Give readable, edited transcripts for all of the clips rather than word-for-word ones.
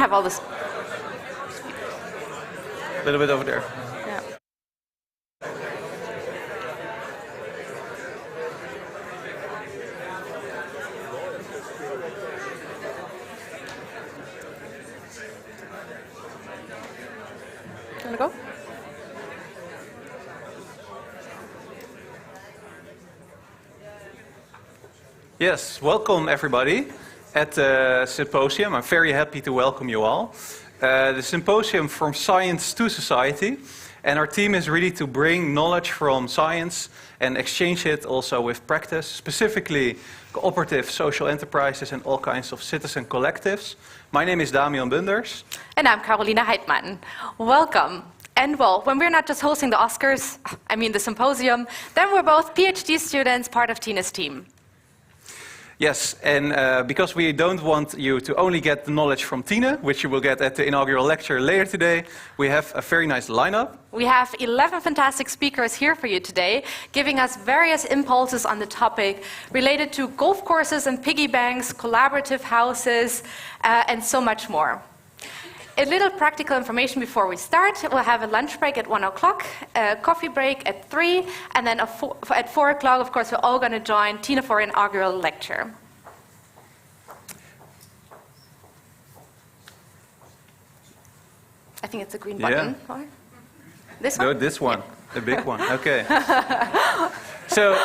have all this. A little bit over there. Yeah. Want to go? Yes, welcome everybody at the Symposium. I'm very happy to welcome you all. The Symposium from Science to Society, and our team is really to bring knowledge from science and exchange it also with practice, specifically cooperative social enterprises and all kinds of citizen collectives. My name is Damian Bunders. And I'm Carolina Heitmann. Welcome. And well, when we're not just hosting the Oscars, I mean the Symposium, then we're both PhD students, part of Tina's team. Yes, and because we don't want you to only get the knowledge from Tina, which you will get at the inaugural lecture later today, we have a very nice lineup. We have 11 fantastic speakers here for you today, giving us various impulses on the topic related to golf courses and piggy banks, collaborative houses, and so much more. A little practical information before we start. We'll have a lunch break at 1 o'clock, a coffee break at 3, and then at 4 o'clock, of course, we're all going to join Tina for an inaugural lecture. I think it's a green button. Yeah. Or this one? No, this one, the big one. Okay. So,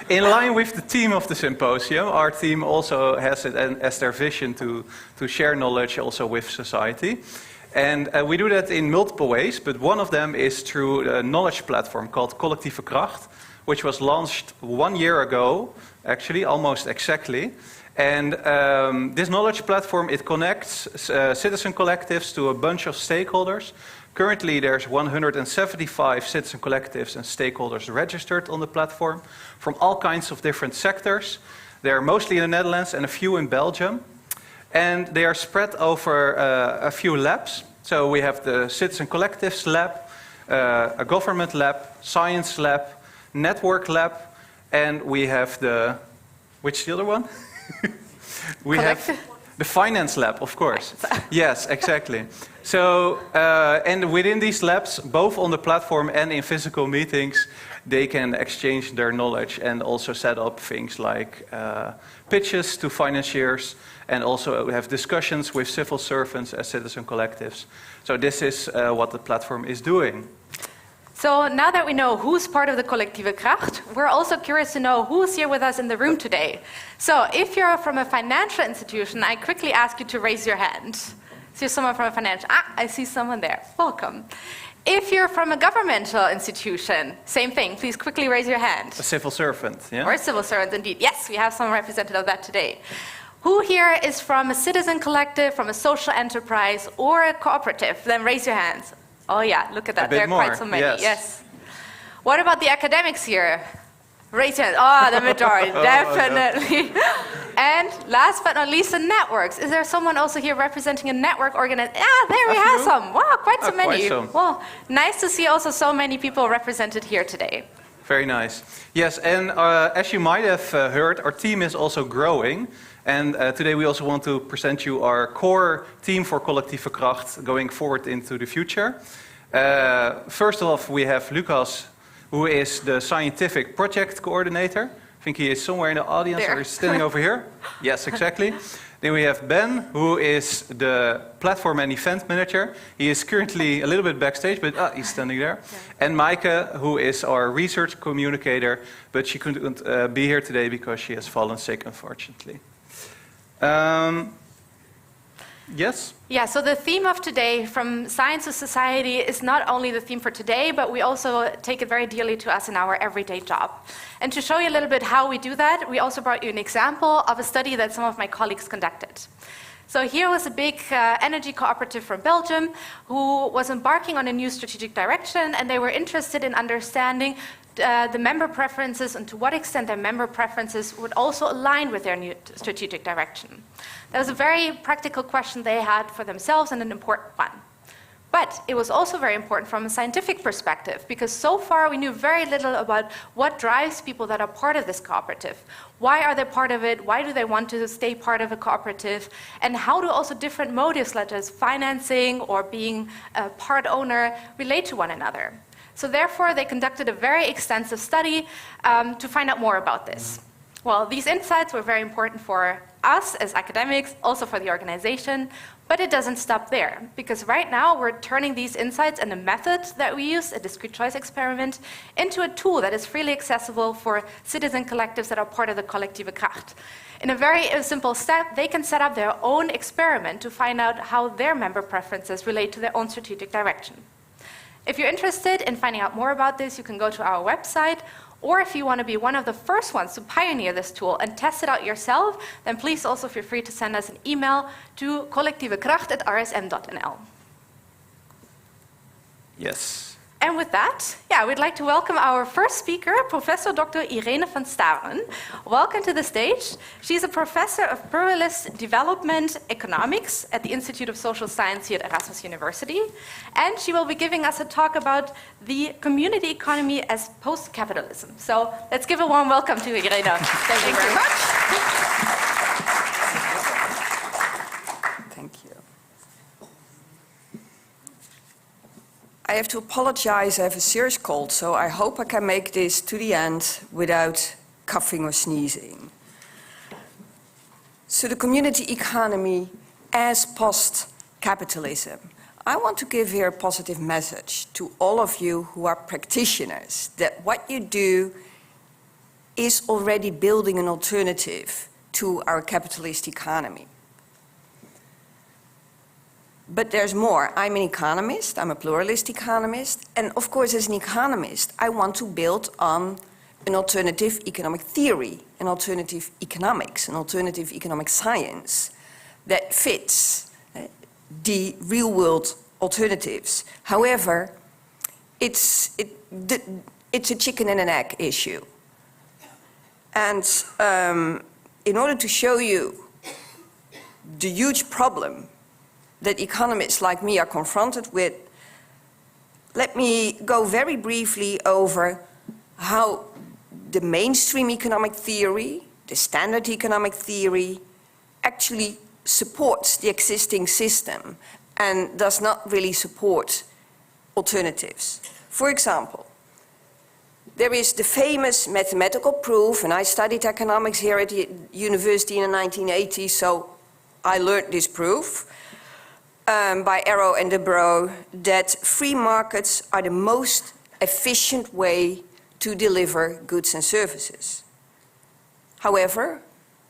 in line with the theme of the Symposium, our team also has it as their vision to share knowledge also with society. And we do that in multiple ways, but one of them is through a knowledge platform called CollectieveKracht, which was launched 1 year ago, actually, almost exactly. And this knowledge platform, it connects citizen collectives to a bunch of stakeholders. Currently, there's 175 citizen collectives and stakeholders registered on the platform from all kinds of different sectors. They're mostly in the Netherlands and a few in Belgium. And they are spread over a few labs. So we have the Citizen Collectives Lab, a Government Lab, Science Lab, Network Lab, and we have the... Which is the other one? We have the Finance Lab, of course. Yes, exactly. So, and within these labs, both on the platform and in physical meetings, they can exchange their knowledge and also set up things like pitches to financiers, and also have discussions with civil servants as citizen collectives. So this is what the platform is doing. So now that we know who's part of the CollectieveKracht, we're also curious to know who's here with us in the room today. So if you're from a financial institution, I quickly ask you to raise your hand. See someone from a financial... I see someone there. Welcome. If you're from a governmental institution, same thing. Please quickly raise your hand. A civil servant, yeah? Or a civil servant, indeed. Yes, we have some representative of that today. Who here is from a citizen collective, from a social enterprise, or a cooperative? Then raise your hands. Oh yeah, look at that. There are quite so many. Yes. What about the academics here? Raise your hand. Oh, the majority, definitely. No. And last but not least, the networks. Is there someone also here representing a network organization? Ah, there we have some. Wow, quite so many. Well, nice to see also so many people represented here today. Very nice. Yes, and as you might have heard, our team is also growing. And today we also want to present you our core team for CollectieveKracht going forward into the future. First off, we have Lucas, who is the scientific project coordinator. I think he is somewhere in the audience, or he's standing over here. Yes, exactly. Then we have Ben, who is the platform and event manager. He is currently a little bit backstage, but he's standing there. Yeah. And Maaike, who is our research communicator, but she couldn't be here today because she has fallen sick, unfortunately. Yes? Yeah, so the theme of today, from science to society, is not only the theme for today, but we also take it very dearly to us in our everyday job. And to show you a little bit how we do that, we also brought you an example of a study that some of my colleagues conducted. So here was a big energy cooperative from Belgium who was embarking on a new strategic direction, and they were interested in understanding the member preferences and to what extent their member preferences would also align with their new strategic direction. That was a very practical question they had for themselves and an important one. But it was also very important from a scientific perspective, because so far we knew very little about what drives people that are part of this cooperative. Why are they part of it? Why do they want to stay part of a cooperative? And how do also different motives, such as financing or being a part owner, relate to one another? So therefore, they conducted a very extensive study to find out more about this. Well, these insights were very important for us as academics, also for the organization, but it doesn't stop there, because right now we're turning these insights and the methods that we use, a discrete choice experiment, into a tool that is freely accessible for citizen collectives that are part of the CollectieveKracht. In a very simple step, they can set up their own experiment to find out how their member preferences relate to their own strategic direction. If you're interested in finding out more about this, you can go to our website, or if you want to be one of the first ones to pioneer this tool and test it out yourself, then please also feel free to send us an email to collectivekracht@rsm.nl. Yes. And with that, we'd like to welcome our first speaker, Professor Dr. Irene van Staveren. Welcome to the stage. She's a professor of pluralist development economics at the Institute of Social Science here at Erasmus University. And she will be giving us a talk about the community economy as post-capitalism. So let's give a warm welcome to Irene. Thank you very much. Thank you. I have to apologize, I have a serious cold, so I hope I can make this to the end without coughing or sneezing. So the community economy as post-capitalism. I want to give here a positive message to all of you who are practitioners, that what you do is already building an alternative to our capitalist economy. But there's more. I'm an economist, I'm a pluralist economist, and of course as an economist I want to build on an alternative economic theory, an alternative economics, an alternative economic science that fits the real world alternatives. However, it's a chicken and an egg issue. And in order to show you the huge problem that economists like me are confronted with, let me go very briefly over how the mainstream economic theory, the standard economic theory, actually supports the existing system and does not really support alternatives. For example, there is the famous mathematical proof, and I studied economics here at the university in the 1980s, so I learned this proof, by Arrow and De Broglie, that free markets are the most efficient way to deliver goods and services. However,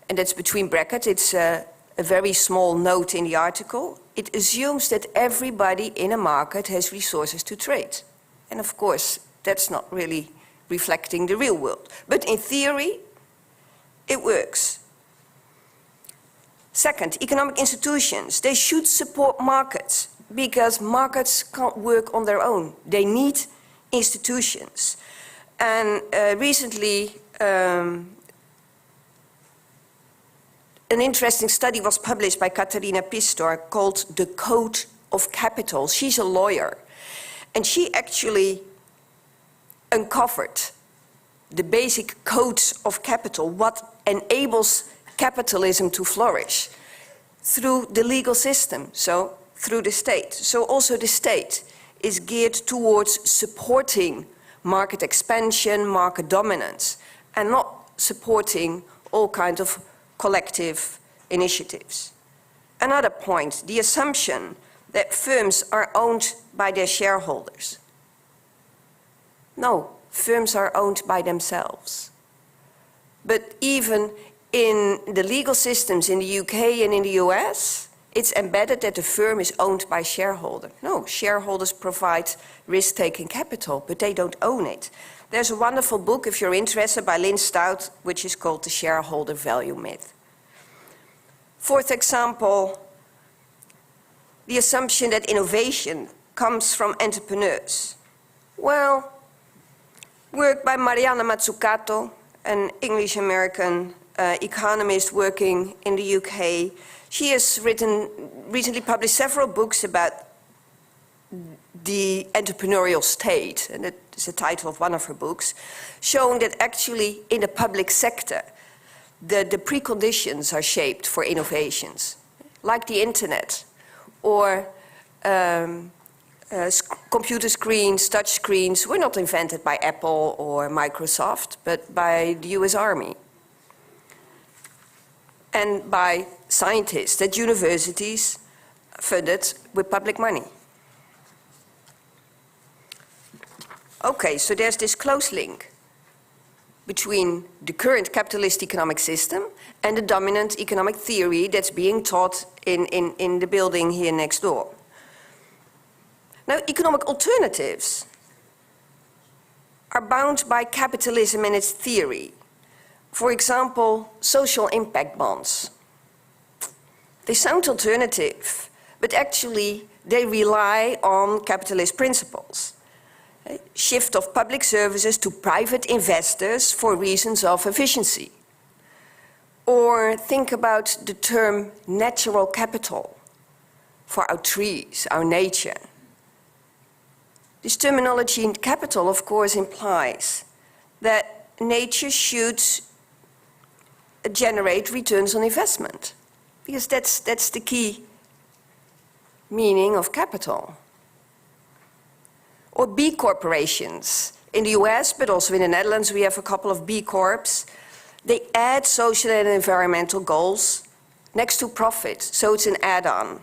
and that's between brackets, it's a very small note in the article, it assumes that everybody in a market has resources to trade. And of course, that's not really reflecting the real world. But in theory, it works. Second, economic institutions, they should support markets because markets can't work on their own. They need institutions. And recently, an interesting study was published by Katarina Pistor called The Code of Capital. She's a lawyer. And she actually uncovered the basic codes of capital, what enables capitalism to flourish through the legal system, so through the state. So also the state is geared towards supporting market expansion, market dominance, and not supporting all kinds of collective initiatives. Another point, the assumption that firms are owned by their shareholders. No, firms are owned by themselves. But even in the legal systems in the UK and in the US, it's embedded that the firm is owned by shareholders. No, shareholders provide risk-taking capital, but they don't own it. There's a wonderful book, if you're interested, by Lynn Stout, which is called The Shareholder Value Myth. Fourth example, the assumption that innovation comes from entrepreneurs. Well, work by Mariana Mazzucato, an English-American economist working in the UK. She has recently published several books about the entrepreneurial state, and that is the title of one of her books, showing that actually in the public sector, the preconditions are shaped for innovations, like the internet, or computer screens, touch screens, were not invented by Apple or Microsoft, but by the US Army, and by scientists at universities funded with public money. Okay, so there's this close link between the current capitalist economic system and the dominant economic theory that's being taught in the building here next door. Now, economic alternatives are bound by capitalism and its theory. For example, social impact bonds. They sound alternative, but actually they rely on capitalist principles. Shift of public services to private investors for reasons of efficiency. Or think about the term natural capital for our trees, our nature. This terminology in capital, of course, implies that nature should generate returns on investment, because that's the key meaning of capital. Or B corporations. In the US, but also in the Netherlands, we have a couple of B Corps. They add social and environmental goals next to profit, so it's an add-on.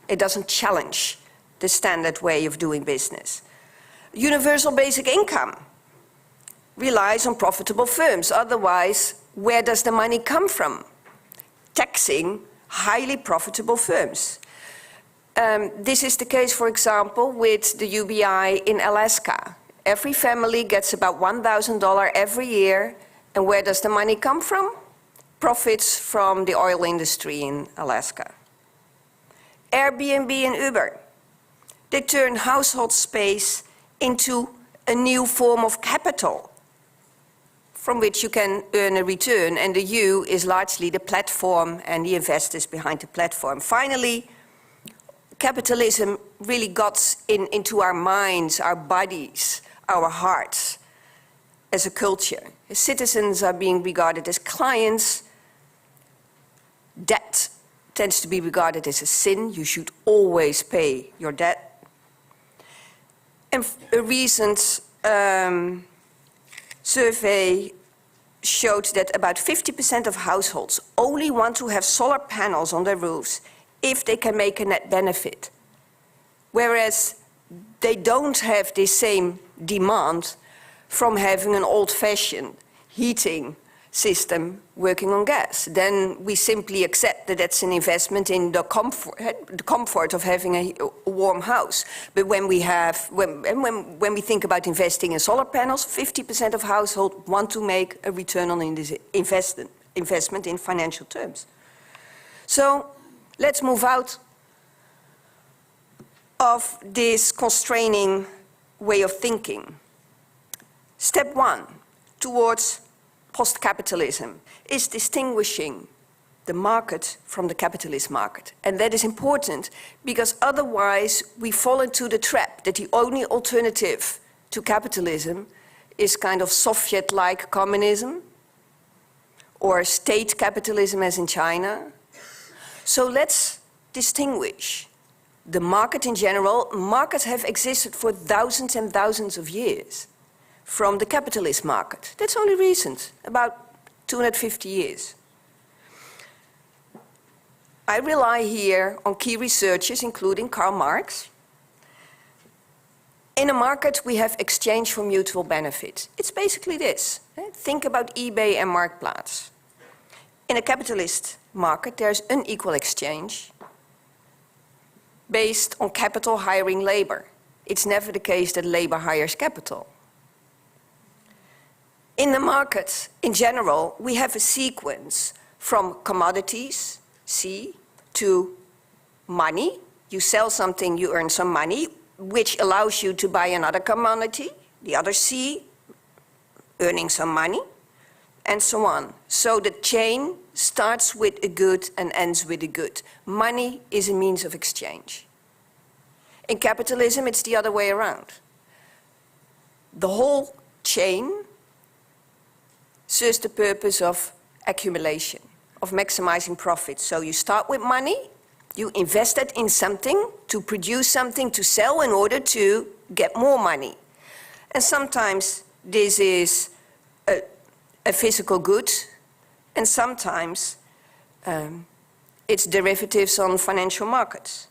It doesn't challenge the standard way of doing business. Universal basic income relies on profitable firms. Otherwise, where does the money come from? Taxing highly profitable firms. This is the case, for example, with the UBI in Alaska. Every family gets about $1,000 every year. And where does the money come from? Profits from the oil industry in Alaska. Airbnb and Uber. They turn household space into a new form of capital from which you can earn a return, and the U is largely the platform and the investors behind the platform. Finally, capitalism really got into our minds, our bodies, our hearts as a culture. Citizens are being regarded as clients. Debt tends to be regarded as a sin. You should always pay your debt. And a recent survey showed that about 50% of households only want to have solar panels on their roofs if they can make a net benefit. Whereas they don't have the same demand from having an old-fashioned heating system working on gas. Then we simply accept that that's an investment in the comfort of having a warm house. But when we think about investing in solar panels, 50% of households want to make a return on investment in financial terms. So let's move out of this constraining way of thinking. Step one towards post-capitalism is distinguishing the market from the capitalist market. And that is important because otherwise we fall into the trap that the only alternative to capitalism is kind of Soviet-like communism or state capitalism as in China. So let's distinguish the market in general. Markets have existed for thousands and thousands of years from the capitalist market. That's only recent, about 250 years. I rely here on key researchers, including Karl Marx. In a market, we have exchange for mutual benefit. It's basically this. Think about eBay and Marktplaats. In a capitalist market, there's unequal exchange based on capital hiring labor. It's never the case that labor hires capital. In the market, in general, we have a sequence from commodities, C, to money. You sell something, you earn some money, which allows you to buy another commodity, the other C, earning some money, and so on. So the chain starts with a good and ends with a good. Money is a means of exchange. In capitalism, it's the other way around. The whole chain serves the purpose of accumulation, of maximizing profits. So you start with money, you invest it in something to produce something to sell in order to get more money. And sometimes this is a physical good, and sometimes it's derivatives on financial markets.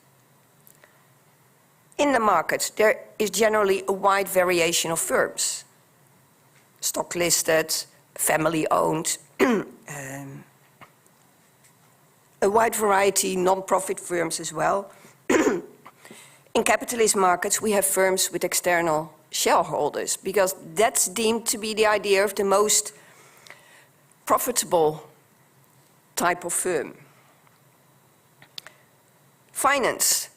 In the markets, there is generally a wide variation of firms. Stock listed, family owned, a wide variety non-profit firms as well. In capitalist markets, we have firms with external shareholders because that's deemed to be the idea of the most profitable type of firm. Finance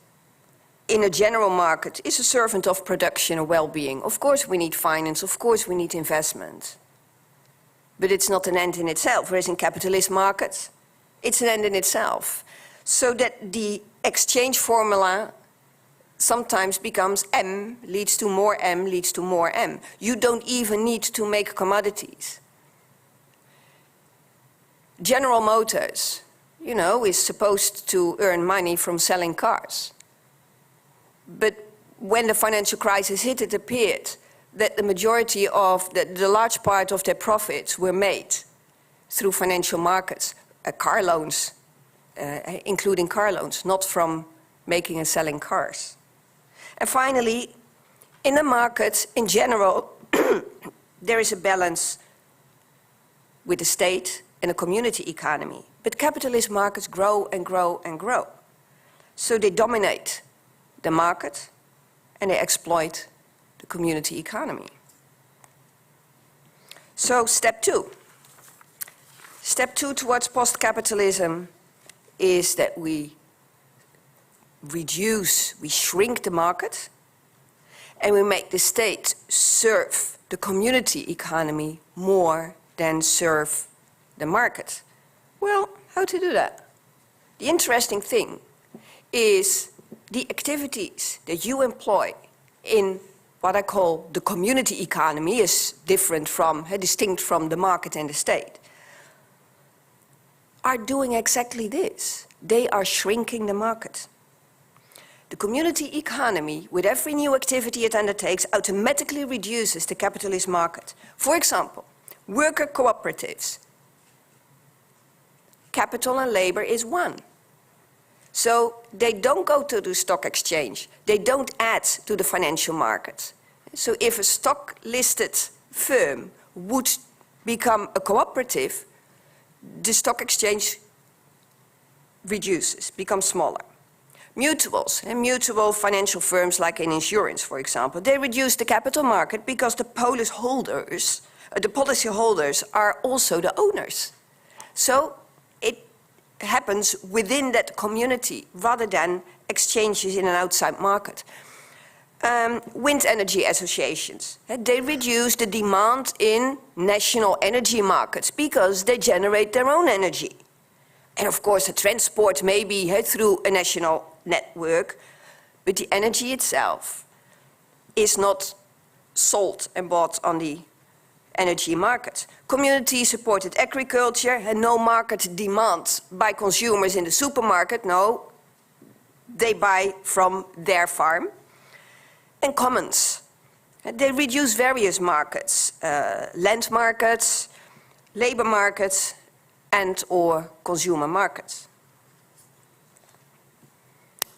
in a general market is a servant of production and well-being. Of course we need finance, of course we need investment. But it's not an end in itself, whereas in capitalist markets, it's an end in itself. So that the exchange formula sometimes becomes M leads to more M leads to more M. You don't even need to make commodities. General Motors, you know, is supposed to earn money from selling cars. But when the financial crisis hit, it appeared that the majority of, the large part of their profits were made through financial markets, car loans, including car loans, not from making and selling cars. And finally, in the market in general, there is a balance with the state and a community economy. But capitalist markets grow and grow and grow. So they dominate the market and they exploit the community economy. So step two. Step two towards post-capitalism is that we shrink the market and we make the state serve the community economy more than serve the market. Well, how to do that? The interesting thing is the activities that you employ in what I call the community economy is different from, distinct from the market and the state, are doing exactly this. They are shrinking the market. The community economy, with every new activity it undertakes, automatically reduces the capitalist market. For example, worker cooperatives. Capital and labor is one. So they don't go to the stock exchange. They don't add to the financial market. So if a stock-listed firm would become a cooperative, the stock exchange reduces, becomes smaller. Mutuals, and mutual financial firms like in insurance, for example, they reduce the capital market because the policy holders are also the owners. So it happens within that community rather than exchanges in an outside market. Wind energy associations, they reduce the demand in national energy markets because they generate their own energy. And of course the transport may be through a national network, but the energy itself is not sold and bought on the energy market. Community-supported agriculture and no market demand by consumers in the supermarket, no, they buy from their farm. And commons, they reduce various markets, land markets, labor markets, and or consumer markets.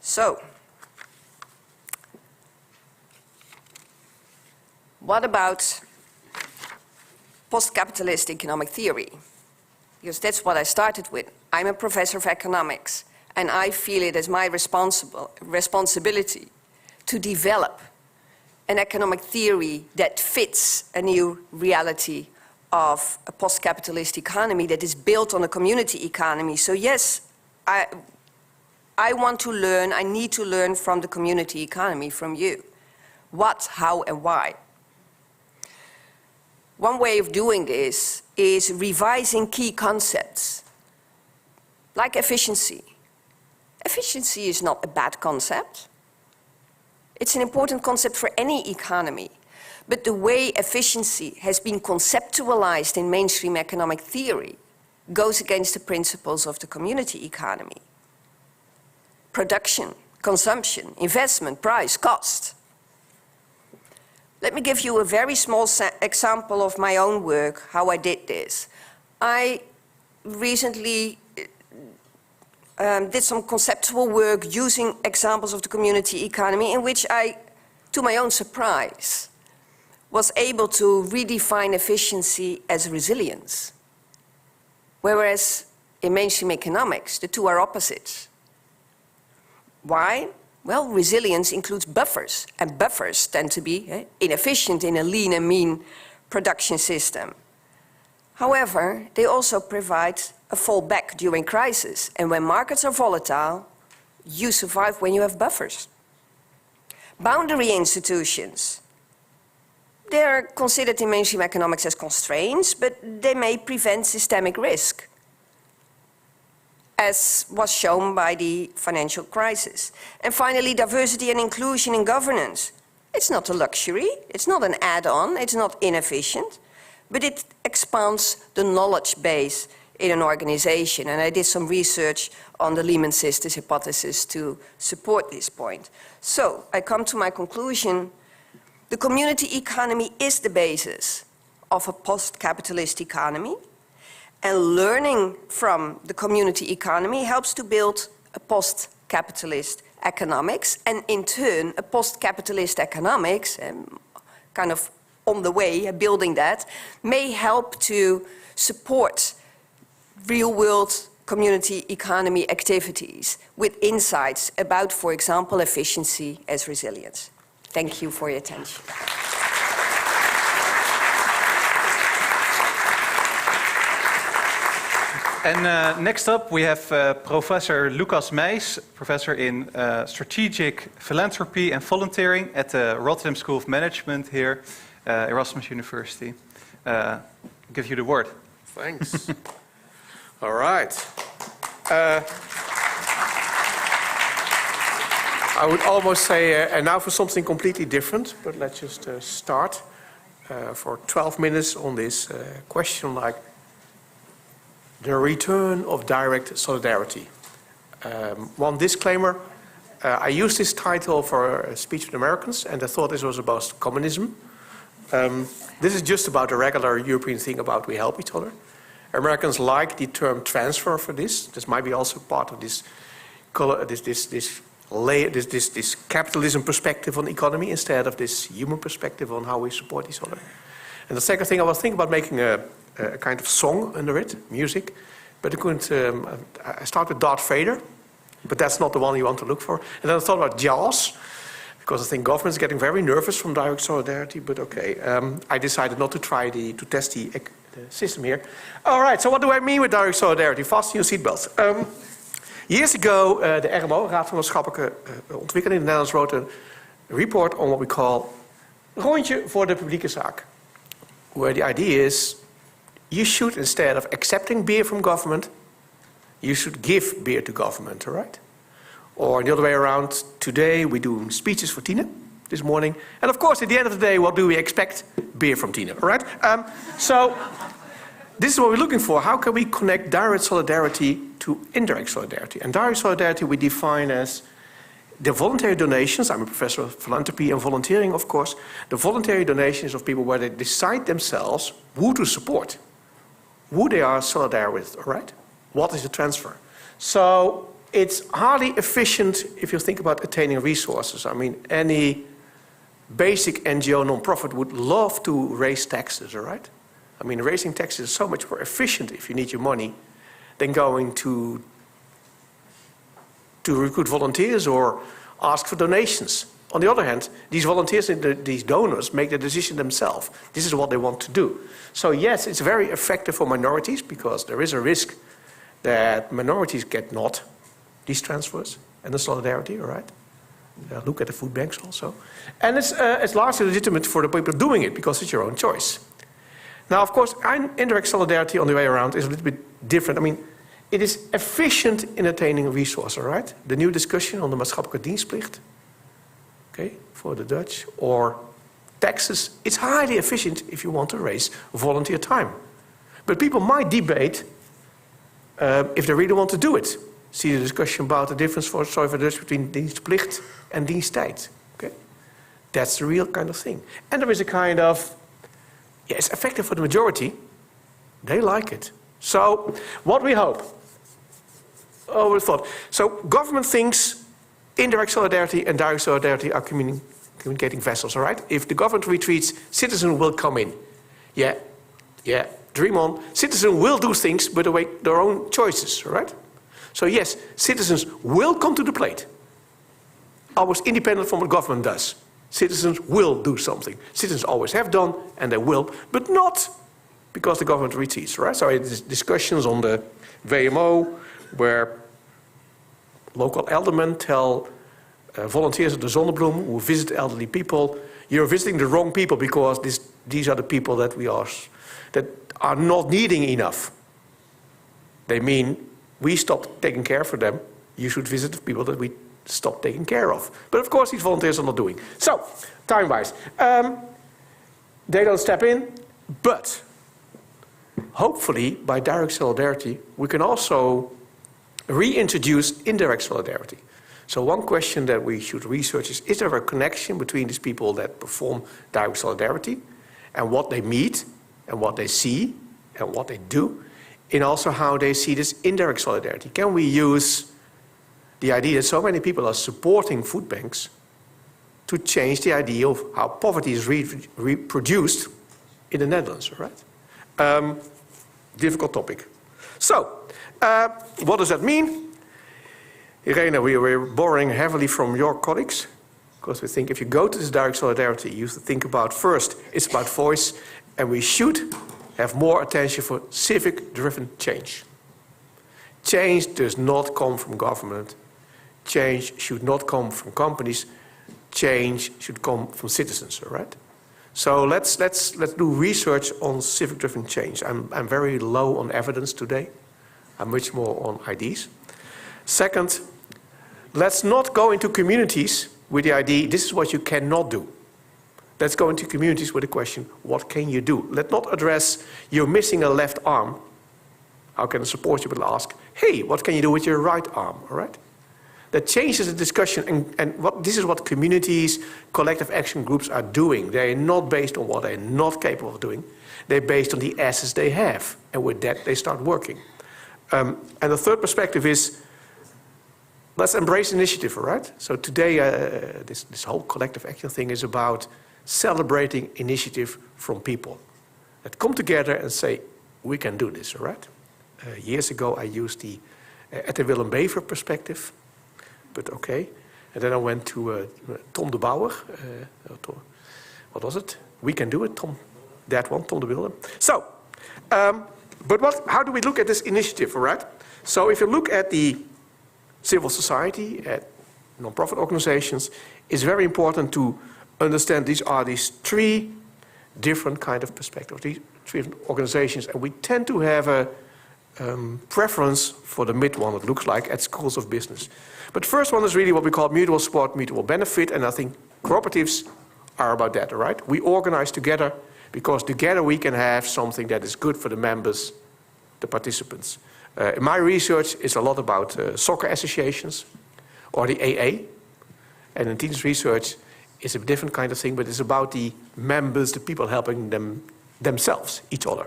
So, what about post-capitalist economic theory? Because that's what I started with. I'm a professor of economics, and I feel it as my responsibility to develop an economic theory that fits a new reality of a post-capitalist economy that is built on a community economy. So yes, I want to learn, I need to learn from the community economy, from you. What, how, and why. One way of doing this is revising key concepts, like efficiency. Efficiency is not a bad concept. It's an important concept for any economy. But the way efficiency has been conceptualized in mainstream economic theory goes against the principles of the community economy. Production, consumption, investment, price, cost. Let me give you a very small example of my own work, how I did this. I recently did some conceptual work using examples of the community economy in which I, to my own surprise, was able to redefine efficiency as resilience. Whereas in mainstream economics, the two are opposites. Why? Well, resilience includes buffers, and buffers tend to be inefficient in a lean and mean production system. However, they also provide a fallback during crisis, and when markets are volatile, you survive when you have buffers. Boundary institutions. They are considered in mainstream economics as constraints, but they may prevent systemic risk, as was shown by the financial crisis. And finally, diversity and inclusion in governance. It's not a luxury, it's not an add-on, it's not inefficient, but it expands the knowledge base in an organization. And I did some research on the Lehman Sisters hypothesis to support this point. So I come to my conclusion. The community economy is the basis of a post-capitalist economy, and learning from the community economy helps to build a post-capitalist economics, and in turn, a post-capitalist economics, kind of on the way, building that, may help to support real-world community economy activities with insights about, for example, efficiency as resilience. Thank you for your attention. And next up we have Professor Lucas Meijs, Professor in Strategic Philanthropy and Volunteering at the Rotterdam School of Management here, Erasmus University. I'll give you the word. Thanks. All right. I would almost say, and now for something completely different, but let's just start for 12 minutes on this question like the return of direct solidarity. One disclaimer, I used this title for a speech with Americans, and I thought this was about communism. This is just about the regular European thing about we help each other. Americans like the term transfer for this. This might be also part of this capitalism perspective on the economy instead of this human perspective on how we support each other. And the second thing, I was thinking about making a kind of song under it, music, but I start with Darth Vader, but that's not the one you want to look for. And then I thought about jazz, because I think government's getting very nervous from direct solidarity, but okay. I decided not to try to test the system here. All right, so what do I mean with direct solidarity? Fasten your seatbelts. Years ago, the RMO, Raad van Maatschappelijke Ontwikkeling in the Netherlands, wrote a report on what we call Rondje voor de publieke zaak. Where the idea is, you should, instead of accepting beer from government, you should give beer to government, all right? Or the other way around, today we do speeches for Tine, this morning. And of course, at the end of the day, what do we expect? Beer from Tine, all right? So this is what we're looking for. How can we connect direct solidarity to indirect solidarity? And direct solidarity we define as the voluntary donations. I'm a professor of philanthropy and volunteering, of course. The voluntary donations of people where they decide themselves who to support, who they are solidar with, all right? What is the transfer? So it's hardly efficient if you think about attaining resources. I mean, any basic NGO non-profit would love to raise taxes, all right? I mean, raising taxes is so much more efficient if you need your money than going to recruit volunteers or ask for donations. On the other hand, these volunteers and these donors make the decision themselves. This is what they want to do. So yes, it's very effective for minorities because there is a risk that minorities get not these transfers and the solidarity, all right? Look at the food banks also. And it's largely legitimate for the people doing it because it's your own choice. Now, of course, indirect solidarity on the way around is a little bit different. I mean, it is efficient in attaining a resource, all right? The new discussion on the maatschappelijke dienstplicht. okay, for the Dutch, or taxes. It's highly efficient if you want to raise volunteer time. But people might debate if they really want to do it. See the discussion about the difference for the Dutch between dienstplicht and diensttijd. Okay? That's the real kind of thing. And there is a kind of, it's effective for the majority. They like it. So what we hope, we thought. So government thinks indirect solidarity and direct solidarity are communicating vessels, all right? If the government retreats, citizens will come in. Yeah, dream on. Citizens will do things, but their own choices, all right? So yes, citizens will come to the plate. Always independent from what government does. Citizens will do something. Citizens always have done, and they will, but not because the government retreats, right? So it's discussions on the WMO, where local aldermen tell volunteers at the Zonnebloem who visit elderly people, you're visiting the wrong people because these are the people that are not needing enough. They mean we stopped taking care for them. You should visit the people that we stopped taking care of. But of course, these volunteers are not doing. So, time-wise, they don't step in, but hopefully, by direct solidarity, we can also reintroduce indirect solidarity. So one question that we should research is there a connection between these people that perform direct solidarity and what they meet and what they see and what they do, and also how they see this indirect solidarity? Can we use the idea that so many people are supporting food banks to change the idea of how poverty is reproduced in the Netherlands, right? Difficult topic. So, what does that mean? Irene, we're borrowing heavily from your colleagues, because we think if you go to this direct solidarity, you have to think about first, it's about voice, and we should have more attention for civic-driven change. Change does not come from government. Change should not come from companies. Change should come from citizens, all right? So let's do research on civic-driven change. I'm very low on evidence today. I'm much more on ideas. Second, let's not go into communities with the idea, this is what you cannot do. Let's go into communities with the question, what can you do? Let's not address, you're missing a left arm. How can I support you? But ask, hey, what can you do with your right arm, all right? That changes the discussion, and this is what communities, collective action groups are doing. They are not based on what they're not capable of doing. They're based on the assets they have, and with that they start working. And the third perspective is, let's embrace initiative, all right? So today, this whole collective action thing is about celebrating initiative from people that come together and say, we can do this, all right? Years ago, I used the at the Willem Bever perspective, but okay. And then I went to Tom de Bouwer. What was it? We can do it, Tom. That one, Tom de Wilde. So, but how do we look at this initiative, all right? So if you look at the civil society, at non-profit organizations, it's very important to understand these three different kind of perspectives, these three organizations, and we tend to have a preference for the mid one, it looks like, at schools of business. But the first one is really what we call mutual support, mutual benefit, and I think cooperatives are about that, all right? We organize together because together we can have something that is good for the members, the participants. In my research, it's a lot about soccer associations or the AA. And in Tien's research, it's a different kind of thing, but it's about the members, the people helping themselves, each other.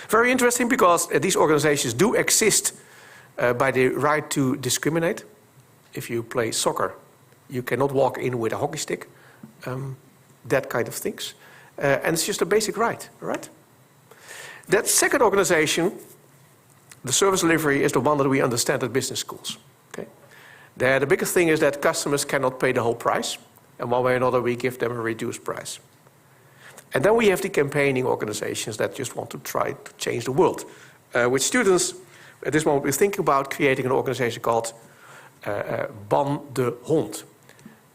Very interesting because these organizations do exist by the right to discriminate. If you play soccer, you cannot walk in with a hockey stick, that kind of things. And it's just a basic right, right? That second organization, the service delivery, is the one that we understand at business schools. Okay? The biggest thing is that customers cannot pay the whole price, and one way or another we give them a reduced price. And then we have the campaigning organizations that just want to try to change the world. With students, at this moment we're thinking about creating an organization called Ban de Hond.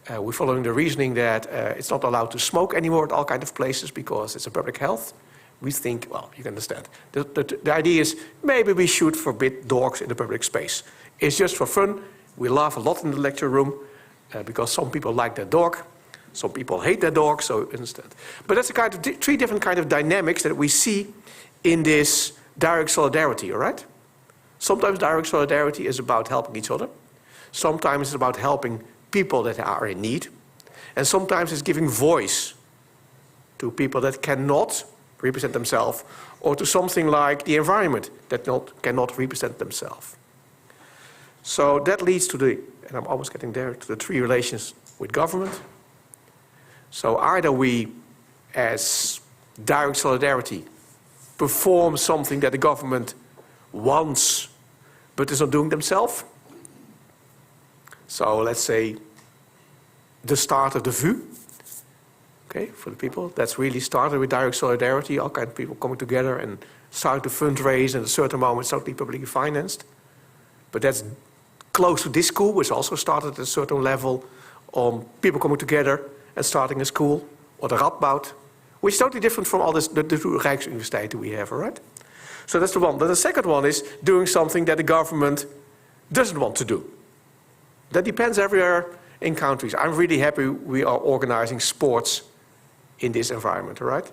We're following the reasoning that it's not allowed to smoke anymore at all kinds of places because it's a public health. We think, well, you can understand. The idea is maybe we should forbid dogs in the public space. It's just for fun. We laugh a lot in the lecture room. because some people like their dog, some people hate their dog, so understand. But that's a kind of three different kind of dynamics that we see in this direct solidarity, all right? Sometimes direct solidarity is about helping each other. Sometimes it's about helping people that are in need. And sometimes it's giving voice to people that cannot represent themselves, or to something like the environment that cannot represent themselves. So that leads to the, and I'm almost getting there, to the three relations with government. So either we, as direct solidarity, perform something that the government wants, but is not doing themselves. So let's say the start of the VU, okay, for the people. That's really started with direct solidarity, all kinds of people coming together and starting to fundraise, and at a certain moment it's totally publicly financed. But that's close to this school, which also started at a certain level on people coming together and starting a school, or the Radboud, which is totally different from all this, the two Rijksuniversiteiten we have, all right? So that's the one. Then the second one is doing something that the government doesn't want to do. That depends everywhere in countries. I'm really happy we are organizing sports in this environment, all right?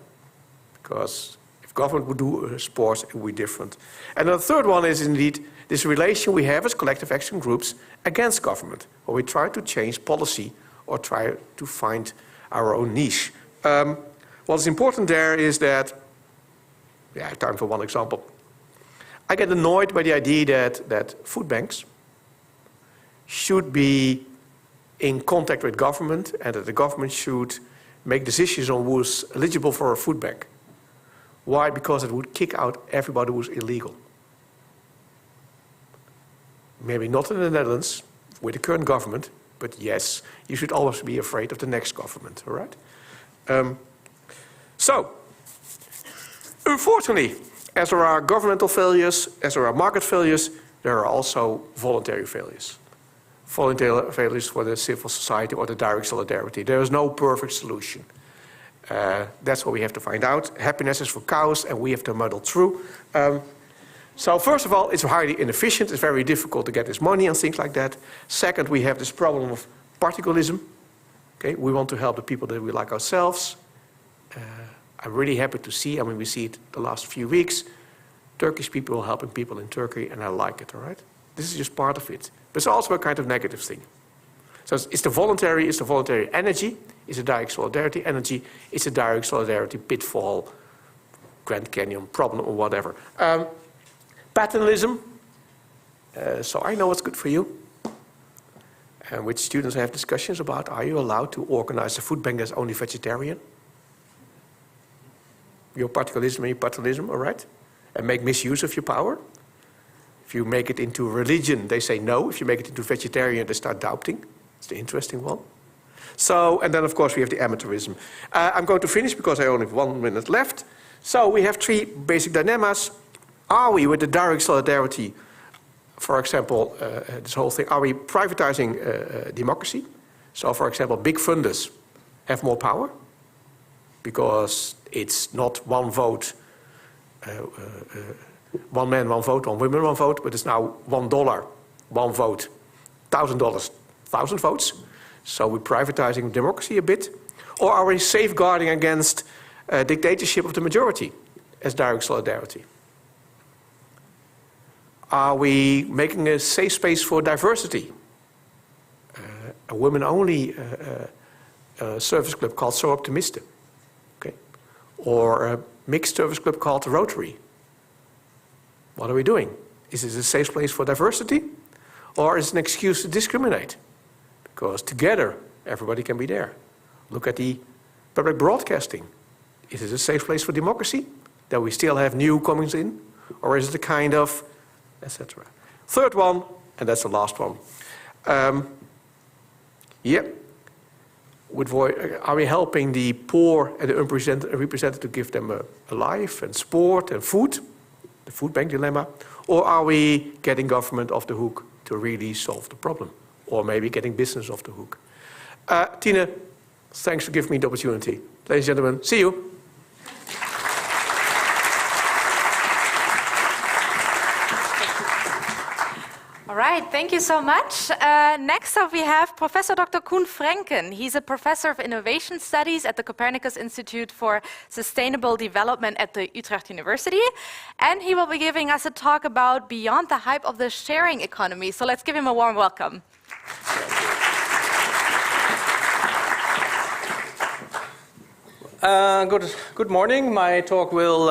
Because if government would do sports, it would be different. And the third one is indeed this relation we have as collective action groups against government, where we try to change policy or try to find our own niche. What's important there is that, yeah, I have time for one example. I get annoyed by the idea that food banks should be in contact with government, and that the government should make decisions on who's eligible for a food bank. Why? Because it would kick out everybody who's illegal. Maybe not in the Netherlands with the current government, but yes, you should always be afraid of the next government, all right? So, unfortunately, as there are governmental failures, as there are market failures, there are also voluntary failures. Voluntary failures for the civil society or the direct solidarity. There is no perfect solution. That's what we have to find out. Happiness is for cows, and we have to muddle through. So first of all, it's highly inefficient. It's very difficult to get this money and things like that. Second, we have this problem of particularism. Okay, we want to help the people that we like ourselves. I'm really happy to see, I mean, we see it the last few weeks, Turkish people helping people in Turkey, and I like it, all right? This is just part of it. But it's also a kind of negative thing. So it's the voluntary energy, it's a direct solidarity energy, it's a direct solidarity pitfall, Grand Canyon problem, or whatever. Paternalism, so I know what's good for you. And with students I have discussions about, are you allowed to organize a food bank that's only vegetarian? Your particularism and your paternalism, all right? And make misuse of your power. If you make it into religion, they say no. If you make it into vegetarian, they start doubting. It's the interesting one. So, and then of course we have the amateurism. I'm going to finish because I only have 1 minute left. So we have three basic dilemmas. Are we with the direct solidarity, for example, this whole thing, are we privatizing democracy? So for example, big funders have more power because it's not one vote, one man, one vote, one woman, one vote, but it's now $1, one vote, $1,000, 1,000 votes. So we're privatizing democracy a bit. Or are we safeguarding against dictatorship of the majority as direct solidarity? Are we making a safe space for diversity? A women-only service club called So Optimisten. Okay. Or a mixed service club called Rotary. What are we doing? Is this a safe place for diversity? Or is it an excuse to discriminate? Because together, everybody can be there. Look at the public broadcasting. Is it a safe place for democracy? That we still have newcomers in? Or is it a kind of, etc. Third one, and that's the last one. Are we helping the poor and the unrepresented to give them a life and sport and food? The food bank dilemma. Or are we getting government off the hook to really solve the problem? Or maybe getting business off the hook? Tine, thanks for giving me the opportunity. Ladies and gentlemen, see you. All right. right, thank you so much. Next up we have Professor Dr. Koen Frenken. He's a professor of innovation studies at the Copernicus Institute for Sustainable Development at the Utrecht University. And he will be giving us a talk about Beyond the Hype of the Sharing Economy. So let's give him a warm welcome. Good morning. My talk will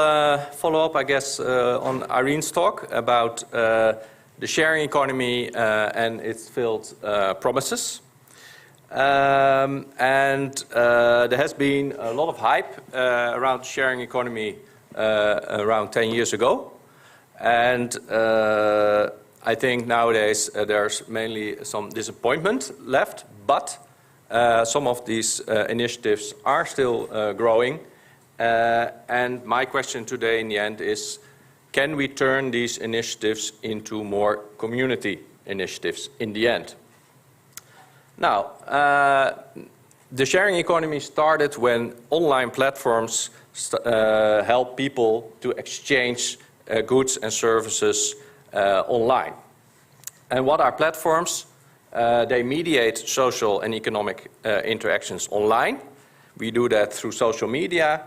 follow up, I guess, on Irene's talk about the sharing economy and its filled promises. There has been a lot of hype around the sharing economy around 10 years ago. And I think nowadays there's mainly some disappointment left, but some of these initiatives are still growing. And my question today in the end is, can we turn these initiatives into more community initiatives in the end? Now, the sharing economy started when online platforms help people to exchange goods and services online. And what are platforms? They mediate social and economic interactions online. We do that through social media.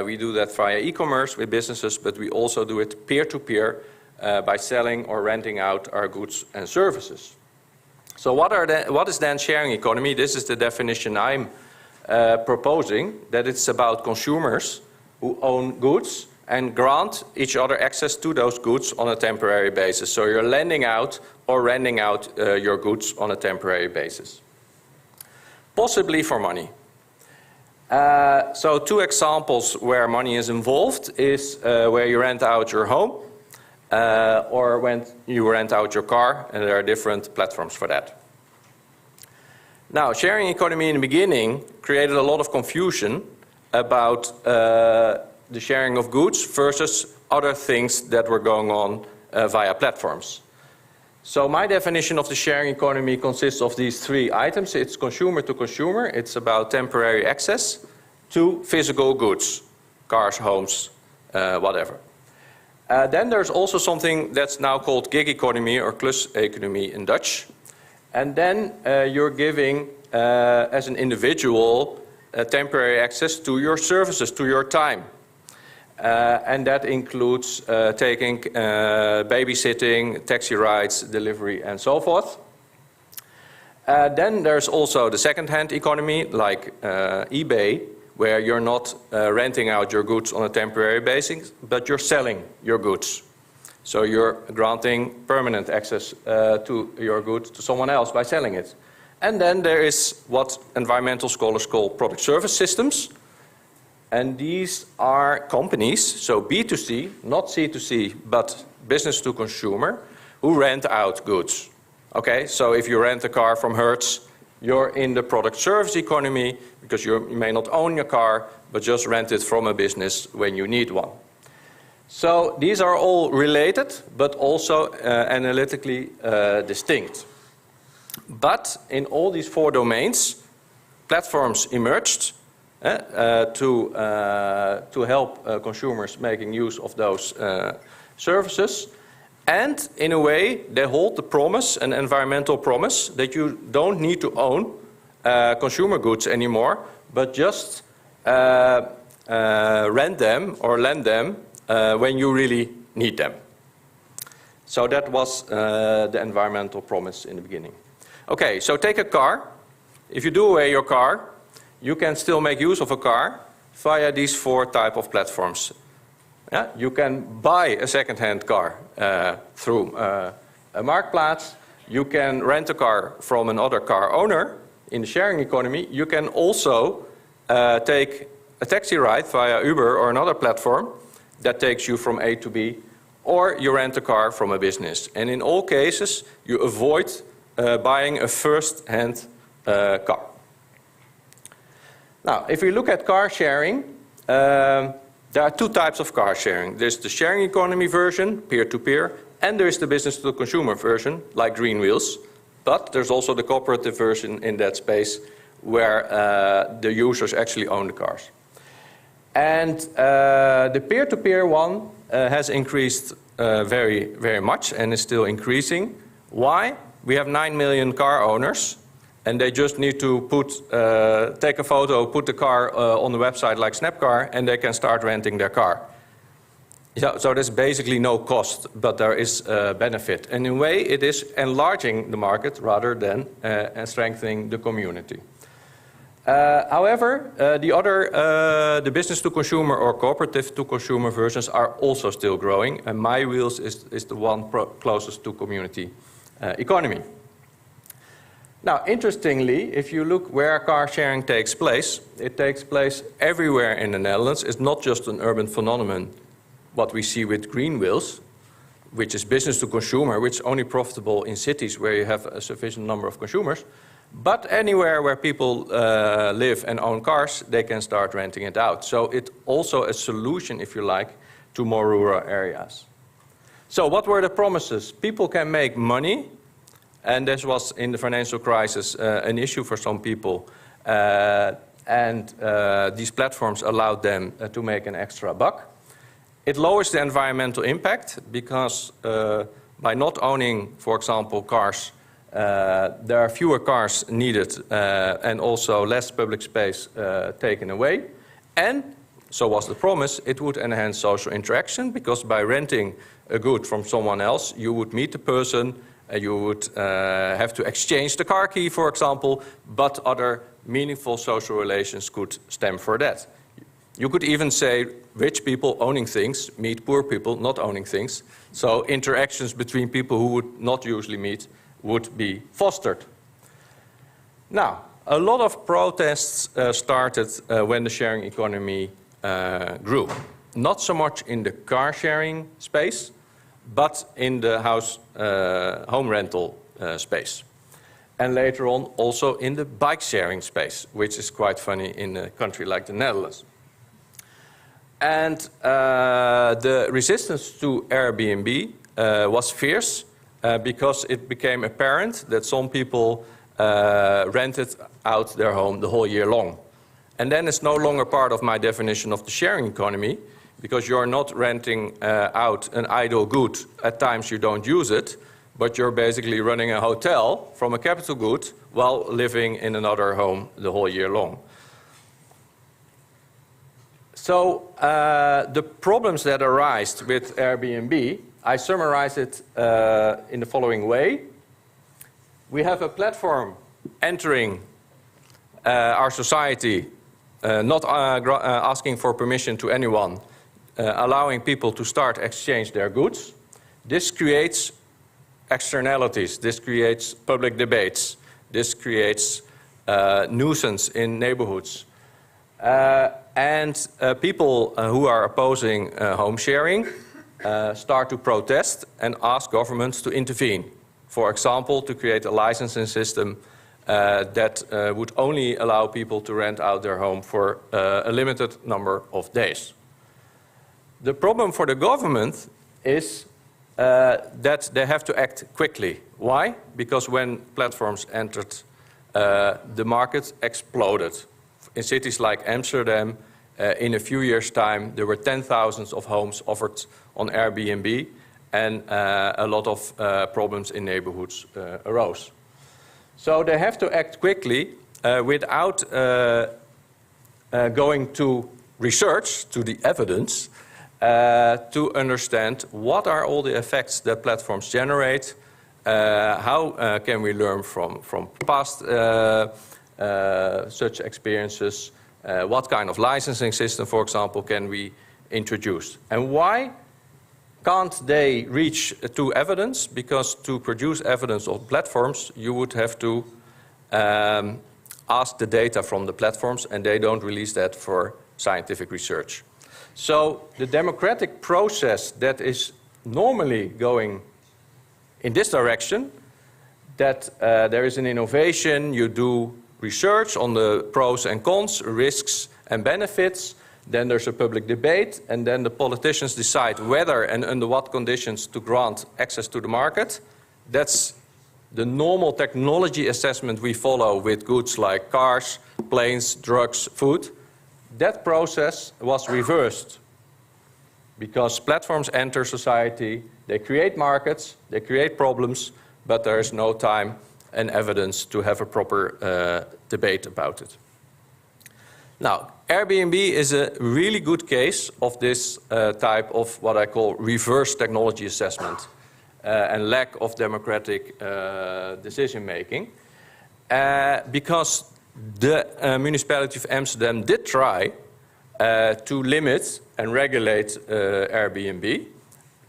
We do that via e-commerce with businesses, but we also do it peer-to-peer by selling or renting out our goods and services. So what is then sharing economy? This is the definition I'm proposing, that it's about consumers who own goods and grant each other access to those goods on a temporary basis. So you're lending out or renting out your goods on a temporary basis. Possibly for money. So two examples where money is involved is where you rent out your home or when you rent out your car, and there are different platforms for that. Now, sharing economy in the beginning created a lot of confusion about the sharing of goods versus other things that were going on via platforms. So my definition of the sharing economy consists of these three items. It's consumer to consumer. It's about temporary access to physical goods, cars, homes, whatever. Then there's also something that's now called gig economy or kluseconomie in Dutch. And then you're giving, as an individual, temporary access to your services, to your time. And that includes taking babysitting, taxi rides, delivery, and so forth. Then there's also the second-hand economy, like eBay, where you're not renting out your goods on a temporary basis, but you're selling your goods. So you're granting permanent access to your goods to someone else by selling it. And then there is what environmental scholars call product service systems. And these are companies, so B2C, not C2C, but business to consumer, who rent out goods. Okay, so if you rent a car from Hertz, you're in the product service economy because you may not own your car, but just rent it from a business when you need one. So these are all related, but also analytically distinct. But in all these four domains, platforms emerged to help consumers making use of those services. And in a way, they hold the promise, an environmental promise, that you don't need to own consumer goods anymore, but just rent them or lend them when you really need them. So that was the environmental promise in the beginning. Okay, so take a car. If you do away your car, you can still make use of a car via these four types of platforms. Yeah? You can buy a second-hand car through a marktplaats. You can rent a car from another car owner in the sharing economy. You can also take a taxi ride via Uber or another platform that takes you from A to B, or you rent a car from a business. And in all cases, you avoid buying a first-hand car. Now, if we look at car sharing, there are two types of car sharing. There's the sharing economy version, peer-to-peer, and there's the business-to-consumer version, like Green Wheels. But there's also the cooperative version in that space, where the users actually own the cars. And the peer-to-peer one has increased very, very much and is still increasing, Why? We have 9 million car owners, and they just need to take a photo, put the car on the website like Snapcar, and they can start renting their car. So there's basically no cost, but there is benefit. And in a way, it is enlarging the market rather than strengthening the community. However, the business-to-consumer or cooperative-to-consumer versions are also still growing, and My Wheels is the one closest to community economy. Now, interestingly, if you look where car sharing takes place, it takes place everywhere in the Netherlands. It's not just an urban phenomenon, what we see with green wheels, which is business-to-consumer, which is only profitable in cities where you have a sufficient number of consumers. But anywhere where people live and own cars, they can start renting it out. So it's also a solution, if you like, to more rural areas. So what were the promises? People can make money, and this was in the financial crisis an issue for some people. And these platforms allowed them to make an extra buck. It lowers the environmental impact because by not owning, for example, cars, there are fewer cars needed and also less public space taken away. And, so was the promise, it would enhance social interaction because by renting a good from someone else, you would meet the person, you would have to exchange the car key, for example, but other meaningful social relations could stem from that. You could even say rich people owning things meet poor people not owning things. So interactions between people who would not usually meet would be fostered. Now, a lot of protests started when the sharing economy grew. Not so much in the car sharing space, but in the home rental space. And later on also in the bike sharing space, which is quite funny in a country like the Netherlands. And the resistance to Airbnb was fierce because it became apparent that some people rented out their home the whole year long. And then it's no longer part of my definition of the sharing economy because you're not renting out an idle good at times you don't use it, but you're basically running a hotel from a capital good while living in another home the whole year long. So the problems that arise with Airbnb, I summarize it in the following way. We have a platform entering our society, not asking for permission to anyone, allowing people to start exchange their goods. This creates externalities, this creates public debates, this creates nuisance in neighborhoods. And people who are opposing home sharing start to protest and ask governments to intervene. For example, to create a licensing system that would only allow people to rent out their home for a limited number of days. The problem for the government is that they have to act quickly. Why? Because when platforms entered, the market exploded. In cities like Amsterdam, in a few years' time, there were 10,000 of homes offered on Airbnb, and a lot of problems in neighborhoods arose. So they have to act quickly without going to research, to the evidence, to understand what are all the effects that platforms generate, how can we learn from past such experiences, what kind of licensing system, for example, can we introduce? And why can't they reach to evidence? Because to produce evidence on platforms, you would have to ask the data from the platforms, and they don't release that for scientific research. So the democratic process that is normally going in this direction, that there is an innovation, you do research on the pros and cons, risks and benefits, then there's a public debate, and then the politicians decide whether and under what conditions to grant access to the market. That's the normal technology assessment we follow with goods like cars, planes, drugs, food. That process was reversed because platforms enter society, they create markets, they create problems, but there is no time and evidence to have a proper debate about it. Now, Airbnb is a really good case of this type of what I call reverse technology assessment and lack of democratic decision making, because the municipality of Amsterdam did try to limit and regulate Airbnb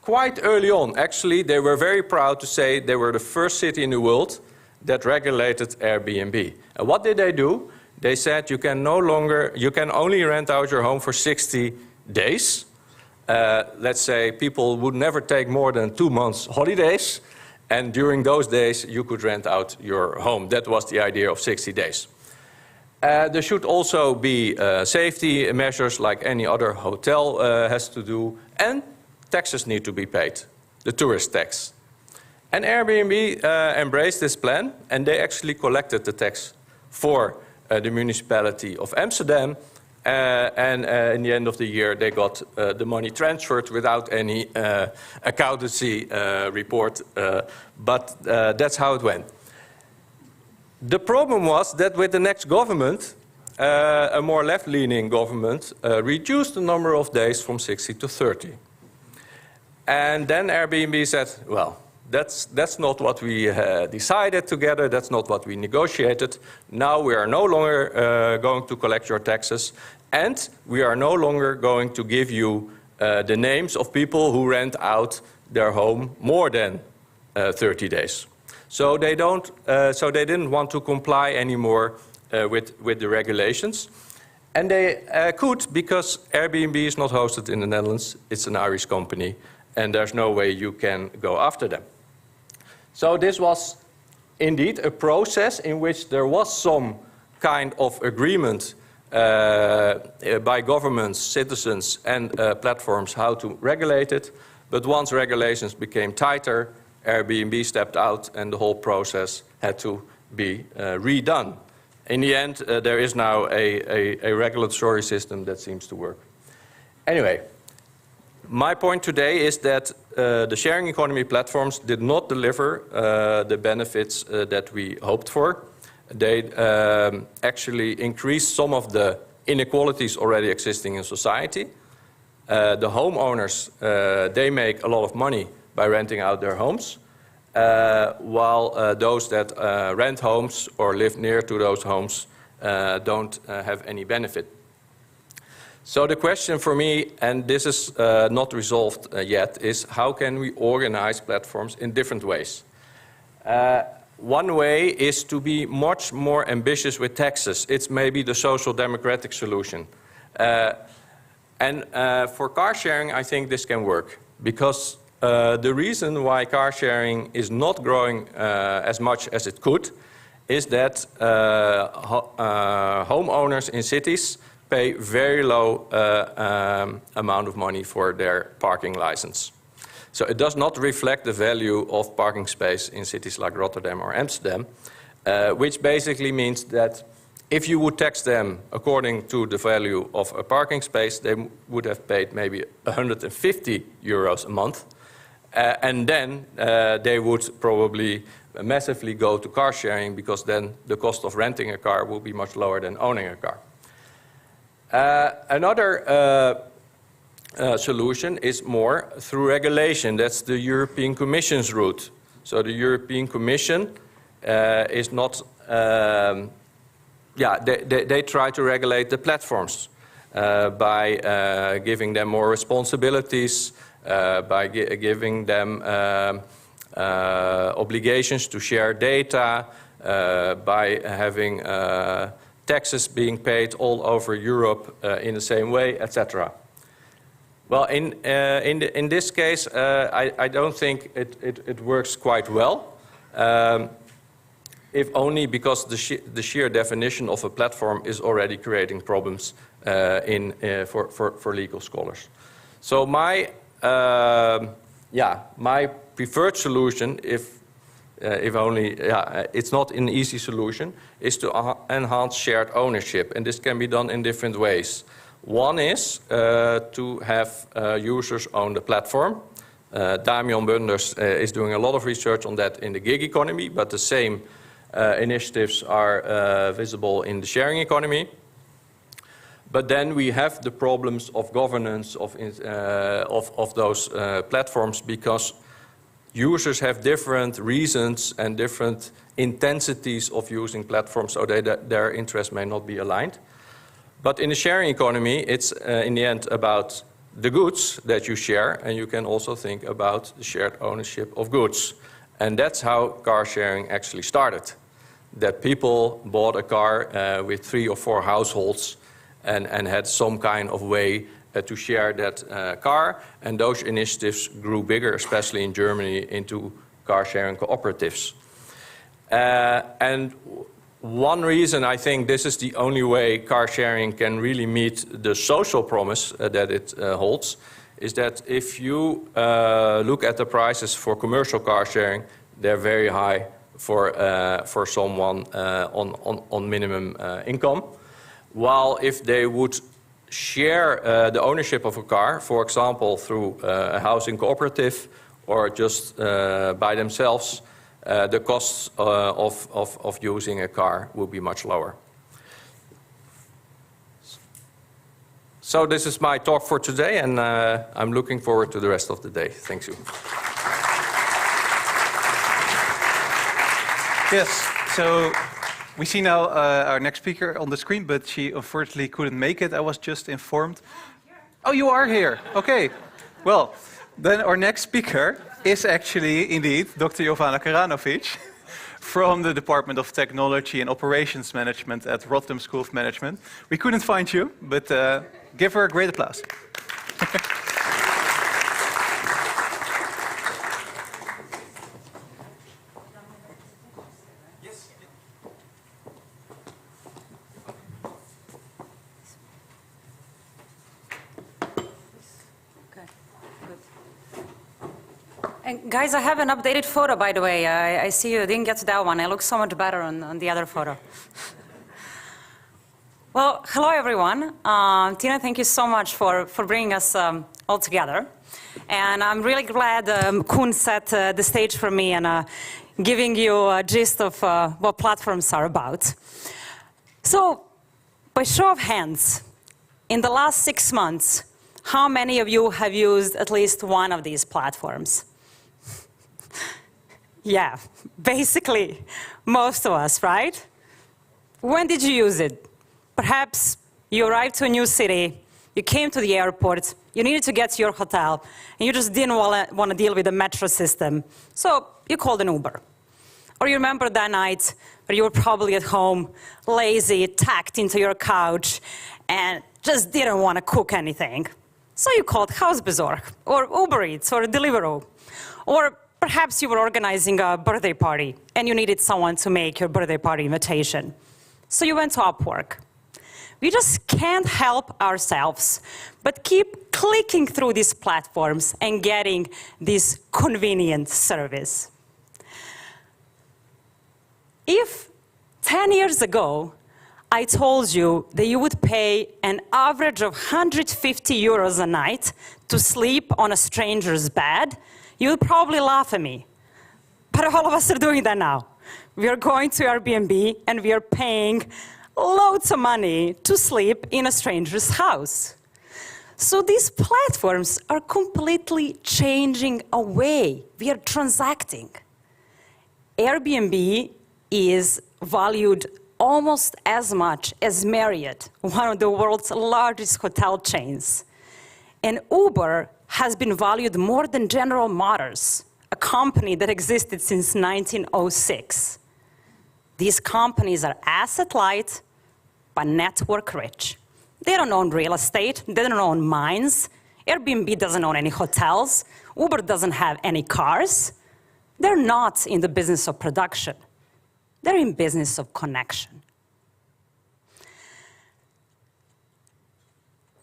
quite early on. Actually, they were very proud to say they were the first city in the world that regulated Airbnb. And what did they do? They said you can only rent out your home for 60 days. Let's say people would never take more than 2 months holidays, and during those days you could rent out your home. That was the idea of 60 days. There should also be safety measures like any other hotel has to do, and taxes need to be paid, the tourist tax. And Airbnb embraced this plan, and they actually collected the tax for the municipality of Amsterdam, and in the end of the year they got the money transferred without any accountancy report, but that's how it went. The problem was that with the next government, a more left-leaning government, reduced the number of days from 60 to 30. And then Airbnb said, well, that's not what we decided together, that's not what we negotiated. Now we are no longer going to collect your taxes, and we are no longer going to give you the names of people who rent out their home more than 30 days. So they didn't want to comply anymore with the regulations. And they could, because Airbnb is not hosted in the Netherlands, it's an Irish company, and there's no way you can go after them. So this was indeed a process in which there was some kind of agreement by governments, citizens, and platforms how to regulate it. But once regulations became tighter, Airbnb stepped out and the whole process had to be redone. In the end, there is now a regulatory system that seems to work. Anyway, my point today is that the sharing economy platforms did not deliver the benefits that we hoped for. They actually increased some of the inequalities already existing in society. The homeowners, they make a lot of money by renting out their homes, while those that rent homes or live near to those homes don't have any benefit. So the question for me, and this is not resolved yet, is how can we organize platforms in different ways? One way is to be much more ambitious with taxes. It's maybe the social democratic solution. And for car sharing, I think this can work, because the reason why car sharing is not growing as much as it could is that homeowners in cities pay very low amount of money for their parking license. So it does not reflect the value of parking space in cities like Rotterdam or Amsterdam, which basically means that if you would tax them according to the value of a parking space, they would have paid maybe 150 euros a month. And then they would probably massively go to car sharing, because then the cost of renting a car will be much lower than owning a car. Another solution is more through regulation. That's the European Commission's route. So the European Commission is not, they try to regulate the platforms by giving them more responsibilities, by giving them obligations to share data, by having taxes being paid all over Europe in the same way, etc. Well, in this case, I don't think it works quite well, if only because the sheer definition of a platform is already creating problems for legal scholars. So my preferred solution, if only, it's not an easy solution, is to enhance shared ownership, and this can be done in different ways. One is to have users own the platform. Damian Bunders is doing a lot of research on that in the gig economy, but the same initiatives are visible in the sharing economy. But then we have the problems of governance of those platforms, because users have different reasons and different intensities of using platforms, so their interests may not be aligned. But in the sharing economy, it's in the end about the goods that you share, and you can also think about the shared ownership of goods. And that's how car sharing actually started. That people bought a car with 3 or 4 households and had some kind of way to share that car. And those initiatives grew bigger, especially in Germany, into car sharing cooperatives. And one reason I think this is the only way car sharing can really meet the social promise that it holds is that if you look at the prices for commercial car sharing, they're very high for someone on minimum income. While if they would share the ownership of a car, for example, through a housing cooperative or just by themselves, the costs of using a car will be much lower. So this is my talk for today, and I'm looking forward to the rest of the day. Thank you. Yes, so we see now our next speaker on the screen, but she unfortunately couldn't make it, I was just informed. Oh, you are here, okay. Well, then our next speaker is actually, indeed, Dr. Jovana Karanovic from the Department of Technology and Operations Management at Rotterdam School of Management. We couldn't find you, but give her a great applause. And guys, I have an updated photo, by the way. I see you didn't get to that one. I look so much better on the other photo. Well, hello, everyone. Tina, thank you so much for bringing us all together. And I'm really glad Koen set the stage for me and giving you a gist of what platforms are about. So, by show of hands, in the last 6 months, how many of you have used at least one of these platforms? Yeah, basically, most of us, right? When did you use it? Perhaps you arrived to a new city, you came to the airport, you needed to get to your hotel, and you just didn't want to deal with the metro system, so you called an Uber. Or you remember that night where you were probably at home, lazy, tucked into your couch, and just didn't want to cook anything. So you called Hausbesorg, or Uber Eats, or Deliveroo. Or perhaps you were organizing a birthday party and you needed someone to make your birthday party invitation. So you went to Upwork. We just can't help ourselves but keep clicking through these platforms and getting this convenient service. If 10 years ago I told you that you would pay an average of 150 euros a night to sleep on a stranger's bed, you would probably laugh at me. But all of us are doing that now. We are going to Airbnb and we are paying loads of money to sleep in a stranger's house. So these platforms are completely changing a way we are transacting. Airbnb is valued almost as much as Marriott, one of the world's largest hotel chains. And Uber has been valued more than General Motors, a company that existed since 1906. These companies are asset-light, but network-rich. They don't own real estate, they don't own mines, Airbnb doesn't own any hotels, Uber doesn't have any cars. They're not in the business of production. They're in business of connection.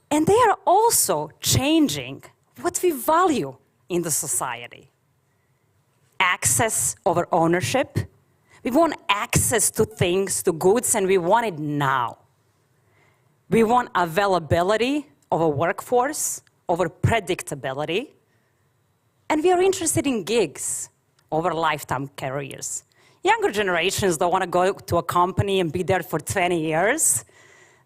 And they are also changing what we value in the society. Access over ownership. We want access to things, to goods, and we want it now. We want availability of a workforce over predictability. And we are interested in gigs over lifetime careers. Younger generations don't want to go to a company and be there for 20 years.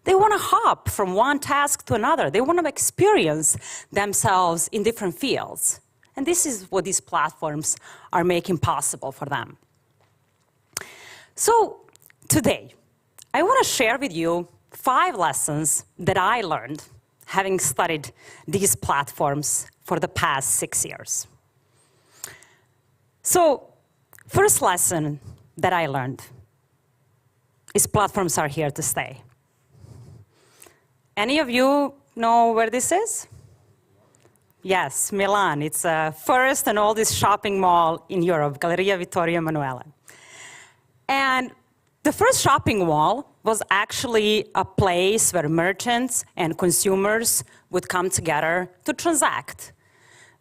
They want to hop from one task to another. They want to experience themselves in different fields. And this is what these platforms are making possible for them. So today, I want to share with you 5 lessons that I learned having studied these platforms for the past 6 years. So, first lesson that I learned is platforms are here to stay. Any of you know where this is? Yes, Milan. It's the first and oldest shopping mall in Europe, Galleria Vittorio Emanuele. And the first shopping mall was actually a place where merchants and consumers would come together to transact.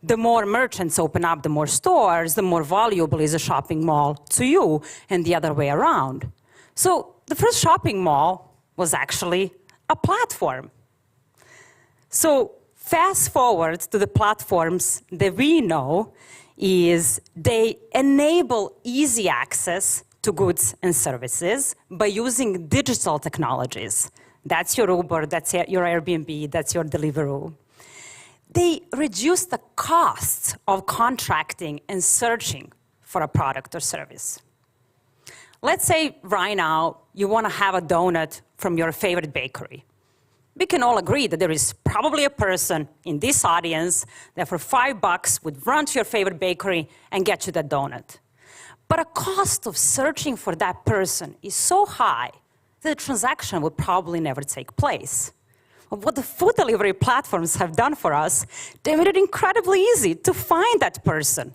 The more merchants open up, the more stores, the more valuable is a shopping mall to you, and the other way around. So the first shopping mall was actually a platform. So fast forward to the platforms that we know is they enable easy access to goods and services by using digital technologies. That's your Uber, that's your Airbnb, that's your Deliveroo. They reduce the costs of contracting and searching for a product or service. Let's say right now you want to have a donut from your favorite bakery. We can all agree that there is probably a person in this audience that for $5 would run to your favorite bakery and get you that donut. But a cost of searching for that person is so high that the transaction would probably never take place. What the food delivery platforms have done for us, they made it incredibly easy to find that person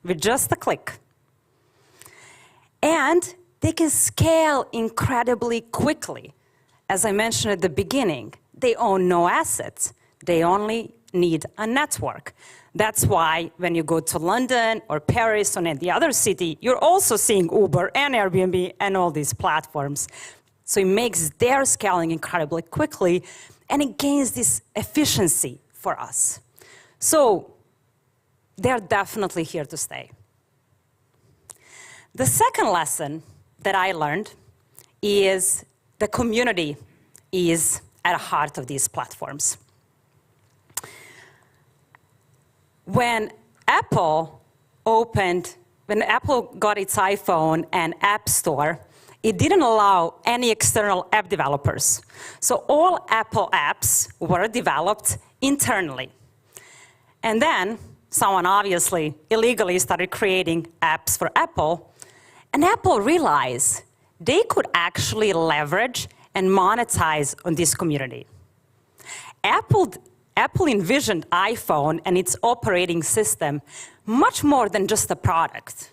with just a click. And they can scale incredibly quickly. As I mentioned at the beginning, they own no assets. They only need a network. That's why when you go to London or Paris or any other city, you're also seeing Uber and Airbnb and all these platforms. So it makes their scaling incredibly quickly, and it gains this efficiency for us. So they're definitely here to stay. The second lesson that I learned is the community is at the heart of these platforms. When Apple got its iPhone and App Store, it didn't allow any external app developers. So all Apple apps were developed internally. And then someone obviously illegally started creating apps for Apple, and Apple realized they could actually leverage and monetize on this community. Apple envisioned iPhone and its operating system much more than just a product.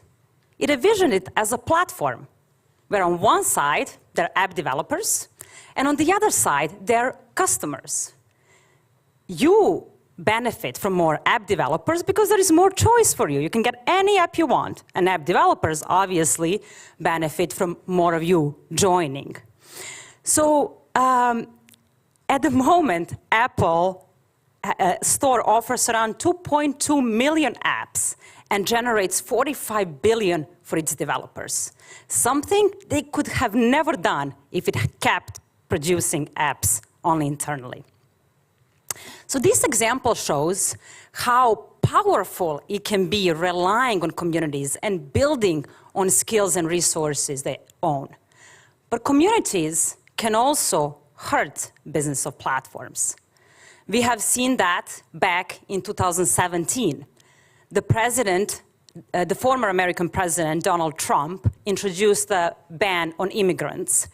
It envisioned it as a platform, where on one side, they're app developers, and on the other side, they're customers. You benefit from more app developers because there is more choice for you. You can get any app you want, and app developers obviously benefit from more of you joining. So at the moment, Apple Store offers around 2.2 million apps and generates $45 billion for its developers, something they could have never done if it kept producing apps only internally. So this example shows how powerful it can be relying on communities and building on skills and resources they own. But communities can also hurt business of platforms. We have seen that back in 2017. The former American president, Donald Trump, introduced a ban on immigrants.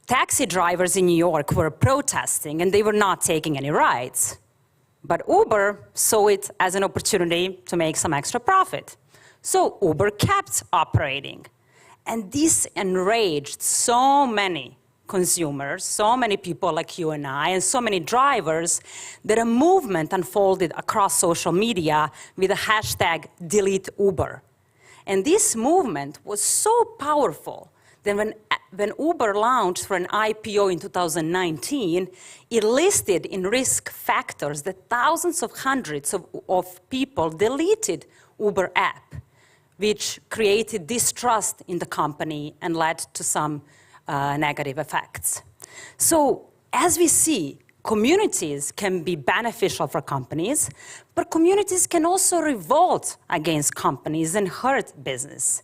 Taxi drivers in New York were protesting, and they were not taking any rides. But Uber saw it as an opportunity to make some extra profit. So Uber kept operating. And this enraged so many consumers, so many people like you and I, and so many drivers, that a movement unfolded across social media with the hashtag #DeleteUber. And this movement was so powerful that when Uber launched for an IPO in 2019, it listed in risk factors that thousands of hundreds of people deleted Uber app, which created distrust in the company and led to some negative effects. So as we see, communities can be beneficial for companies, but communities can also revolt against companies and hurt business.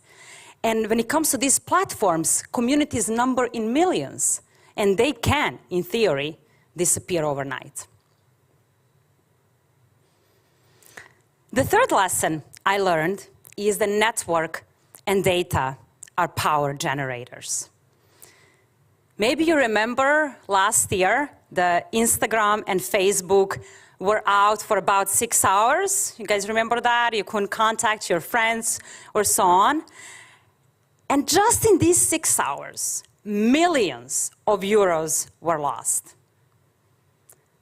And when it comes to these platforms, communities number in millions, and they can, in theory, disappear overnight. The third lesson I learned is that network and data are power generators. Maybe you remember last year, the Instagram and Facebook were out for about 6 hours. You guys remember that? You couldn't contact your friends or so on. And just in these 6 hours, millions of euros were lost.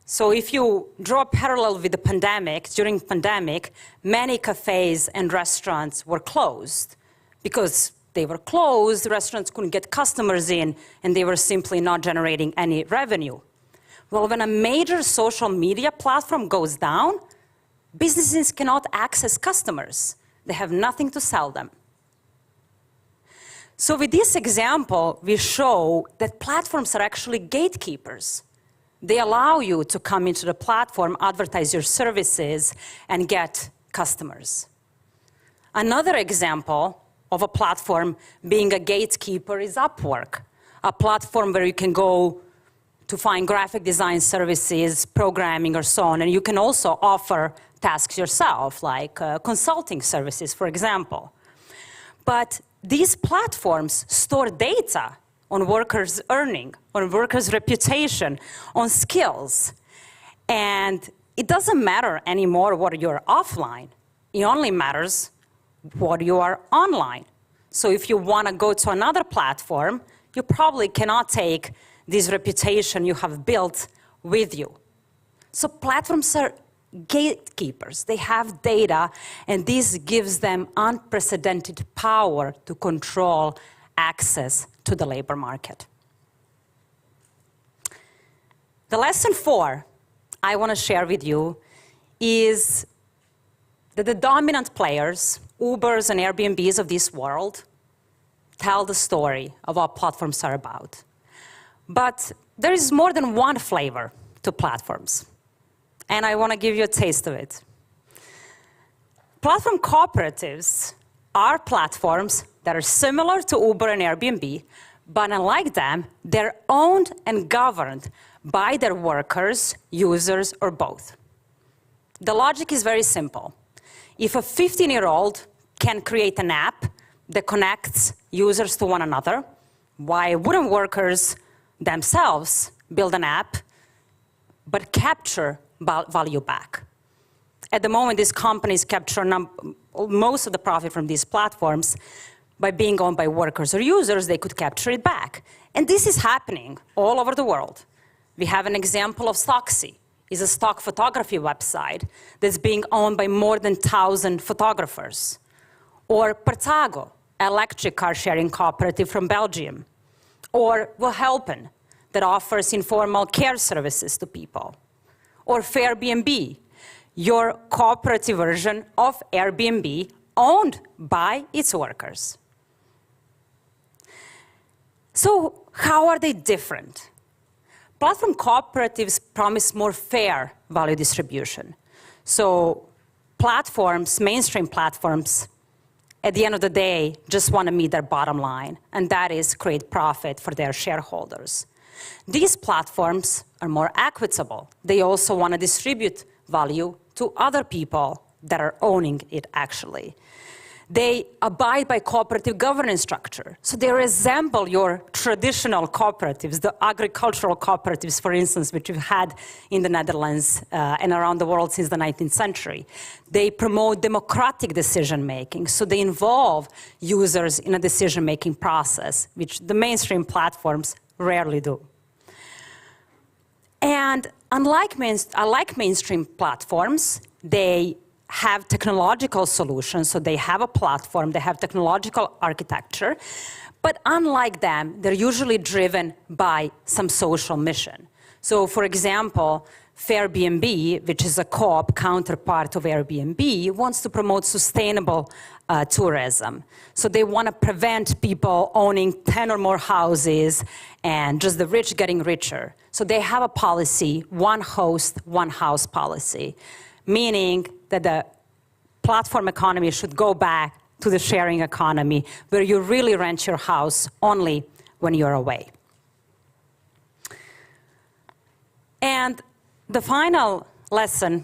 So if you draw a parallel with the pandemic, during the pandemic, many cafes and restaurants were closed. Because they were closed, restaurants couldn't get customers in, and they were simply not generating any revenue. Well, when a major social media platform goes down, businesses cannot access customers. They have nothing to sell them. So with this example, we show that platforms are actually gatekeepers. They allow you to come into the platform, advertise your services, and get customers. Another example of a platform being a gatekeeper is Upwork, a platform where you can go to find graphic design services, programming, or so on, and you can also offer tasks yourself, like consulting services, for example. But these platforms store data on workers' earning, on workers' reputation, on skills. And it doesn't matter anymore what you're offline. It only matters what you are online. So if you want to go to another platform, you probably cannot take this reputation you have built with you. So platforms are gatekeepers. They have data, and this gives them unprecedented power to control access to the labor market. The lesson 4 I want to share with you is that the dominant players, Ubers and Airbnbs of this world, tell the story of what platforms are about. But there is more than one flavor to platforms, and I want to give you a taste of it. Platform cooperatives are platforms that are similar to Uber and Airbnb, but unlike them, they're owned and governed by their workers, users, or both. The logic is very simple. If a 15-year-old can create an app that connects users to one another, why wouldn't workers themselves build an app but capture value back? At the moment, these companies capture most of the profit from these platforms. By being owned by workers or users, they could capture it back. And this is happening all over the world. We have an example of Stocksy. It's a stock photography website that's being owned by more than 1,000 photographers. Or Partago, electric car sharing cooperative from Belgium. Or Wilhelpen, that offers informal care services to people. Or Fairbnb, your cooperative version of Airbnb owned by its workers. So how are they different? Platform cooperatives promise more fair value distribution. So platforms, mainstream platforms, at the end of the day, just want to meet their bottom line, and that is create profit for their shareholders. These platforms are more equitable. They also want to distribute value to other people that are owning it, actually. They abide by cooperative governance structure. So they resemble your traditional cooperatives, the agricultural cooperatives, for instance, which we've had in the Netherlands and around the world since the 19th century. They promote democratic decision-making, so they involve users in a decision-making process, which the mainstream platforms rarely do. And unlike mainstream platforms, they have technological solutions, so they have a platform, they have technological architecture, But unlike them, they're usually driven by some social mission. So for example, Airbnb, which is a co-op counterpart of Airbnb, wants to promote sustainable tourism. So they want to prevent people owning 10 or more houses and just the rich getting richer. So they have a policy, one host, one house policy, meaning that the platform economy should go back to the sharing economy, where you really rent your house only when you're away. And the final lesson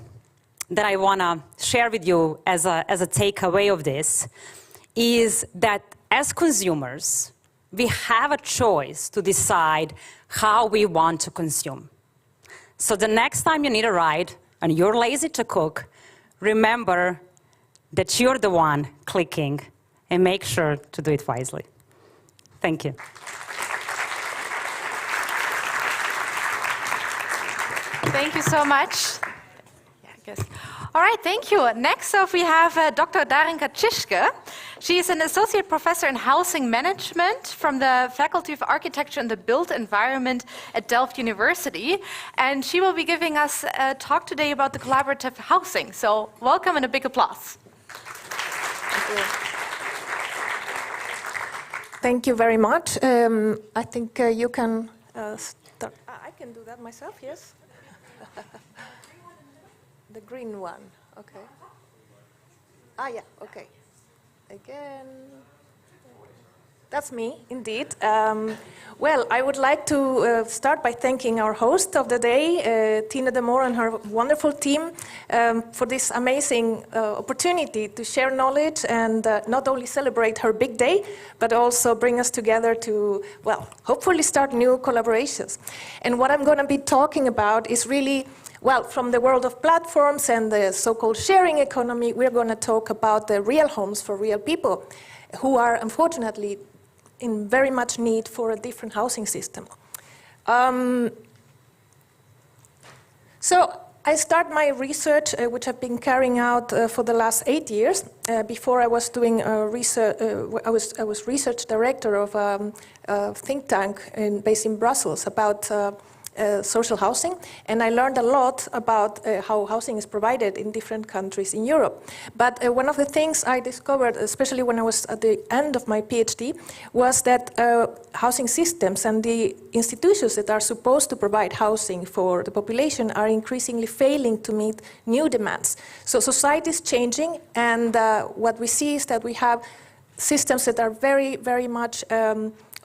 that I want to share with you as a takeaway of this is that as consumers, we have a choice to decide how we want to consume. So the next time you need a ride and you're lazy to cook, remember that you're the one clicking, and make sure to do it wisely. Thank you. Thank you so much. Yeah, I guess. All right, thank you. Next up, we have Dr. Darinka Cziszke. She is an associate professor in housing management from the Faculty of Architecture and the Built Environment at Delft University. And she will be giving us a talk today about the collaborative housing. So welcome and a big applause. Thank you very much. I think you can start. I can do that myself, yes? The green one, okay. Yeah, okay. Again. That's me, indeed. Well, I would like to start by thanking our host of the day, Tina de Moor and her wonderful team, for this amazing opportunity to share knowledge and not only celebrate her big day, but also bring us together to, well, hopefully start new collaborations. And what I'm going to be talking about is really, well, from the world of platforms and the so-called sharing economy, we're going to talk about the real homes for real people who are, unfortunately, in very much need for a different housing system. So I start my research, which I've been carrying out for the last 8 years. Before I was doing research, I was research director of a think tank based in Brussels about social housing, and I learned a lot about how housing is provided in different countries in Europe. But one of the things I discovered, especially when I was at the end of my PhD, was that housing systems and the institutions that are supposed to provide housing for the population are increasingly failing to meet new demands. So society is changing, and what we see is that we have systems that are very, very much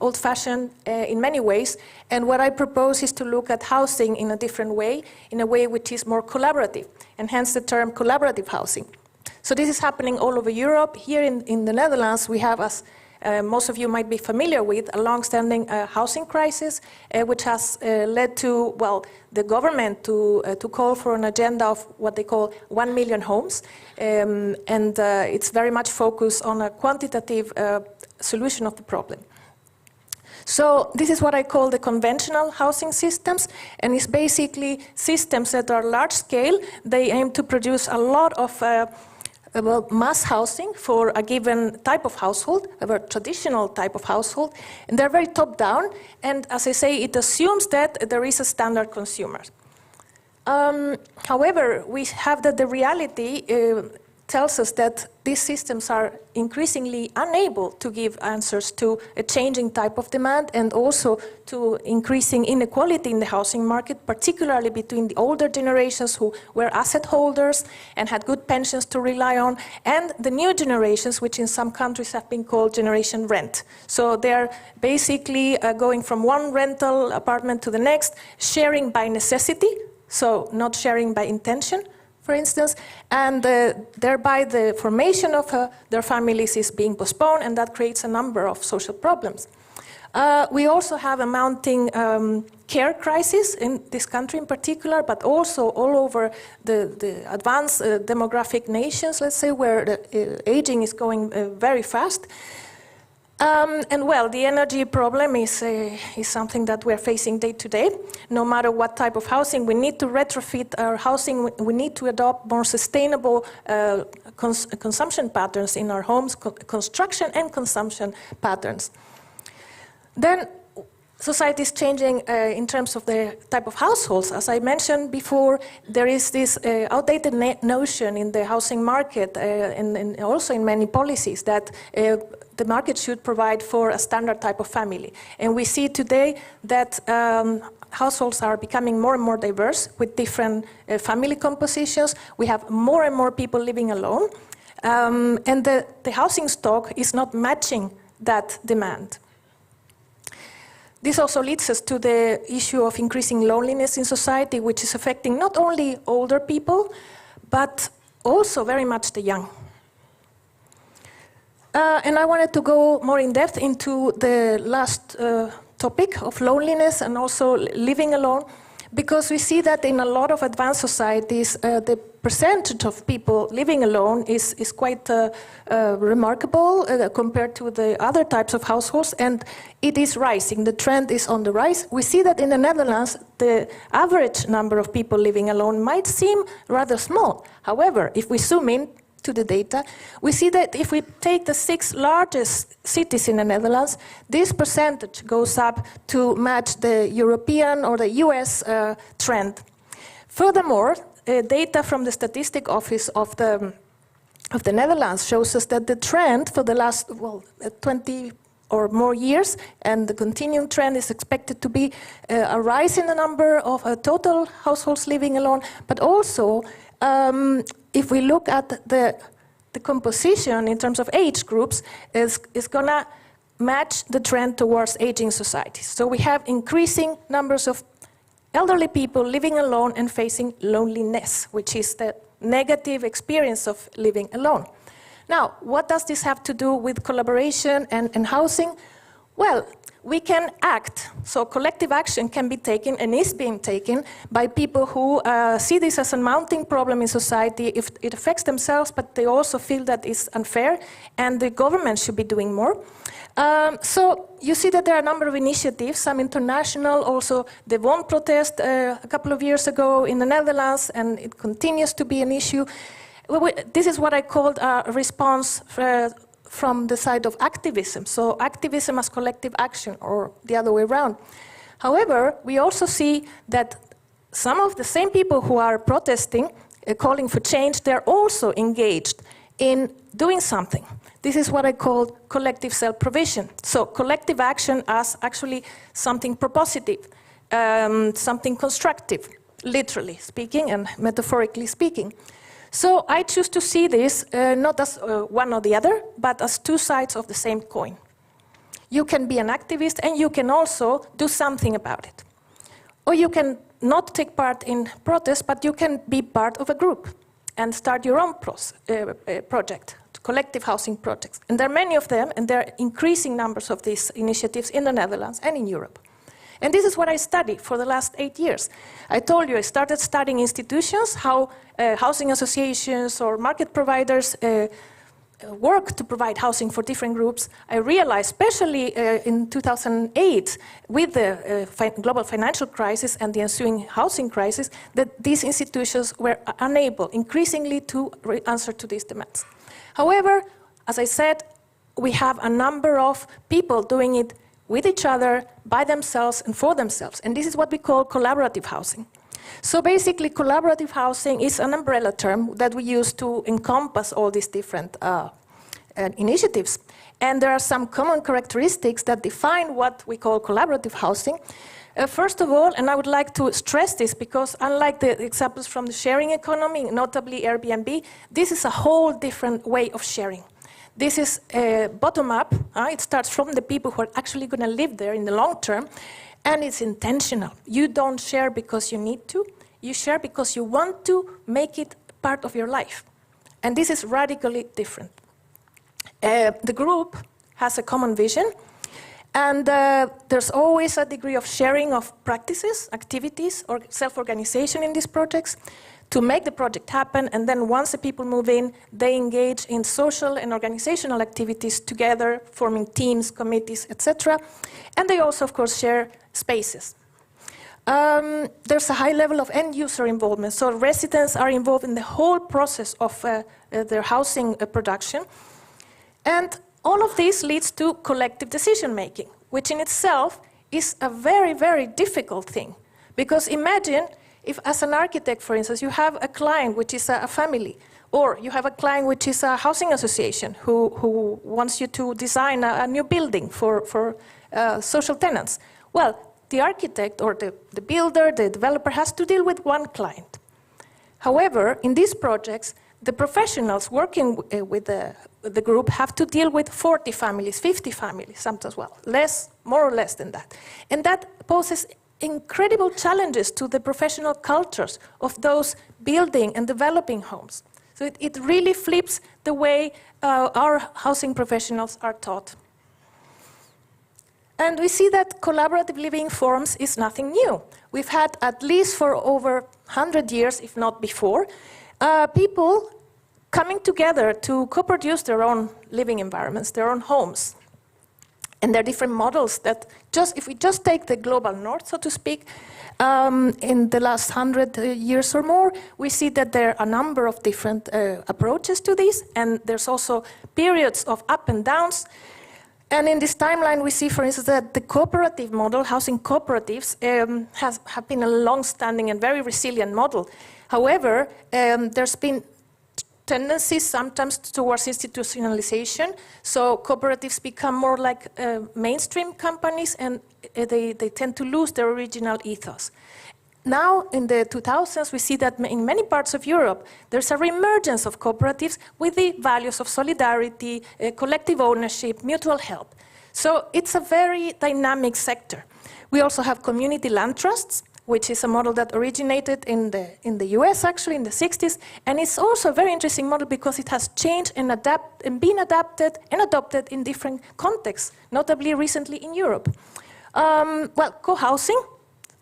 old-fashioned in many ways, and what I propose is to look at housing in a different way, in a way which is more collaborative, and hence the term collaborative housing. So this is happening all over Europe. Here in the Netherlands, we have, as most of you might be familiar with, a long-standing housing crisis, which has led to, well, the government to call for an agenda of what they call 1 million homes, and it's very much focused on a quantitative solution of the problem. So this is what I call the conventional housing systems, and it's basically systems that are large scale. They aim to produce a lot of well, mass housing for a given type of household, a traditional type of household, and they're very top down, and as I say, it assumes that there is a standard consumer. However, we have that the reality tells us that these systems are increasingly unable to give answers to a changing type of demand and also to increasing inequality in the housing market, particularly between the older generations who were asset holders and had good pensions to rely on, and the new generations, which in some countries have been called generation rent. So they're basically going from one rental apartment to the next, sharing by necessity, so not sharing by intention, for instance, and thereby the formation of their families is being postponed, and that creates a number of social problems. We also have a mounting care crisis in this country in particular, but also all over the advanced demographic nations, let's say, where the aging is going very fast. And well, the energy problem is something that we're facing day to day. No matter what type of housing, we need to retrofit our housing. We need to adopt more sustainable consumption patterns in our homes, construction and consumption patterns. Then society is changing in terms of the type of households. As I mentioned before, there is this outdated notion in the housing market and also in many policies that the market should provide for a standard type of family. And we see today that households are becoming more and more diverse with different family compositions. We have more and more people living alone. And the housing stock is not matching that demand. This also leads us to the issue of increasing loneliness in society, which is affecting not only older people, but also very much the young. And I wanted to go more in depth into the last topic of loneliness and also living alone, because we see that in a lot of advanced societies, the percentage of people living alone is quite remarkable compared to the other types of households, and it is rising. The trend is on the rise. We see that in the Netherlands, the average number of people living alone might seem rather small. However, if we zoom in to the data, we see that if we take the 6 largest cities in the Netherlands, this percentage goes up to match the European or the US trend. Furthermore, data from the Statistic Office of the Netherlands shows us that the trend for the last 20 or more years, and the continuing trend is expected to be a rise in the number of total households living alone, but also if we look at the composition in terms of age groups, is going to match the trend towards aging societies. So we have increasing numbers of elderly people living alone and facing loneliness, which is the negative experience of living alone. Now, what does this have to do with collaboration and housing? Well, we can act. So collective action can be taken and is being taken by people who see this as a mounting problem in society. If it affects themselves, but they also feel that it's unfair and the government should be doing more. So you see that there are a number of initiatives, some international, also the Won protest a couple of years ago in the Netherlands, and it continues to be an issue. This is what I called a response from the side of activism. So activism as collective action, or the other way around. However, we also see that some of the same people who are protesting, calling for change, they're also engaged in doing something. This is what I call collective self-provision. So collective action as actually something propositive, something constructive, literally speaking and metaphorically speaking. So I choose to see this not as one or the other, but as 2 sides of the same coin. You can be an activist and you can also do something about it. Or you can not take part in protests, but you can be part of a group and start your own project, collective housing projects. And there are many of them, and there are increasing numbers of these initiatives in the Netherlands and in Europe. And this is what I studied for the last 8 years. I told you I started studying institutions, how housing associations or market providers work to provide housing for different groups. I realized, especially in 2008, with the global financial crisis and the ensuing housing crisis, that these institutions were unable increasingly to answer to these demands. However, as I said, we have a number of people doing it with each other, by themselves, and for themselves. And this is what we call collaborative housing. So basically, collaborative housing is an umbrella term that we use to encompass all these different initiatives. And there are some common characteristics that define what we call collaborative housing. First of all, and I would like to stress this because unlike the examples from the sharing economy, notably Airbnb, this is a whole different way of sharing. This is bottom-up. It starts from the people who are actually going to live there in the long term, and it's intentional. You don't share because you need to. You share because you want to make it part of your life. And this is radically different. The group has a common vision, and there's always a degree of sharing of practices, activities, or self-organization in these projects to make the project happen, and then once the people move in, they engage in social and organizational activities together, forming teams, committees, etc. And they also, of course, share spaces. There's a high level of end-user involvement, so residents are involved in the whole process of their housing production. And all of this leads to collective decision-making. which in itself is a very, very difficult thing. Because imagine if, as an architect, for instance, you have a client which is a family, or you have a client which is a housing association who wants you to design a new building for social tenants. Well, the architect or the builder, the developer has to deal with one client. However, in these projects, the professionals working with the group have to deal with 40 families, 50 families, sometimes, well, more or less than that. And that poses incredible challenges to the professional cultures of those building and developing homes. So it really flips the way our housing professionals are taught. And we see that collaborative living forms is nothing new. We've had, at least for over 100 years, if not before, people coming together to co-produce their own living environments, their own homes. And there are different models that, if we just take the global north, so to speak, in the last 100 years or more, we see that there are a number of different approaches to this, and there's also periods of up and downs. And in this timeline, we see, for instance, that the cooperative model, housing cooperatives, have been a long-standing and very resilient model. However, there's been tendencies sometimes towards institutionalization. So cooperatives become more like mainstream companies, and they tend to lose their original ethos. Now, in the 2000s, we see that in many parts of Europe, there's a reemergence of cooperatives with the values of solidarity, collective ownership, mutual help. So it's a very dynamic sector. We also have community land trusts, which is a model that originated in the US, actually, in the 60s. And it's also a very interesting model because it has changed and been adapted and adopted in different contexts, notably recently in Europe. Well, co-housing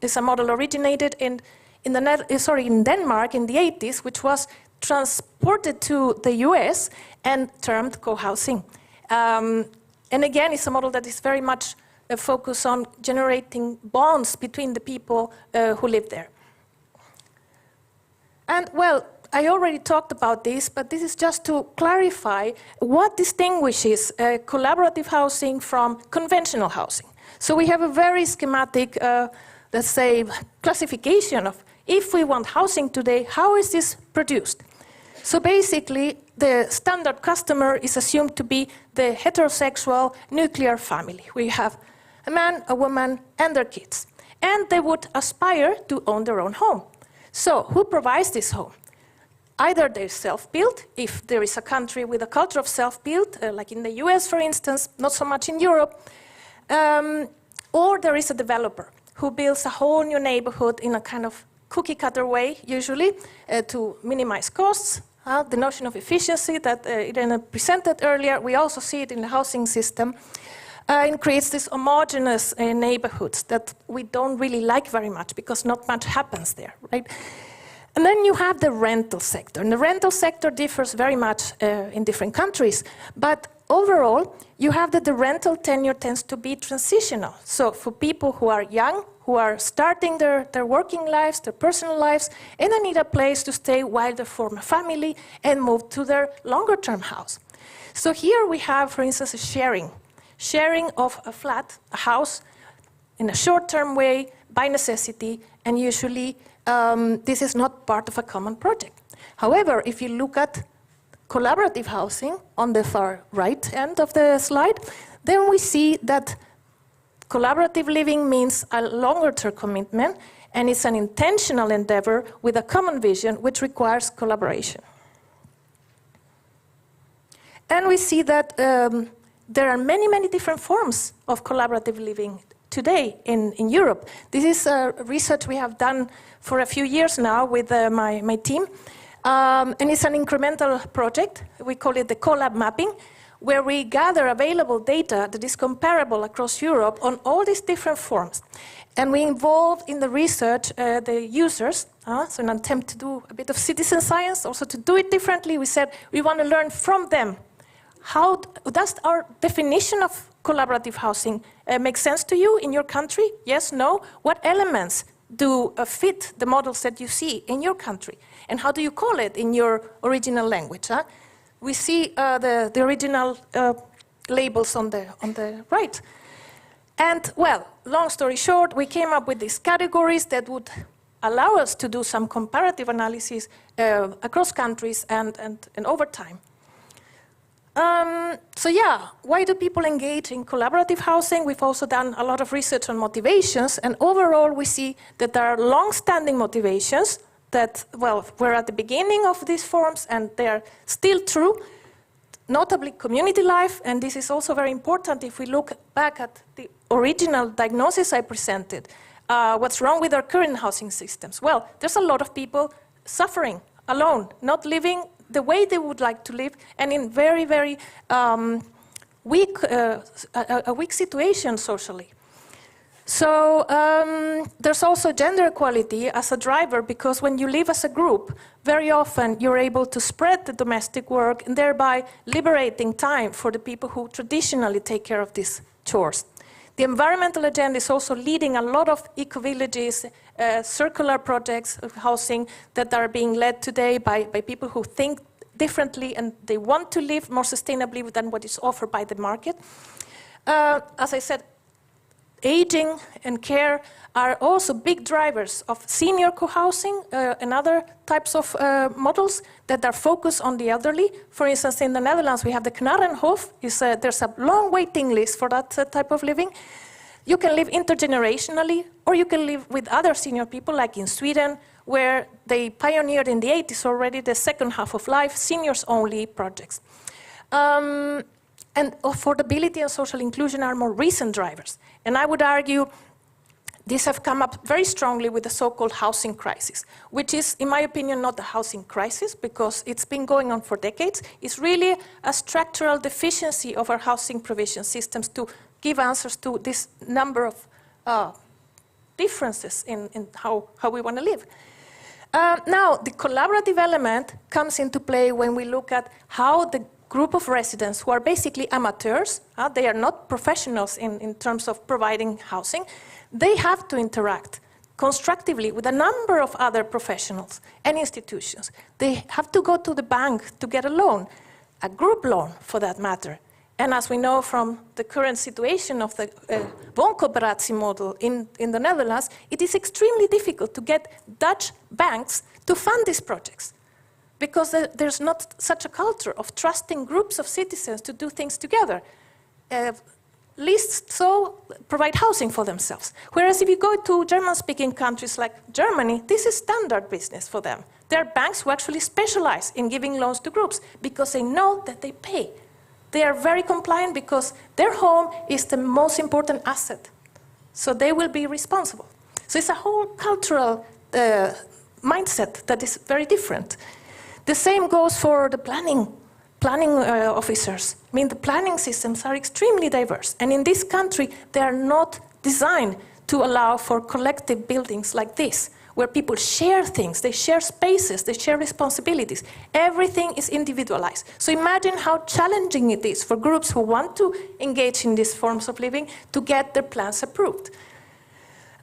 is a model originated in Denmark in the 80s, which was transported to the US and termed co-housing. And again, it's a model that is very much focused on generating bonds between the people who live there. And well, I already talked about this, but this is just to clarify what distinguishes collaborative housing from conventional housing. So we have a very schematic, let's say, classification of if we want housing today, how is this produced? So basically, the standard customer is assumed to be the heterosexual nuclear family. We have a man, a woman, and their kids. And they would aspire to own their own home. So who provides this home? Either they're self-built, if there is a country with a culture of self-built, like in the US, for instance, not so much in Europe, or there is a developer who builds a whole new neighborhood in a kind of cookie-cutter way, usually, to minimize costs. The notion of efficiency that Irene presented earlier, we also see it in the housing system, and creates this homogeneous neighborhoods that we don't really like very much because not much happens there, right? And then you have the rental sector. And the rental sector differs very much in different countries. But overall, you have that the rental tenure tends to be transitional. So for people who are young, who are starting their working lives, their personal lives, and they need a place to stay while they form a family and move to their longer-term house. So here we have, for instance, a sharing of a flat, a house, in a short-term way, by necessity, and usually this is not part of a common project. However, if you look at collaborative housing on the far right end of the slide, then we see that collaborative living means a longer-term commitment, and it's an intentional endeavor with a common vision which requires collaboration. And we see that there are many, many different forms of collaborative living today in Europe. This is research we have done for a few years now with my team. And it's an incremental project. We call it the collab mapping, where we gather available data that is comparable across Europe on all these different forms. And we involved in the research the users, so an attempt to do a bit of citizen science, also to do it differently. We said we want to learn from them. How does our definition of collaborative housing make sense to you in your country? Yes, no? What elements do fit the models that you see in your country? And how do you call it in your original language? We see the original labels on the right. And, well, long story short, we came up with these categories that would allow us to do some comparative analysis across countries and over time. So yeah, why do people engage in collaborative housing? We've also done a lot of research on motivations, and overall we see that there are long-standing motivations that, well, were at the beginning of these forums, and they are still true, notably community life, and this is also very important if we look back at the original diagnosis I presented. What's wrong with our current housing systems? Well, there's a lot of people suffering alone, not living the way they would like to live, and in very, very weak situation socially. So there's also gender equality as a driver, because when you live as a group, very often you're able to spread the domestic work and thereby liberating time for the people who traditionally take care of these chores. The environmental agenda is also leading a lot of eco-villages, circular projects of housing that are being led today by people who think differently and they want to live more sustainably than what is offered by the market. As I said, aging and care are also big drivers of senior co-housing and other types of models that are focused on the elderly. For instance, in the Netherlands, we have the Knarrenhof. There's a long waiting list for that type of living. You can live intergenerationally, or you can live with other senior people, like in Sweden, where they pioneered in the 80s already the second half of life, seniors-only projects. And affordability and social inclusion are more recent drivers. And I would argue these have come up very strongly with the so-called housing crisis, which is, in my opinion, not a housing crisis, because it's been going on for decades. It's really a structural deficiency of our housing provision systems to give answers to this number of differences in how we want to live. Now, the collaborative element comes into play when we look at how the group of residents, who are basically amateurs, they are not professionals in terms of providing housing, they have to interact constructively with a number of other professionals and institutions. They have to go to the bank to get a loan, a group loan for that matter. And as we know from the current situation of the wooncoöperatie model in the Netherlands, it is extremely difficult to get Dutch banks to fund these projects, because there's not such a culture of trusting groups of citizens to do things together. Least so provide housing for themselves. Whereas if you go to German-speaking countries like Germany, this is standard business for them. There are banks who actually specialize in giving loans to groups because they know that they pay. They are very compliant because their home is the most important asset. So they will be responsible. So it's a whole cultural mindset that is very different. The same goes for the planning officers. I mean, the planning systems are extremely diverse. And in this country, they are not designed to allow for collective buildings like this, where people share things, they share spaces, they share responsibilities. Everything is individualized. So imagine how challenging it is for groups who want to engage in these forms of living to get their plans approved.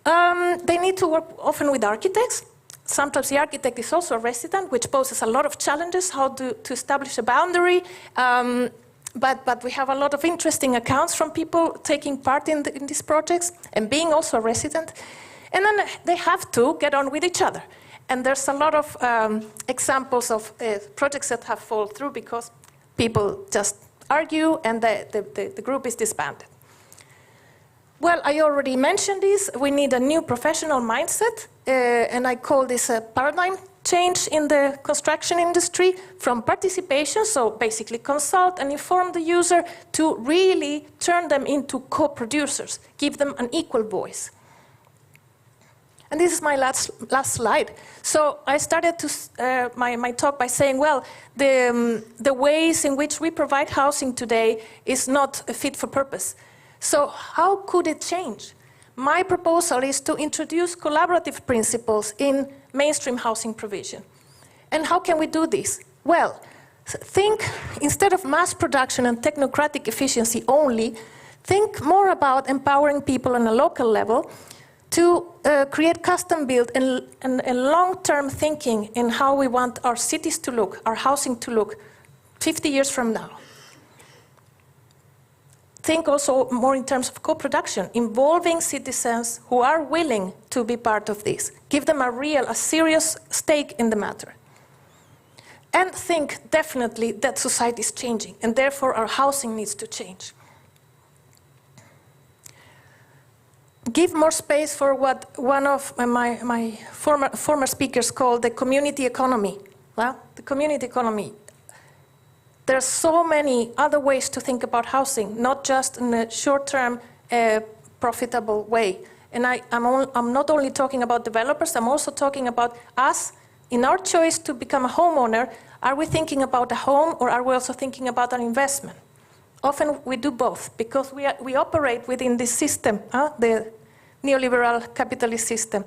They need to work often with architects. Sometimes the architect is also a resident, which poses a lot of challenges, how to establish a boundary. But we have a lot of interesting accounts from people taking part in these projects and being also a resident. And then they have to get on with each other. And there's a lot of examples of projects that have fallen through because people just argue and the group is disbanded. Well, I already mentioned this. We need a new professional mindset, and I call this a paradigm change in the construction industry from participation, so basically consult and inform the user, to really turn them into co-producers, give them an equal voice. And this is my last slide. So I started my talk by saying, well, the ways in which we provide housing today is not fit for purpose. So how could it change? My proposal is to introduce collaborative principles in mainstream housing provision. And how can we do this? Well, think, instead of mass production and technocratic efficiency only, think more about empowering people on a local level to create custom-built and long-term thinking in how we want our cities to look, our housing to look 50 years from now. think also more in terms of co-production, involving citizens who are willing to be part of this. Give them a serious stake in the matter. And think definitely that society is changing, and therefore our housing needs to change. Give more space for what one of my former speakers called the community economy. Well, the community economy. There are so many other ways to think about housing, not just in a short-term, profitable way. And I'm not only talking about developers, I'm also talking about us. In our choice to become a homeowner, are we thinking about a home, or are we also thinking about an investment? Often we do both, because we operate within this system, the neoliberal capitalist system.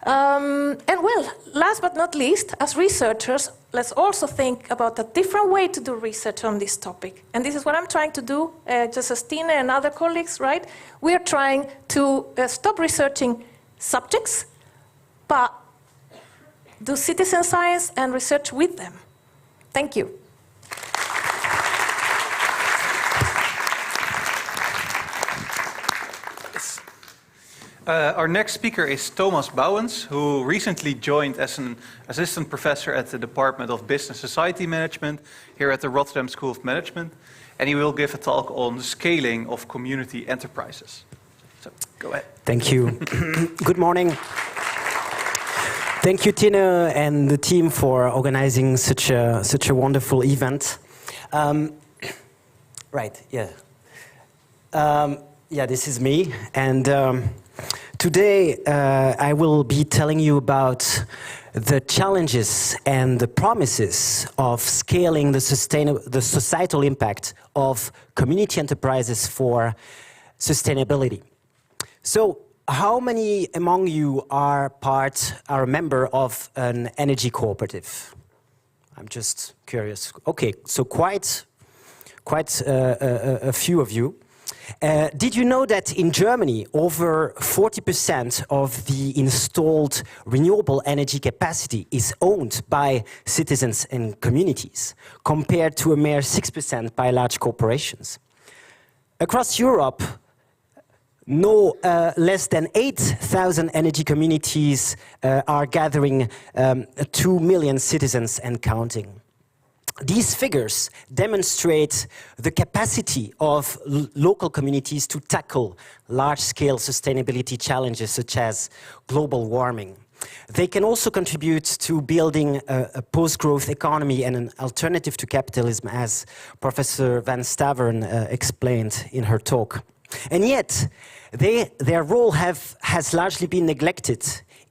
And well, last but not least, as researchers, let's also think about a different way to do research on this topic. And this is what I'm trying to do, just as Tina and other colleagues, right? We are trying to stop researching subjects, but do citizen science and research with them. Thank you. Our next speaker is Thomas Bouwens, who recently joined as an assistant professor at the Department of Business Society Management here at the Rotterdam School of Management, and he will give a talk on the scaling of community enterprises. So, go ahead. Thank you. Good morning. Thank you, Tina and the team, for organizing such a wonderful event. Right, yeah. Yeah, this is me, and today I will be telling you about the challenges and the promises of scaling the societal impact of community enterprises for sustainability. So, how many among you are a member of an energy cooperative? I'm just curious. Okay, so quite a few of you. Did you know that in Germany, over 40% of the installed renewable energy capacity is owned by citizens and communities, compared to a mere 6% by large corporations? Across Europe, no less than 8,000 energy communities are gathering 2 million citizens and counting. These figures demonstrate the capacity of local communities to tackle large-scale sustainability challenges such as global warming. They can also contribute to building a post-growth economy and an alternative to capitalism, as Professor Van Staveren explained in her talk. And yet, their role has largely been neglected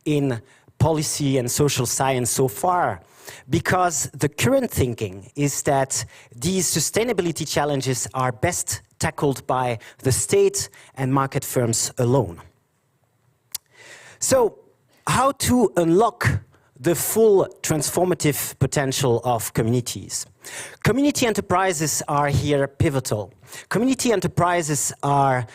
in policy and social science so far, because the current thinking is that these sustainability challenges are best tackled by the state and market firms alone. So, how to unlock the full transformative potential of communities? Community enterprises are here pivotal. Community enterprises are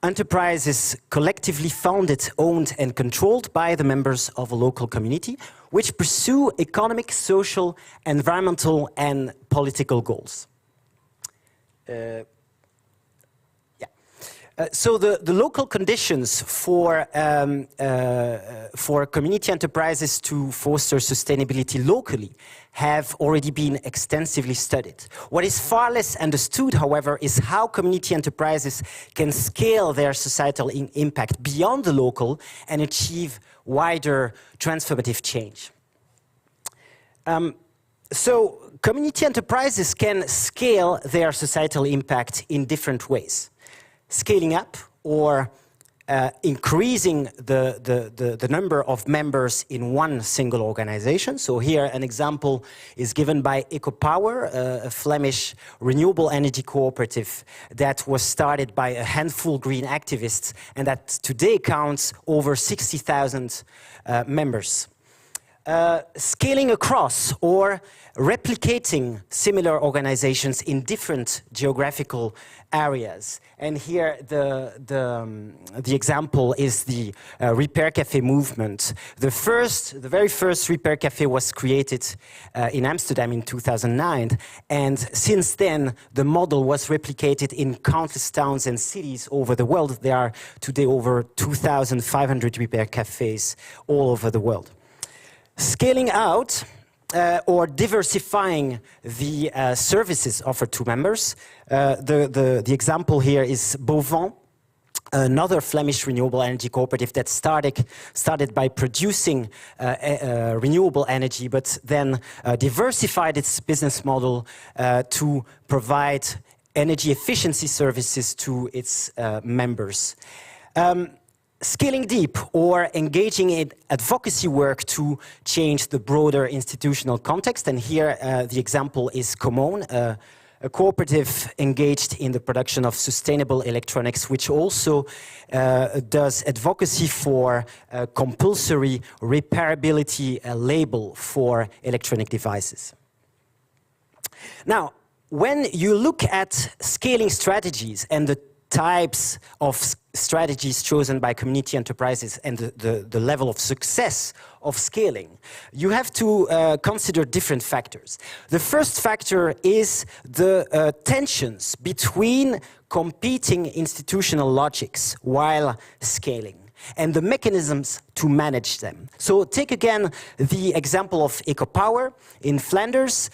enterprises collectively founded, owned, and controlled by the members of a local community, which pursue economic, social, environmental, and political goals. So the local conditions for community enterprises to foster sustainability locally have already been extensively studied. What is far less understood, however, is how community enterprises can scale their societal impact beyond the local and achieve wider transformative change. So community enterprises can scale their societal impact in different ways. Scaling up, or increasing the number of members in one single organization. So here an example is given by EcoPower, a Flemish renewable energy cooperative that was started by a handful green activists and that today counts over 60,000 members. scaling across or replicating similar organizations in different geographical areas. And here the example is the Repair Cafe movement. The very first Repair Cafe was created in Amsterdam in 2009, and since then the model was replicated in countless towns and cities over the world. There are today over 2,500 Repair Cafes all over the world. Scaling out or diversifying the services offered to members. The example here is Beauvant, another Flemish renewable energy cooperative that started by producing renewable energy, but then diversified its business model to provide energy efficiency services to its members. Scaling deep or engaging in advocacy work to change the broader institutional context. And here the example is Common, a cooperative engaged in the production of sustainable electronics, which also does advocacy for a compulsory repairability label for electronic devices. Now, when you look at scaling strategies and the types of strategies chosen by community enterprises and the level of success of scaling, you have to consider different factors. The first factor is the tensions between competing institutional logics while scaling and the mechanisms to manage them. So take again the example of EcoPower in Flanders.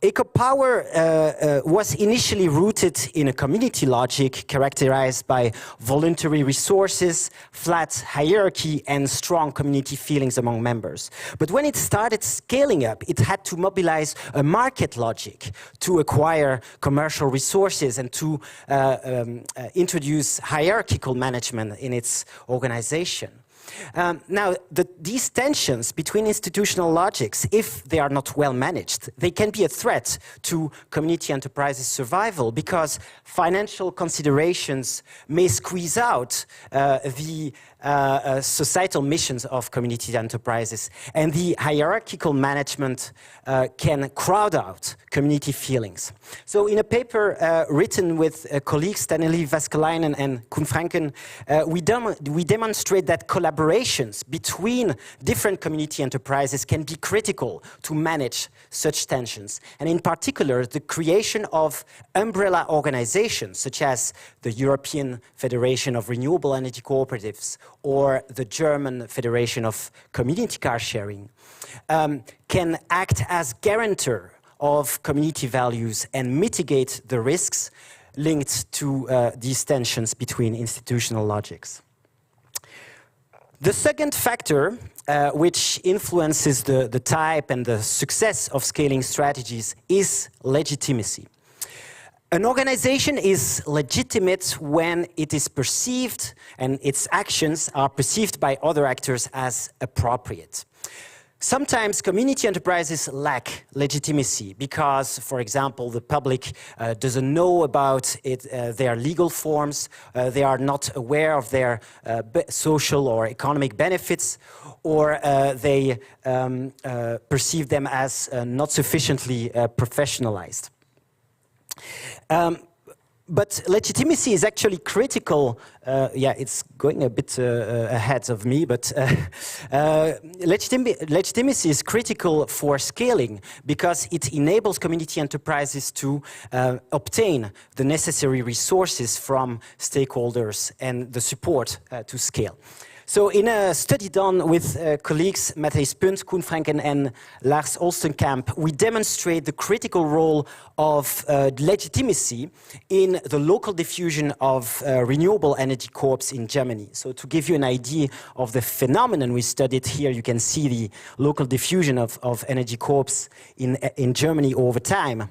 EcoPower was initially rooted in a community logic characterized by voluntary resources, flat hierarchy, and strong community feelings among members. But when it started scaling up, it had to mobilize a market logic to acquire commercial resources and to introduce hierarchical management in its organization. Now, these tensions between institutional logics, if they are not well managed, they can be a threat to community enterprises' survival because financial considerations may squeeze out the societal missions of community enterprises, and the hierarchical management can crowd out community feelings. So in a paper written with colleagues Stanley Vaskalainen and Koen Franken, we demonstrate that collaborations between different community enterprises can be critical to manage such tensions. And in particular, the creation of umbrella organizations such as the European Federation of Renewable Energy Cooperatives or the German Federation of Community Car Sharing can act as guarantor of community values and mitigate the risks linked to these tensions between institutional logics. The second factor which influences the type and the success of scaling strategies is legitimacy. An organization is legitimate when it is perceived and its actions are perceived by other actors as appropriate. Sometimes community enterprises lack legitimacy because, for example, the public doesn't know about their legal forms, they are not aware of their social or economic benefits, or they perceive them as not sufficiently professionalized. But legitimacy is actually critical. Yeah, it's going a bit ahead of me, but legitimacy is critical for scaling because it enables community enterprises to obtain the necessary resources from stakeholders and the support to scale. So in a study done with colleagues Matthijs Punt, Koen Franken and Lars Olstenkamp, we demonstrate the critical role of legitimacy in the local diffusion of renewable energy corps in Germany. So to give you an idea of the phenomenon we studied here, you can see the local diffusion of energy corps in Germany over time.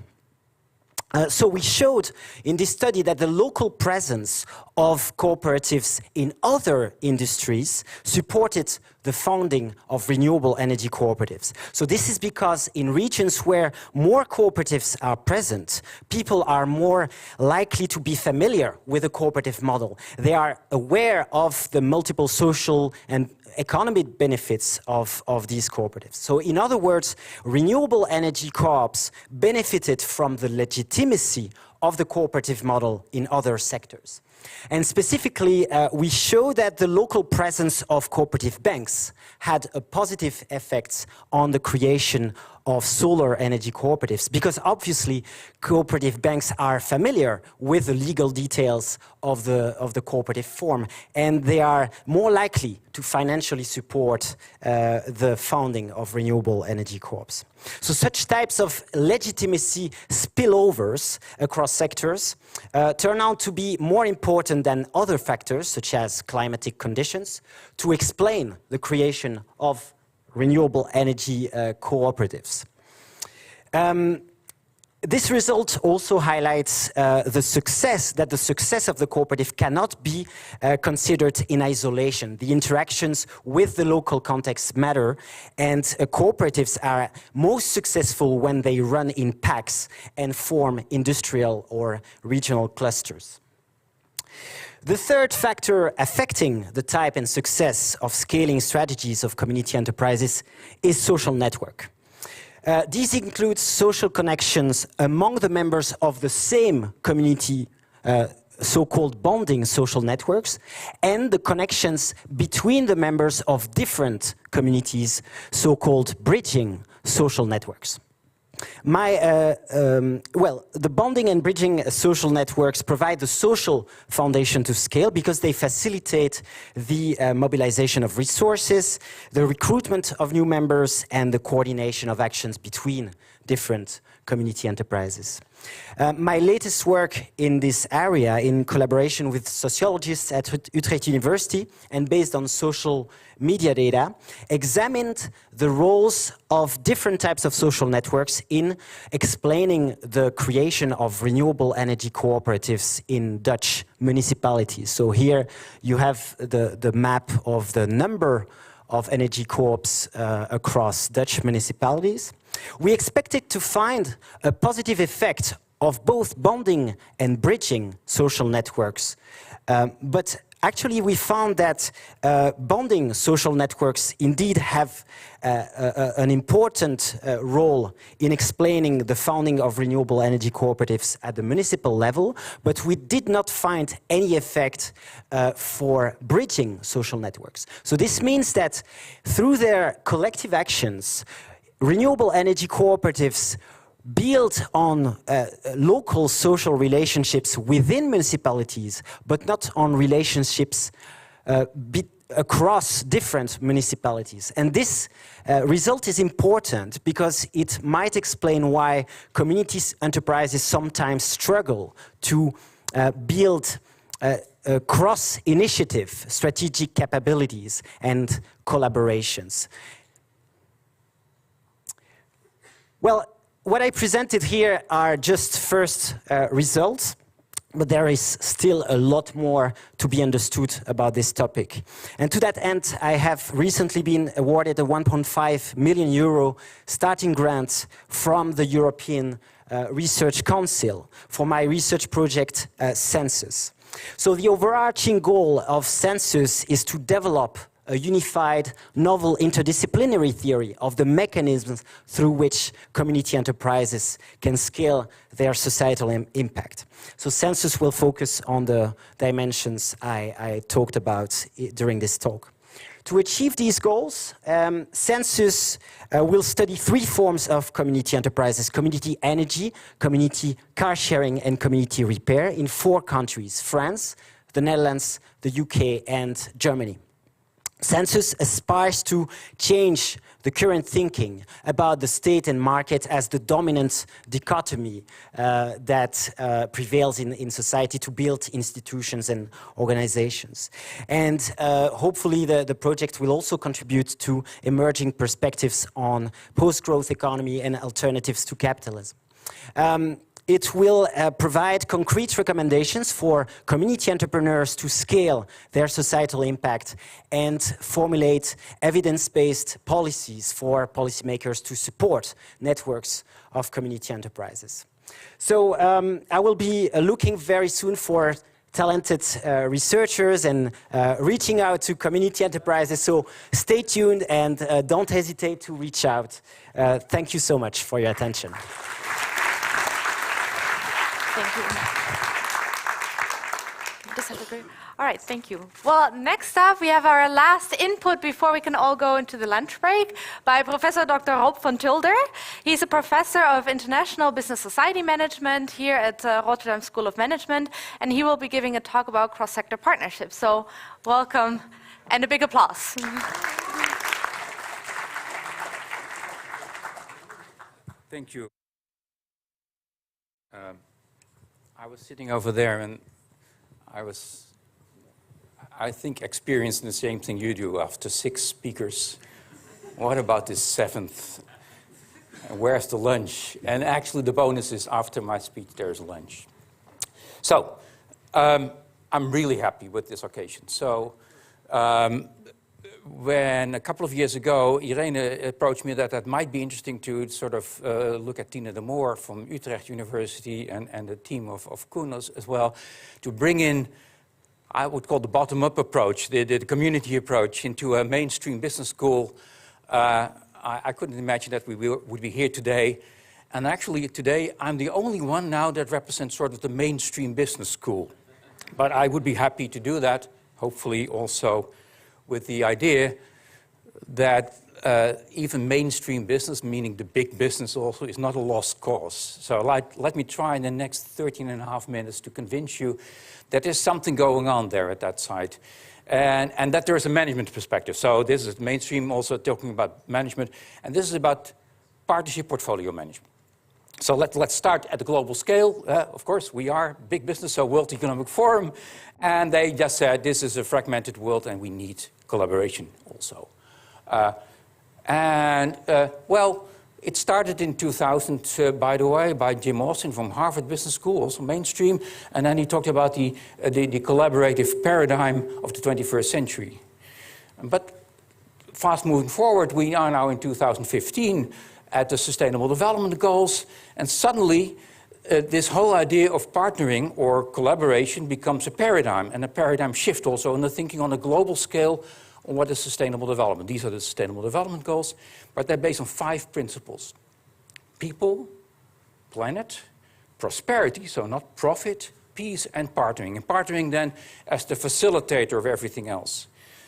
So we showed in this study that the local presence of cooperatives in other industries supported the founding of renewable energy cooperatives. So this is because in regions where more cooperatives are present, people are more likely to be familiar with the cooperative model. They are aware of the multiple social and economic benefits of these cooperatives. So in other words, renewable energy co-ops benefited from the legitimacy of the cooperative model in other sectors. And specifically, we show that the local presence of cooperative banks had a positive effect on the creation of solar energy cooperatives, because obviously cooperative banks are familiar with the legal details of the cooperative form, and they are more likely to financially support the founding of renewable energy co-ops. So such types of legitimacy spillovers across sectors turn out to be more important than other factors, such as climatic conditions, to explain the creation of renewable energy cooperatives. This result also highlights the success of the cooperative cannot be considered in isolation. The interactions with the local context matter, and cooperatives are most successful when they run in packs and form industrial or regional clusters. The third factor affecting the type and success of scaling strategies of community enterprises is social network. These include social connections among the members of the same community, so-called bonding social networks, and the connections between the members of different communities, so-called bridging social networks. The bonding and bridging social networks provide the social foundation to scale because they facilitate the mobilization of resources, the recruitment of new members, and the coordination of actions between different community enterprises. My latest work in this area, in collaboration with sociologists at Utrecht University and based on social media data, examined the roles of different types of social networks in explaining the creation of renewable energy cooperatives in Dutch municipalities. So here you have the map of the number of energy co-ops across Dutch municipalities. We expected to find a positive effect of both bonding and bridging social networks, but actually we found that bonding social networks indeed have an important role in explaining the founding of renewable energy cooperatives at the municipal level, but we did not find any effect for bridging social networks. So this means that through their collective actions, renewable energy cooperatives build on local social relationships within municipalities, but not on relationships across different municipalities. And this result is important because it might explain why community enterprises sometimes struggle to build cross-initiative strategic capabilities and collaborations. Well, what I presented here are just first results, but there is still a lot more to be understood about this topic. And to that end, I have recently been awarded a 1.5 million euro starting grant from the European Research Council for my research project, Census. So the overarching goal of Census is to develop a unified, novel, interdisciplinary theory of the mechanisms through which community enterprises can scale their societal impact. So Census will focus on the dimensions I talked about during this talk. To achieve these goals, Census will study three forms of community enterprises: community energy, community car sharing, and community repair in 4 countries: France, the Netherlands, the UK, and Germany. Census aspires to change the current thinking about the state and market as the dominant dichotomy that prevails in society, to build institutions and organizations. And hopefully the project will also contribute to emerging perspectives on post-growth economy and alternatives to capitalism. It will provide concrete recommendations for community entrepreneurs to scale their societal impact and formulate evidence-based policies for policymakers to support networks of community enterprises. So I will be looking very soon for talented researchers and reaching out to community enterprises. So stay tuned and don't hesitate to reach out. Thank you so much for your attention. Thank you. All right, thank you. Well, next up, we have our last input before we can all go into the lunch break by Professor Dr. Rob van Tulder. He's a professor of international business society management here at Rotterdam School of Management, and he will be giving a talk about cross-sector partnerships. So welcome and a big applause. Thank you. I was sitting over there and I think, experiencing the same thing you do after 6 speakers. What about this 7th? Where's the lunch? And actually the bonus is after my speech there's lunch. So I'm really happy with this occasion. So when a couple of years ago Irene approached me that might be interesting to sort of look at Tine de Moor from Utrecht University and the team of Koen as well, to bring in, I would call the bottom-up approach, the community approach into a mainstream business school. I couldn't imagine that we would be here today. And actually today I'm the only one now that represents sort of the mainstream business school. But I would be happy to do that, hopefully also with the idea that even mainstream business, meaning the big business also, is not a lost cause. So let me try in the next 13.5 minutes to convince you that there's something going on there at that site. And that there is a management perspective. So this is mainstream also talking about management. And this is about partnership portfolio management. So let's start at the global scale. Of course, we are big business, so World Economic Forum. And they just said this is a fragmented world and we need collaboration also. Well, it started in 2000, by the way, by Jim Austin from Harvard Business School, also mainstream. And then he talked about the collaborative paradigm of the 21st century. But fast moving forward, we are now in 2015 at the Sustainable Development Goals. And suddenly, this whole idea of partnering or collaboration becomes a paradigm, and a paradigm shift also in the thinking on a global scale on what is sustainable development. These are the Sustainable Development Goals, but they're based on 5 principles. People, planet, prosperity, so not profit, peace, and partnering. And partnering then as the facilitator of everything else.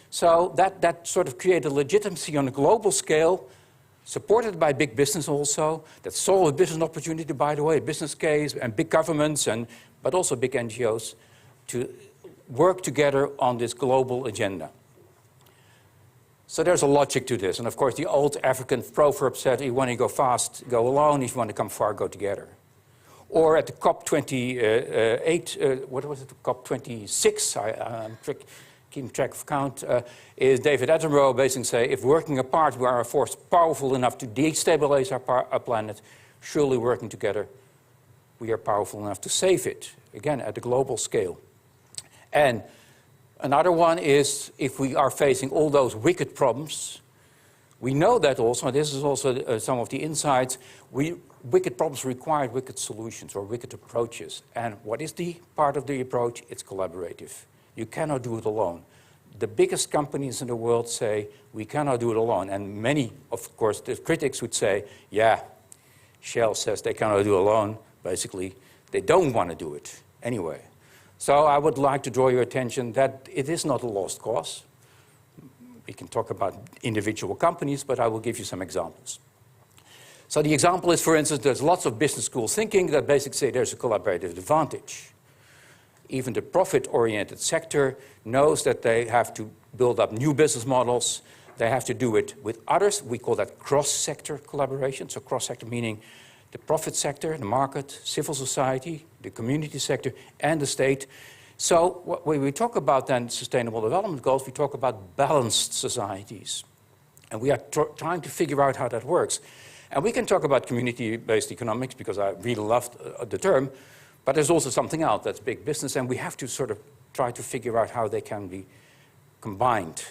So that sort of created legitimacy on a global scale, supported by big business also, that saw a business opportunity, by the way, business case, and big governments, but also big NGOs, to work together on this global agenda. So there's a logic to this. And of course, the old African proverb said, if you want to go fast, go alone. If you want to come far, go together. Or at the COP28, what was it, COP26, I'm keeping track of count, is David Attenborough basically say, if working apart we are a force powerful enough to destabilize our planet, surely working together we are powerful enough to save it, again, at the global scale. And another one is, if we are facing all those wicked problems, we know that also, this is also some of the insights, wicked problems require wicked solutions or wicked approaches. And what is the part of the approach? It's collaborative. You cannot do it alone. The biggest companies in the world say, we cannot do it alone. And many, of course, the critics would say, yeah, Shell says they cannot do it alone. Basically, they don't want to do it anyway. So I would like to draw your attention that it is not a lost cause. We can talk about individual companies, but I will give you some examples. So the example is, for instance, there's lots of business schools thinking that basically say there's a collaborative advantage. Even the profit-oriented sector knows that they have to build up new business models. They have to do it with others. We call that cross-sector collaboration. So cross-sector meaning the profit sector, the market, civil society, the community sector, and the state. So when we talk about then sustainable development goals, we talk about balanced societies. And we are trying to figure out how that works. And we can talk about community-based economics because I really love the term, but there's also something else that's big business, and we have to sort of try to figure out how they can be combined.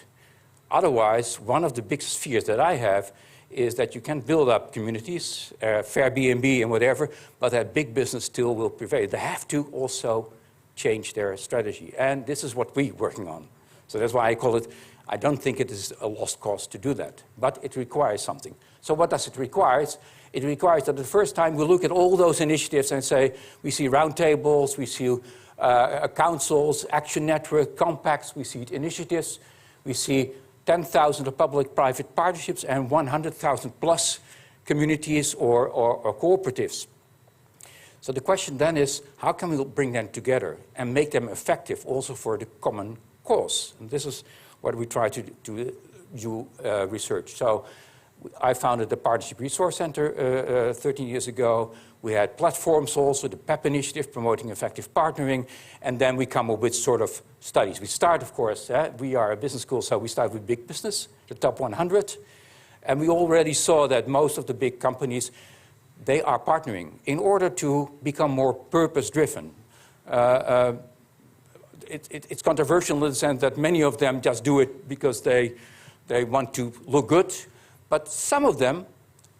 Otherwise, one of the biggest fears that I have is that you can build up communities, fair B&B and whatever, but that big business still will prevail. They have to also change their strategy, and this is what we're working on. So that's why I call it, I don't think it is a lost cause to do that, but it requires something. So what does it require? It requires that the first time we look at all those initiatives and say, we see roundtables, we see councils, action network, compacts, we see initiatives, we see 10,000 of public-private partnerships and 100,000 plus communities or cooperatives. So the question then is, how can we bring them together and make them effective also for the common cause? And this is what we try to do research. So I founded the Partnership Resource Center 13 years ago. We had platforms also, the PEP initiative, promoting effective partnering, and then we come up with sort of studies. We start, of course, we are a business school, so we start with big business, the top 100, and we already saw that most of the big companies, they are partnering in order to become more purpose-driven. It's controversial in the sense that many of them just do it because they want to look good, but some of them,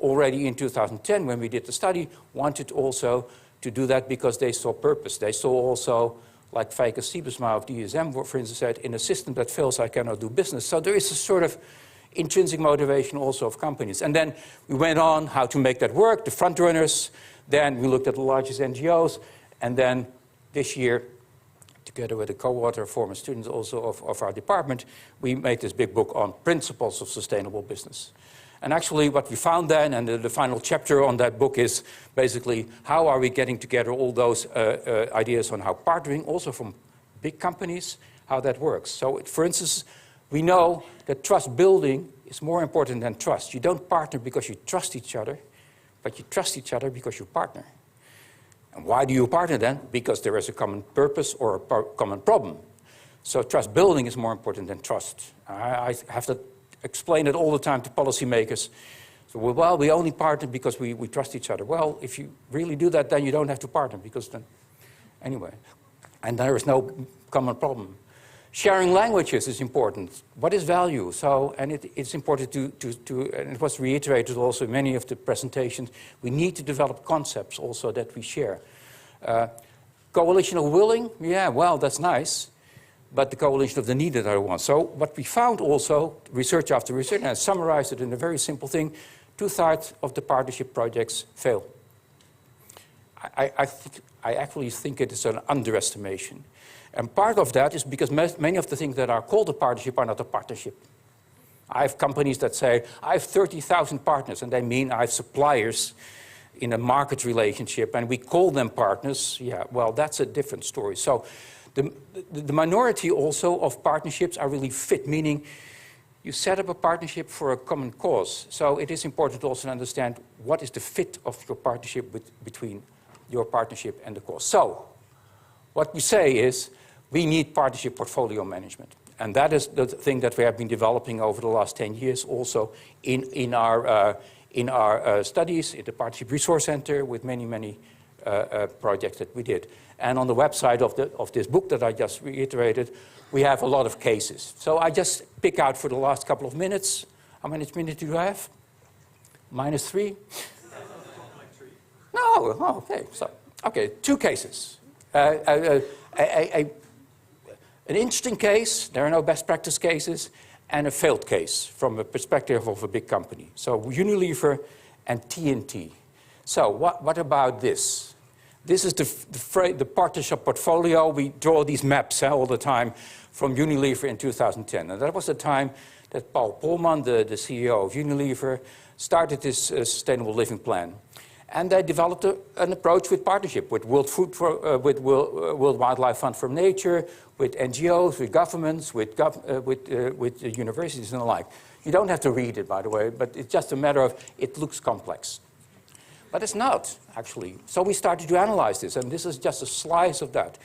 already in 2010, when we did the study, wanted also to do that because they saw purpose. They saw also, like Feike Siebesma of DSM, for instance, said, in a system that fails, I cannot do business. So there is a sort of intrinsic motivation also of companies. And then we went on how to make that work, the front runners. Then we looked at the largest NGOs. And then this year, together with a co-author, former students also of our department, we made this big book on principles of sustainable business. And actually what we found then, and the final chapter on that book is basically how are we getting together all those ideas on how partnering, also from big companies, how that works. So for instance, we know that trust building is more important than trust. You don't partner because you trust each other, but you trust each other because you partner. And why do you partner then? Because there is a common purpose or a common problem. So trust building is more important than trust. I have to explain it all the time to policymakers. So, well, we only partner because we trust each other. Well, if you really do that, then you don't have to partner because then, anyway. And there is no common problem. Sharing languages is important. What is value? So, and it's important and it was reiterated also in many of the presentations, we need to develop concepts also that we share. Coalition of willing, yeah, well, that's nice. But the coalition of the needed are the ones. So what we found also, research after research, and I summarized it in a very simple thing, 2/3 of the partnership projects fail. I actually think it is an underestimation. And part of that is because many of the things that are called a partnership are not a partnership. I have companies that say, I have 30,000 partners, and they mean I have suppliers in a market relationship, and we call them partners. Yeah, well, that's a different story. So the minority also of partnerships are really fit, meaning you set up a partnership for a common cause. So it is important also to understand what is the fit of your partnership between your partnership and the cause. So what we say is we need partnership portfolio management. And that is the thing that we have been developing over the last 10 years also in our studies, in the Partnership Resource Center with many projects that we did. And on the website of this book that I just reiterated, we have a lot of cases. So I just pick out for the last couple of minutes. How many minutes do you have? -3? No, oh, okay. So, okay, 2 cases. An interesting case, there are no best practice cases, and a failed case from a perspective of a big company. So Unilever and TNT. So what about this? This is the partnership portfolio. We draw these maps all the time from Unilever in 2010. And that was the time that Paul Polman, the CEO of Unilever, started this sustainable living plan. And they developed an approach with partnership, with World Wildlife Fund for Nature, with NGOs, with governments, with universities and the like. You don't have to read it, by the way, but it's just a matter of it looks complex. But it's not, actually. So we started to analyze this, and this is just a slice of that.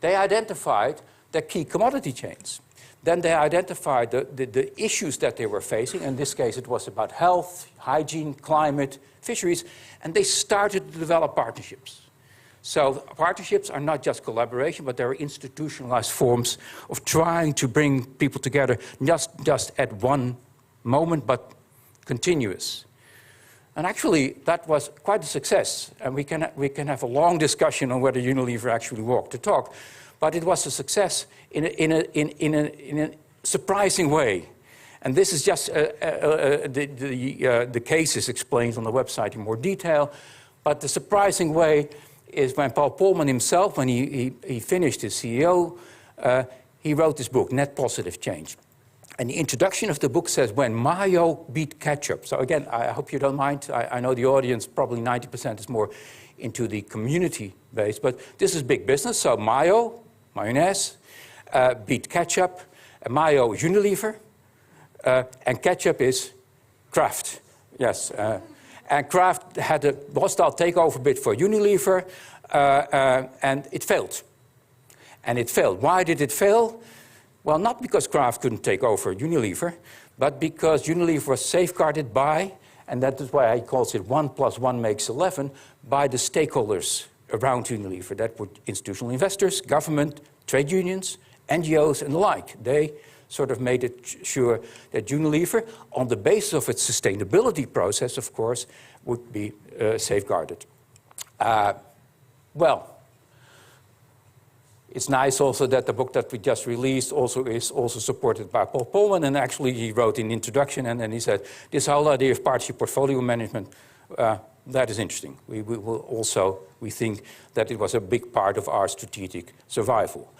They identified the key commodity chains. Then they identified the issues that they were facing. In this case, it was about health, hygiene, climate, fisheries, and they started to develop partnerships. So partnerships are not just collaboration, but they're institutionalized forms of trying to bring people together, just at one moment, but continuous. And actually, that was quite a success. And we can have a long discussion on whether Unilever actually walked the talk. But it was a success in a surprising way. And this is just the case is explained on the website in more detail. But the surprising way is when Paul Polman himself, when he finished his CEO, he wrote this book, Net Positive Change. And the introduction of the book says, when mayo beat ketchup. So again, I hope you don't mind. I know the audience, probably 90% is more into the community base, but this is big business. So mayo, mayonnaise, beat ketchup. Mayo is Unilever, and ketchup is Kraft. Yes, and Kraft had a hostile takeover bid for Unilever, and it failed. And it failed. Why did it fail? Well, not because Kraft couldn't take over Unilever, but because Unilever was safeguarded by, and that is why he calls it 1 + 1 makes 11, by the stakeholders around Unilever. That were institutional investors, government, trade unions, NGOs, and the like. They sort of made it sure that Unilever, on the basis of its sustainability process, of course, would be safeguarded. Well, it's nice also that the book that we just released is also supported by Paul Polman, and actually he wrote in the introduction, and then he said, this whole idea of partnership portfolio management, that is interesting. We think that it was a big part of our strategic survival.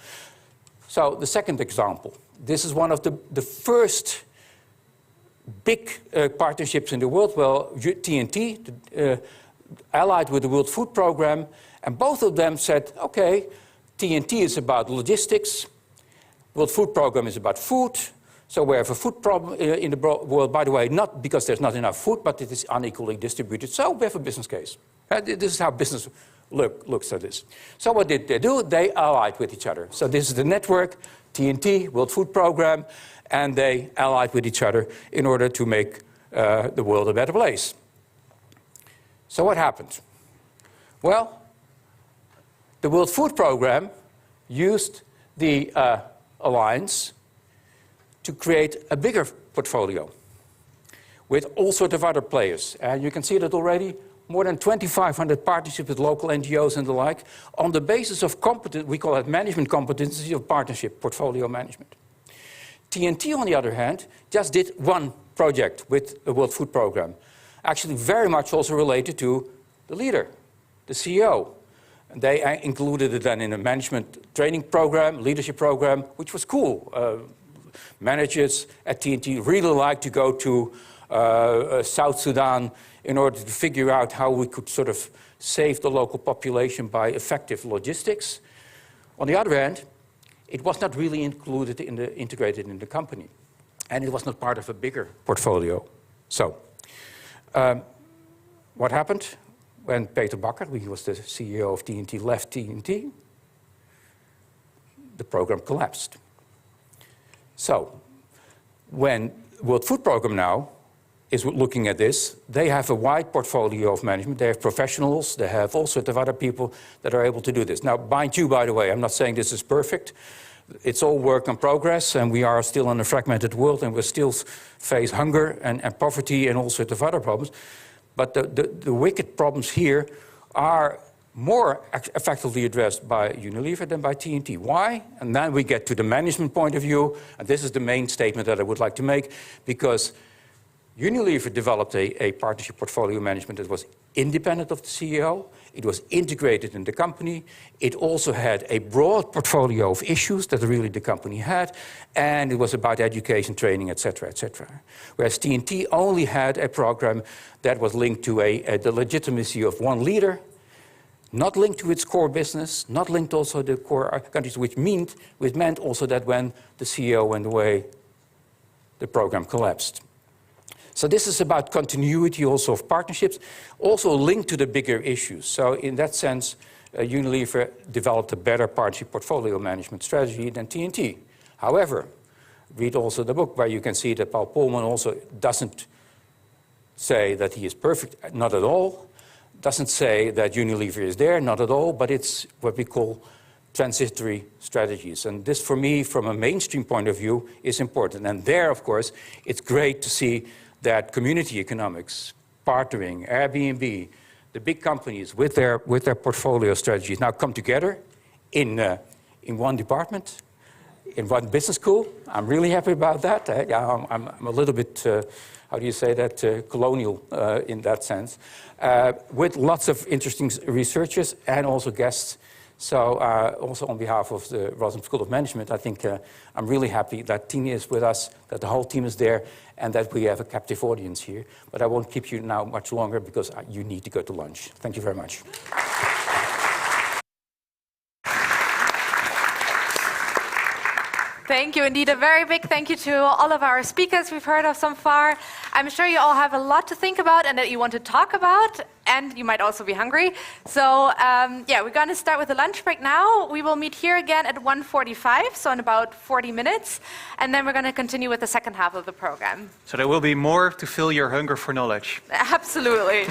So the second example, this is one of the first big partnerships in the world. Well, TNT, allied with the World Food Programme, and both of them said, okay, TNT is about logistics, World Food Programme is about food, so we have a food problem in the world, by the way, not because there's not enough food, but it is unequally distributed, so we have a business case. This is how business looks at this. So what did they do? They allied with each other. So this is the network, TNT, World Food Programme, and they allied with each other in order to make the world a better place. So what happened? Well, the World Food Programme used the alliance to create a bigger portfolio with all sorts of other players. And you can see that already, more than 2,500 partnerships with local NGOs and the like, on the basis of we call it management competency of partnership, portfolio management. TNT, on the other hand, just did one project with the World Food Programme, actually very much also related to the leader, the CEO. And they included it then in a management training program, leadership program, which was cool. Managers at TNT really like to go to South Sudan in order to figure out how we could sort of save the local population by effective logistics. On the other hand, it was not really integrated in the company. And it was not part of a bigger portfolio. So, what happened? When Peter Bakker, who was the CEO of TNT, left TNT, the program collapsed. So, when World Food Programme now is looking at this, they have a wide portfolio of management. They have professionals, they have all sorts of other people that are able to do this. Now, mind you, by the way, I'm not saying this is perfect. It's all work in progress, and we are still in a fragmented world, and we still face hunger and poverty and all sorts of other problems. But the wicked problems here are more effectively addressed by Unilever than by TNT. Why? And then we get to the management point of view, and this is the main statement that I would like to make, because Unilever developed a partnership portfolio management that was independent of the CEO. It was integrated in the company. It also had a broad portfolio of issues that really the company had, and it was about education, training, etc., etc. Whereas TNT only had a program that was linked to the legitimacy of one leader, not linked to its core business, not linked also to the core countries, which meant also that when the CEO went away, the program collapsed. So this is about continuity also of partnerships, also linked to the bigger issues. So in that sense, Unilever developed a better partnership portfolio management strategy than TNT. However, Read also the book where you can see that Paul Polman also doesn't say that he is perfect, not at all. Doesn't say that Unilever is there, not at all, but it's what we call transitory strategies. And this, for me, from a mainstream point of view, is important. And there, of course, it's great to see that community economics, partnering, Airbnb, the big companies with their portfolio strategies now come together in one department, in one business school. I'm really happy about that. I'm a little bit, how do you say that, colonial in that sense, with lots of interesting researchers and also guests. So also on behalf of the Erasmus School of Management, I think I'm really happy that Tine is with us, that the whole team is there, and that we have a captive audience here. But I won't keep you now much longer because you need to go to lunch. Thank you very much. Thank you. Indeed, a very big thank you to all of our speakers we've heard of so far. I'm sure you all have a lot to think about and that you want to talk about, and you might also be hungry. So yeah, we're going to start with the lunch break now. We will meet here again at 1:45, so in about 40 minutes, and then we're going to continue with the second half of the program. So there will be more to fill your hunger for knowledge. Absolutely.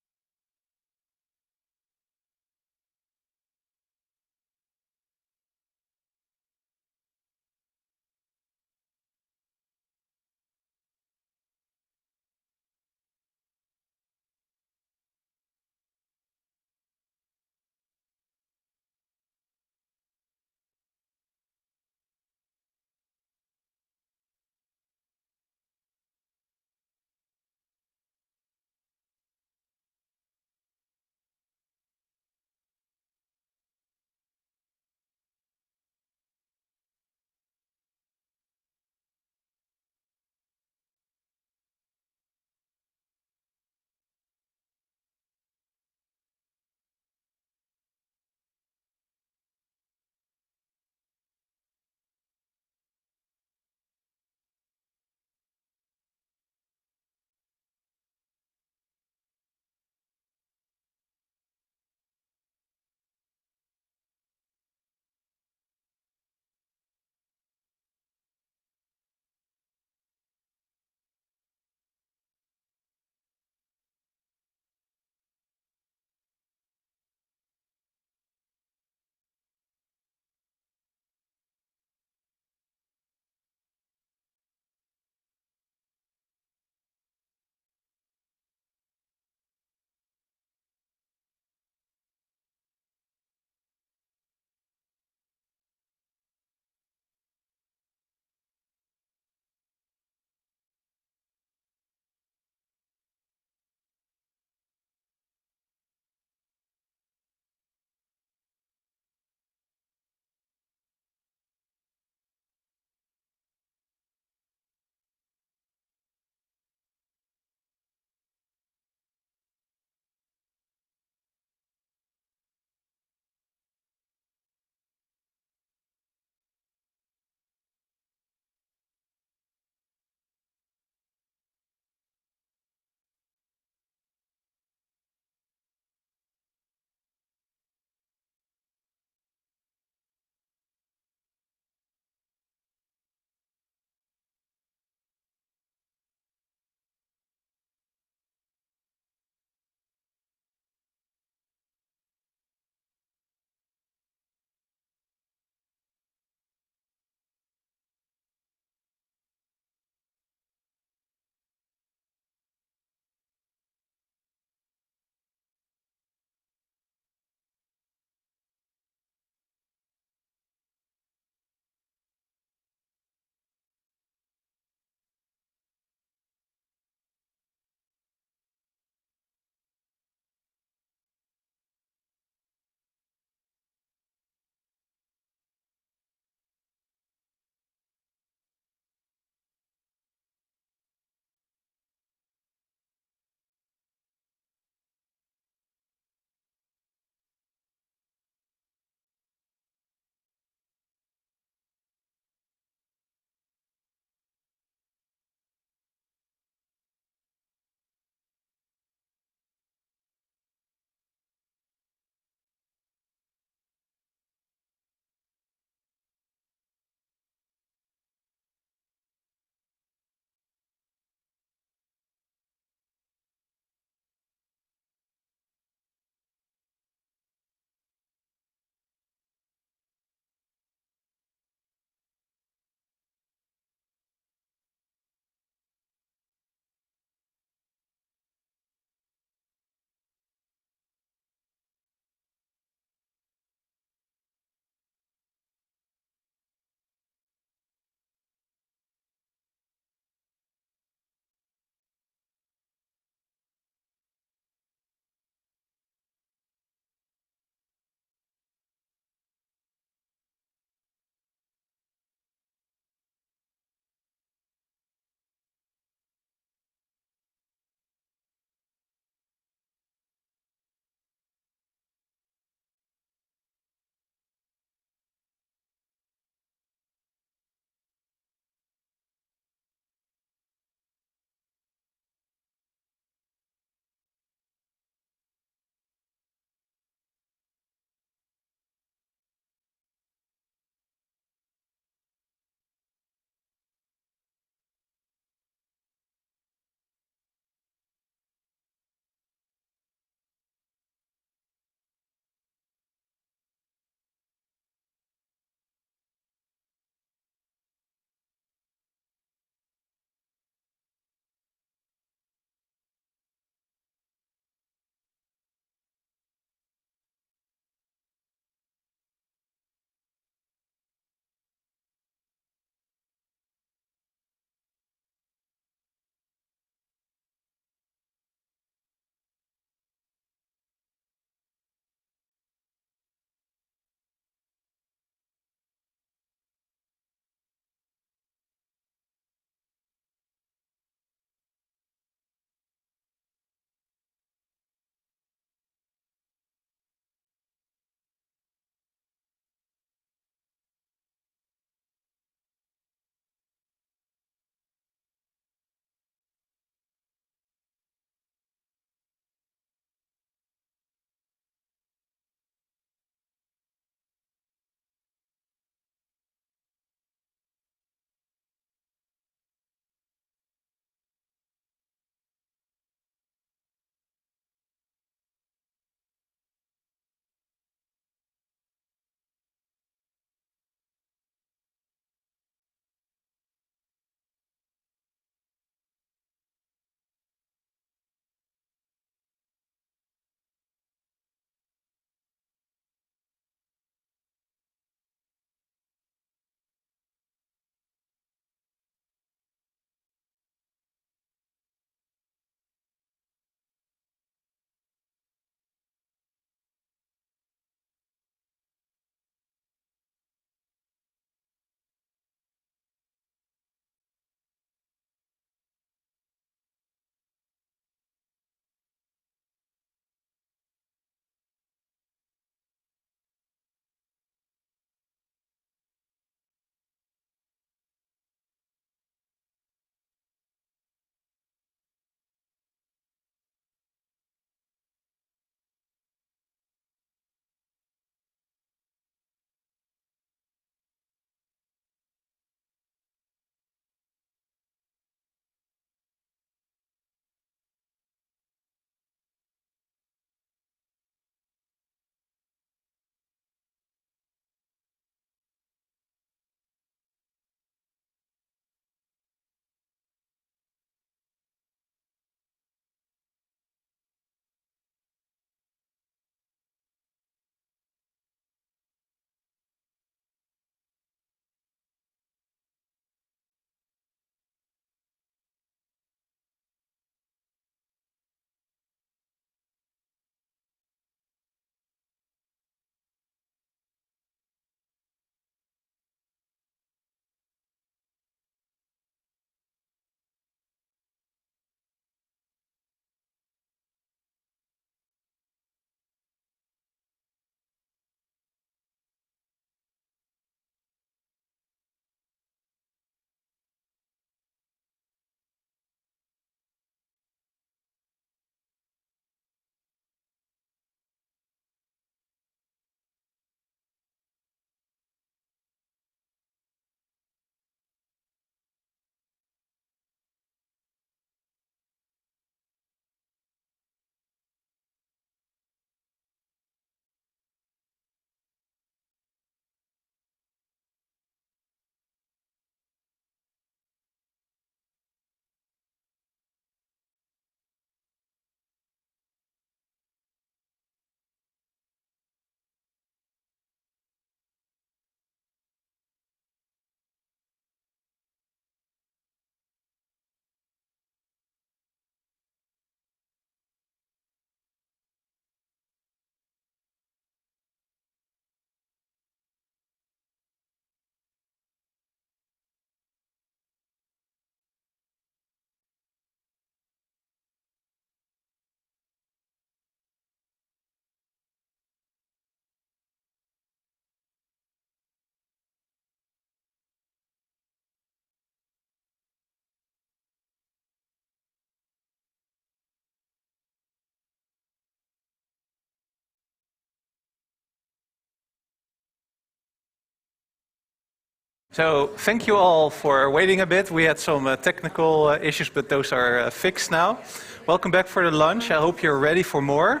So thank you all for waiting a bit. We had some technical issues, but those are fixed now. Welcome back for the lunch. I hope you're ready for more.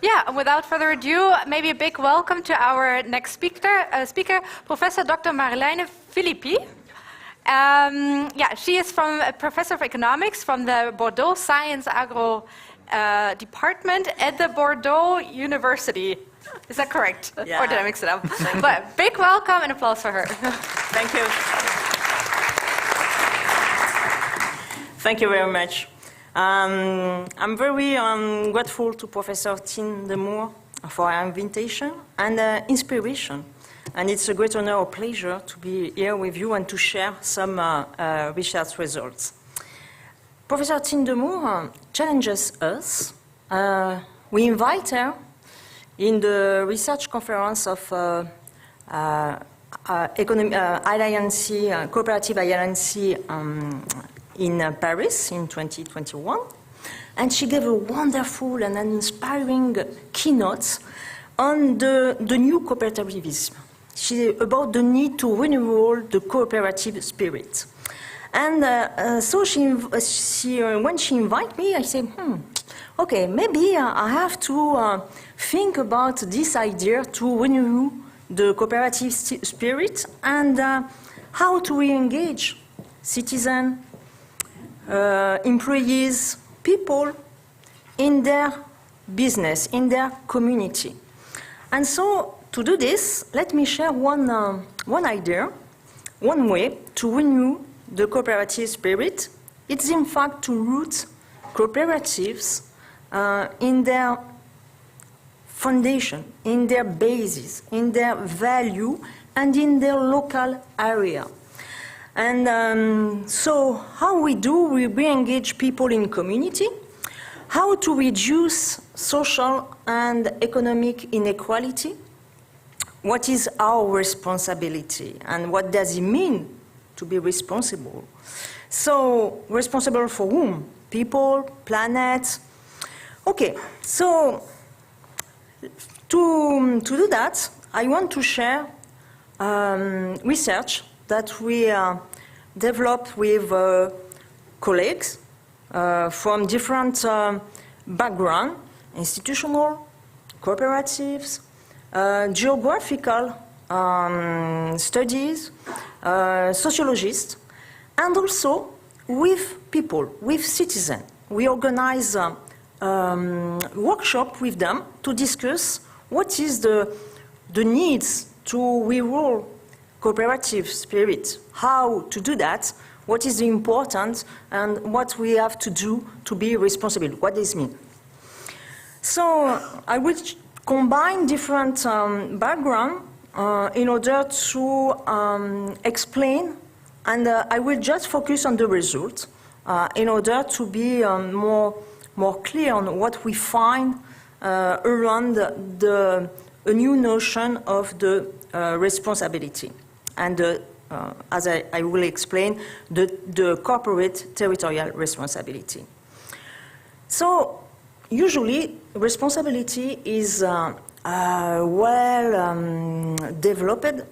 Yeah, and without further ado, maybe a big welcome to our next speaker, Professor Dr. Marlijne Filippi. She is a professor of economics from the Bordeaux Science Agro department at the Bordeaux University. Is that correct? Yeah. Or did I mix it up? But big welcome and applause for her. Thank you. Thank you very much. I'm very grateful to Professor Tine de Moor for her invitation and inspiration. And it's a great honor or pleasure to be here with you and to share some research results. Professor Tine de Moor challenges us. We invite her in the research conference of Cooperative Alliance in Paris in 2021. And she gave a wonderful and inspiring keynote on the new cooperativism. About the need to renew the cooperative spirit. And so when she invited me, I said, okay, maybe I have to think about this idea to renew the cooperative spirit and how to re-engage citizens, employees, people in their business, in their community. And so to do this, let me share one idea, one way to renew the cooperative spirit. It's in fact to root cooperatives in their foundation, in their basis, in their value, and in their local area. And so how we re-engage people in community, how to reduce social and economic inequality, what is our responsibility, and what does it mean to be responsible? So, responsible for whom? People, planet. Okay, so to do that, I want to share research that we developed with colleagues from different backgrounds, institutional, cooperatives, geographical studies, sociologists, and also with people, with citizens. We organize workshop with them to discuss what is the needs to re-rule cooperative spirit, how to do that, what is the importance, and what we have to do to be responsible. What does this mean? So I will combine different backgrounds in order to explain, and I will just focus on the results in order to be more clear on what we find around a new notion of the responsibility. And as I will explain, the corporate territorial responsibility. So usually, responsibility is well developed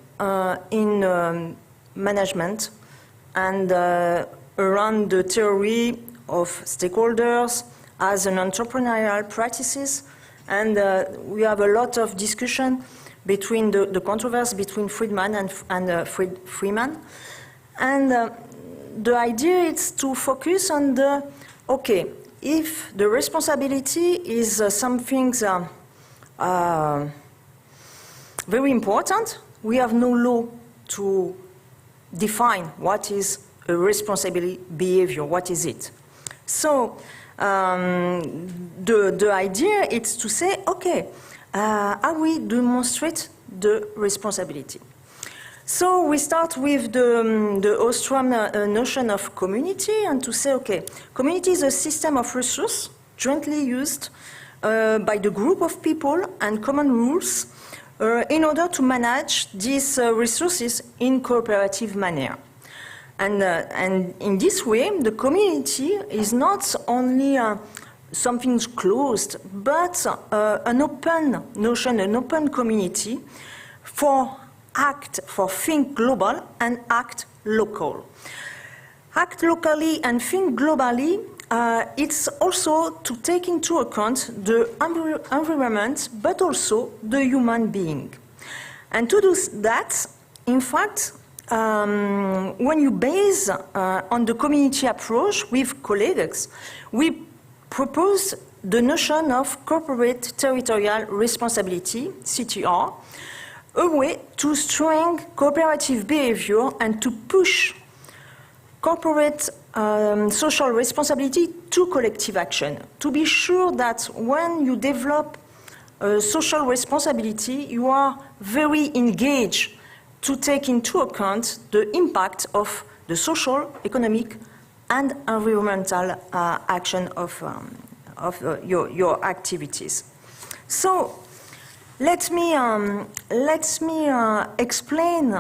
in management and around the theory of stakeholders as an entrepreneurial practices. And we have a lot of discussion between the controversy between Friedman and Freeman. And the idea is to focus on if the responsibility is something very important, we have no law to define what is a responsible behavior, what is it. So the idea is to say, how we demonstrate the responsibility. So we start with the Austrian notion of community, and to say, community is a system of resources jointly used by the group of people and common rules in order to manage these resources in cooperative manner. And in this way, the community is not only something closed, but an open notion, an open community for think global and act local. Act locally and think globally, it's also to take into account the environment, but also the human being. And to do that, in fact, when you base on the community approach with colleagues, we propose the notion of corporate territorial responsibility, CTR, a way to strengthen cooperative behavior and to push corporate social responsibility to collective action. To be sure that when you develop social responsibility, you are very engaged to take into account the impact of the social, economic, and environmental action of your activities. So let me explain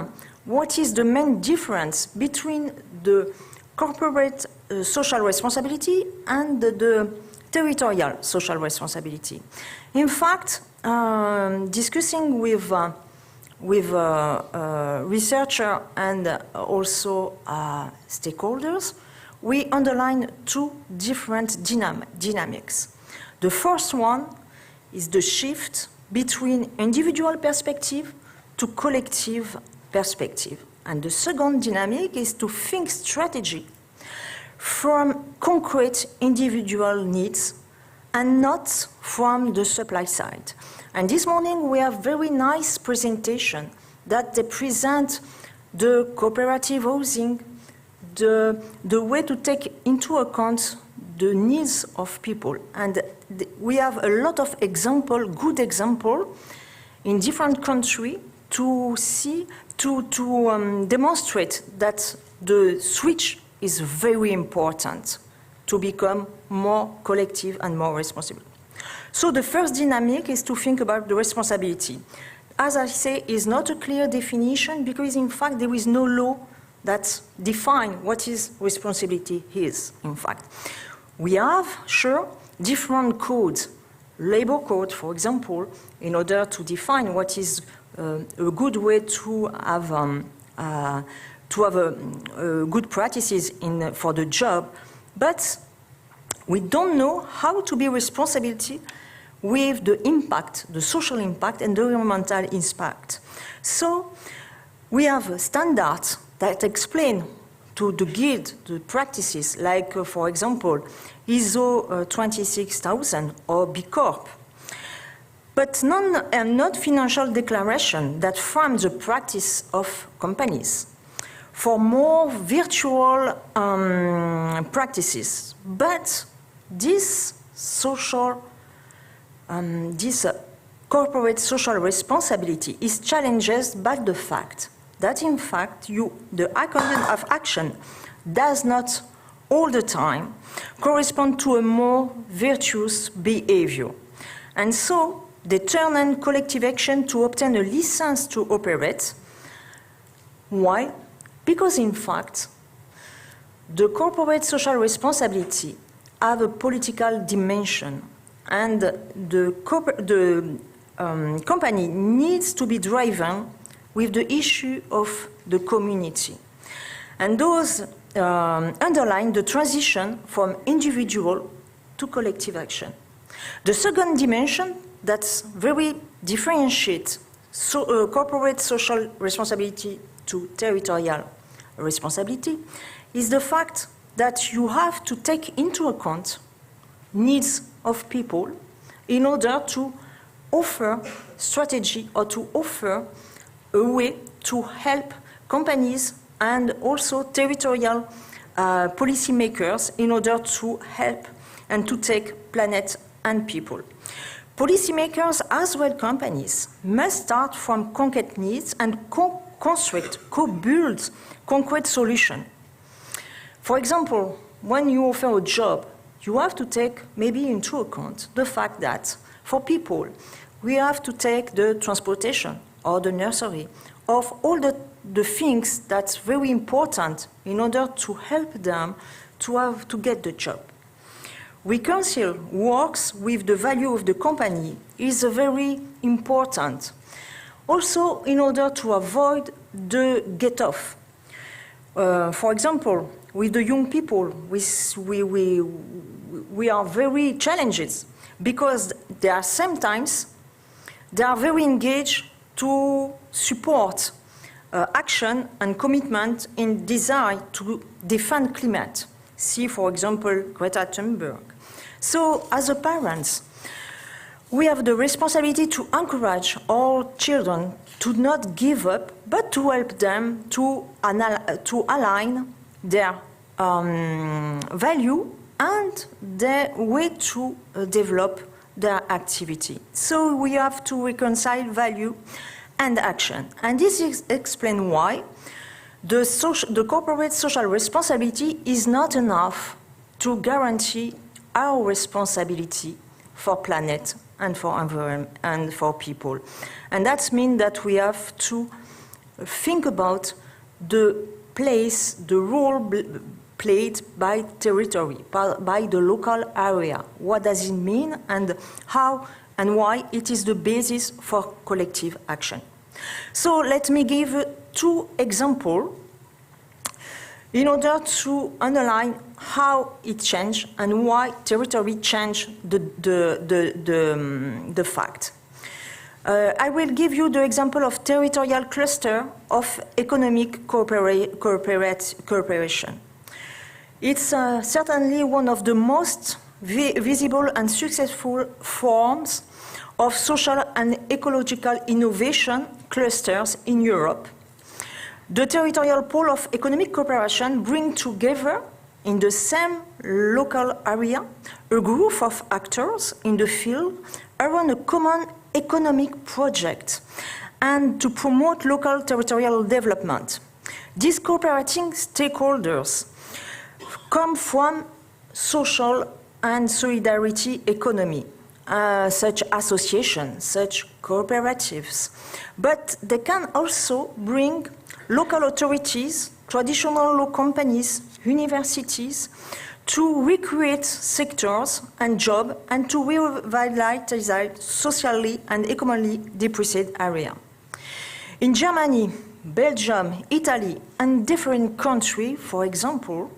what is the main difference between the corporate social responsibility and the territorial social responsibility. In fact, discussing with researchers and also stakeholders, we underline two different dynamics. The first one is the shift between individual perspective to collective perspective. And the second dynamic is to think strategy from concrete individual needs and not from the supply side. And this morning we have very nice presentation that they present the cooperative housing, the way to take into account the needs of people. And we have a lot of example, good example in different countries to see, to demonstrate that the switch is very important to become more collective and more responsible. So the first dynamic is to think about the responsibility. As I say, is not a clear definition because in fact there is no law that defines what is responsibility is, in fact. We have, sure, different codes, labor code, for example, in order to define what is a good way to have good practices for the job, but we don't know how to be responsibility with the impact, the social impact and the environmental impact. So we have standards that explain to the guild the practices, like, for example, ISO 26000 or B Corp. But not financial declaration that frame the practice of companies for more virtual practices. But this corporate social responsibility is challenged by the fact that, in fact, the content of action does not all the time correspond to a more virtuous behavior. And so they turn on collective action to obtain a license to operate. Why? Because, in fact, the corporate social responsibility have a political dimension, and the company needs to be driven with the issue of the community. And those underline the transition from individual to collective action. The second dimension that's very differentiates corporate social responsibility to territorial responsibility is the fact that you have to take into account needs of people in order to offer strategy or to offer a way to help companies and also territorial policymakers in order to help and to take planet and people. Policymakers as well companies must start from concrete needs and co-build concrete solutions. For example, when you offer a job, you have to take maybe into account the fact that for people, we have to take the transportation or the nursery of all the things that's very important in order to help them to get the job. Reconcile works with the value of the company is very important. also in order to avoid the get-off. For example, with the young people, we are very challenged because they are sometimes they are very engaged to support action and commitment in desire to defend climate. See, for example, Greta Thunberg. So, as a parents, we have the responsibility to encourage all children to not give up, but to help them to align their value and their way to develop their activity. So we have to reconcile value and action. And this explains why the corporate social responsibility is not enough to guarantee our responsibility for planet and for environment and for people. And that means that we have to think about the place, the role played by territory, by the local area. What does it mean and how and why it is the basis for collective action. So let me give 2 examples in order to underline how it changed and why territory changed the fact. I will give you the example of territorial cluster of economic cooperation. It's certainly one of the most visible and successful forms of social and ecological innovation clusters in Europe. The territorial pole of economic cooperation bring together in the same local area a group of actors in the field around a common economic project and to promote local territorial development. These cooperating stakeholders come from social and solidarity economy, such associations, such cooperatives. But they can also bring local authorities, traditional law companies, universities, to recreate sectors and jobs and to revitalize socially and economically depressed areas. In Germany, Belgium, Italy, and different countries, for example,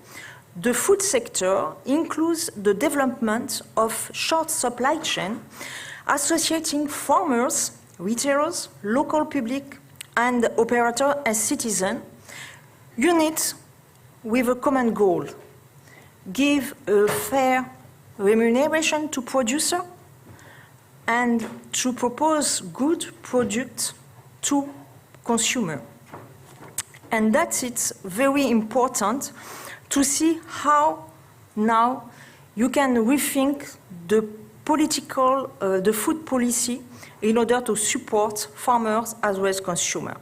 the food sector includes the development of short supply chain associating farmers, retailers, local public, and operators as citizens, units with a common goal: give a fair remuneration to producers and to propose good products to consumers. And that's it's very important to see how now you can rethink the political, the food policy in order to support farmers as well as consumers.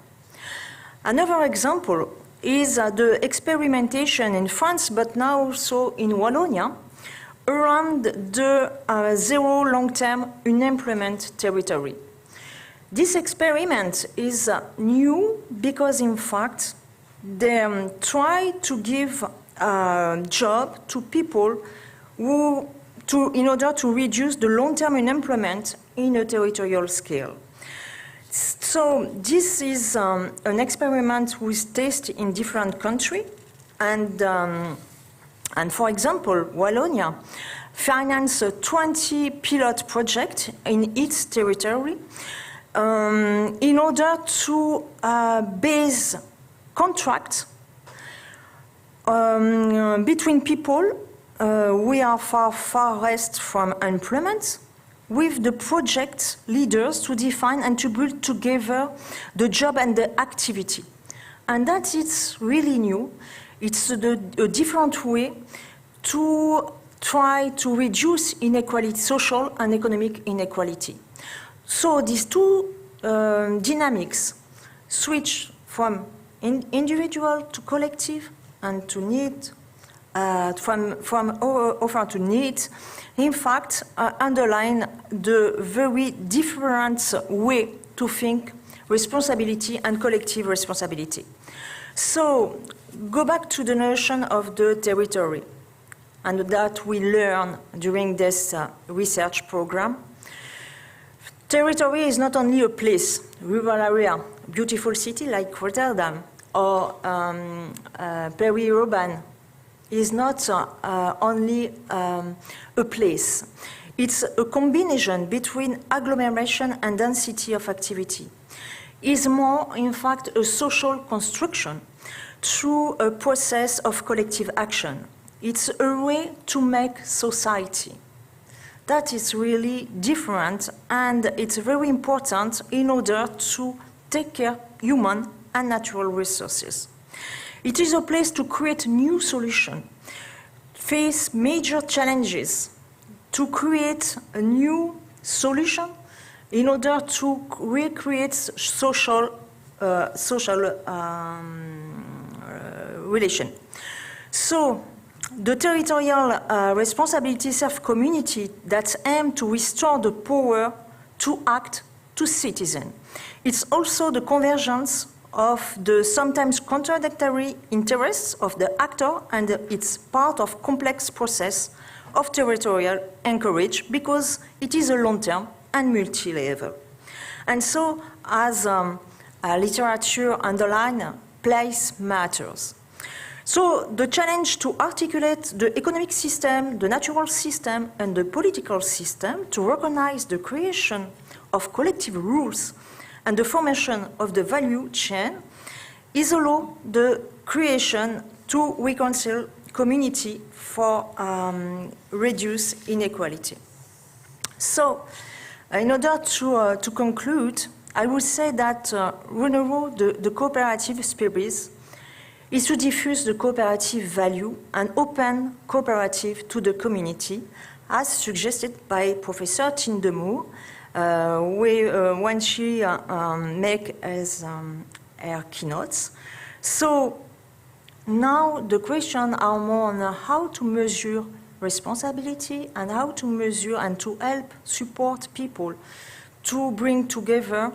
Another example is the experimentation in France, but now also in Wallonia, around the zero long-term unemployment territory. This experiment is new because, in fact, they try to give a job to people who, in order to reduce the long-term unemployment in a territorial scale. So this is an experiment with tested in different countries, and for example, Wallonia financed a 20 pilot project in its territory in order to base contracts between people we are far west from employment, with the project leaders to define and to build together the job and the activity. And that is really new. It's a different way to try to reduce inequality, social and economic inequality. So these 2 dynamics switch from individual to collective and to need, from offer to need, in fact, underline the very different way to think responsibility and collective responsibility. So, go back to the notion of the territory, and that we learn during this research program. Territory is not only a place, rural area, beautiful city like Rotterdam or peri-urban is not only a place. It's a combination between agglomeration and density of activity. It's more, in fact, a social construction through a process of collective action. It's a way to make society. That is really different, and it's very important in order to take care of human and natural resources. It is a place to create new solutions, face major challenges, to create a new solution in order to recreate social relation. So, the territorial responsibilities of community that aim to restore the power to act to citizens. It's also the convergence of the sometimes contradictory interests of the actor, and it's part of complex process of territorial anchorage because it is a long-term and multi-level. And so, as literature underline, place matters. So the challenge to articulate the economic system, the natural system, and the political system to recognize the creation of collective rules and the formation of the value chain is allow the creation to reconcile community for reduce inequality. So, in order to conclude, I would say that renewal the cooperative spirit is to diffuse the cooperative value and open cooperative to the community, as suggested by Professor Tindemou, when she make as her keynotes. So now the questions are more on how to measure responsibility and how to measure and to help support people to bring together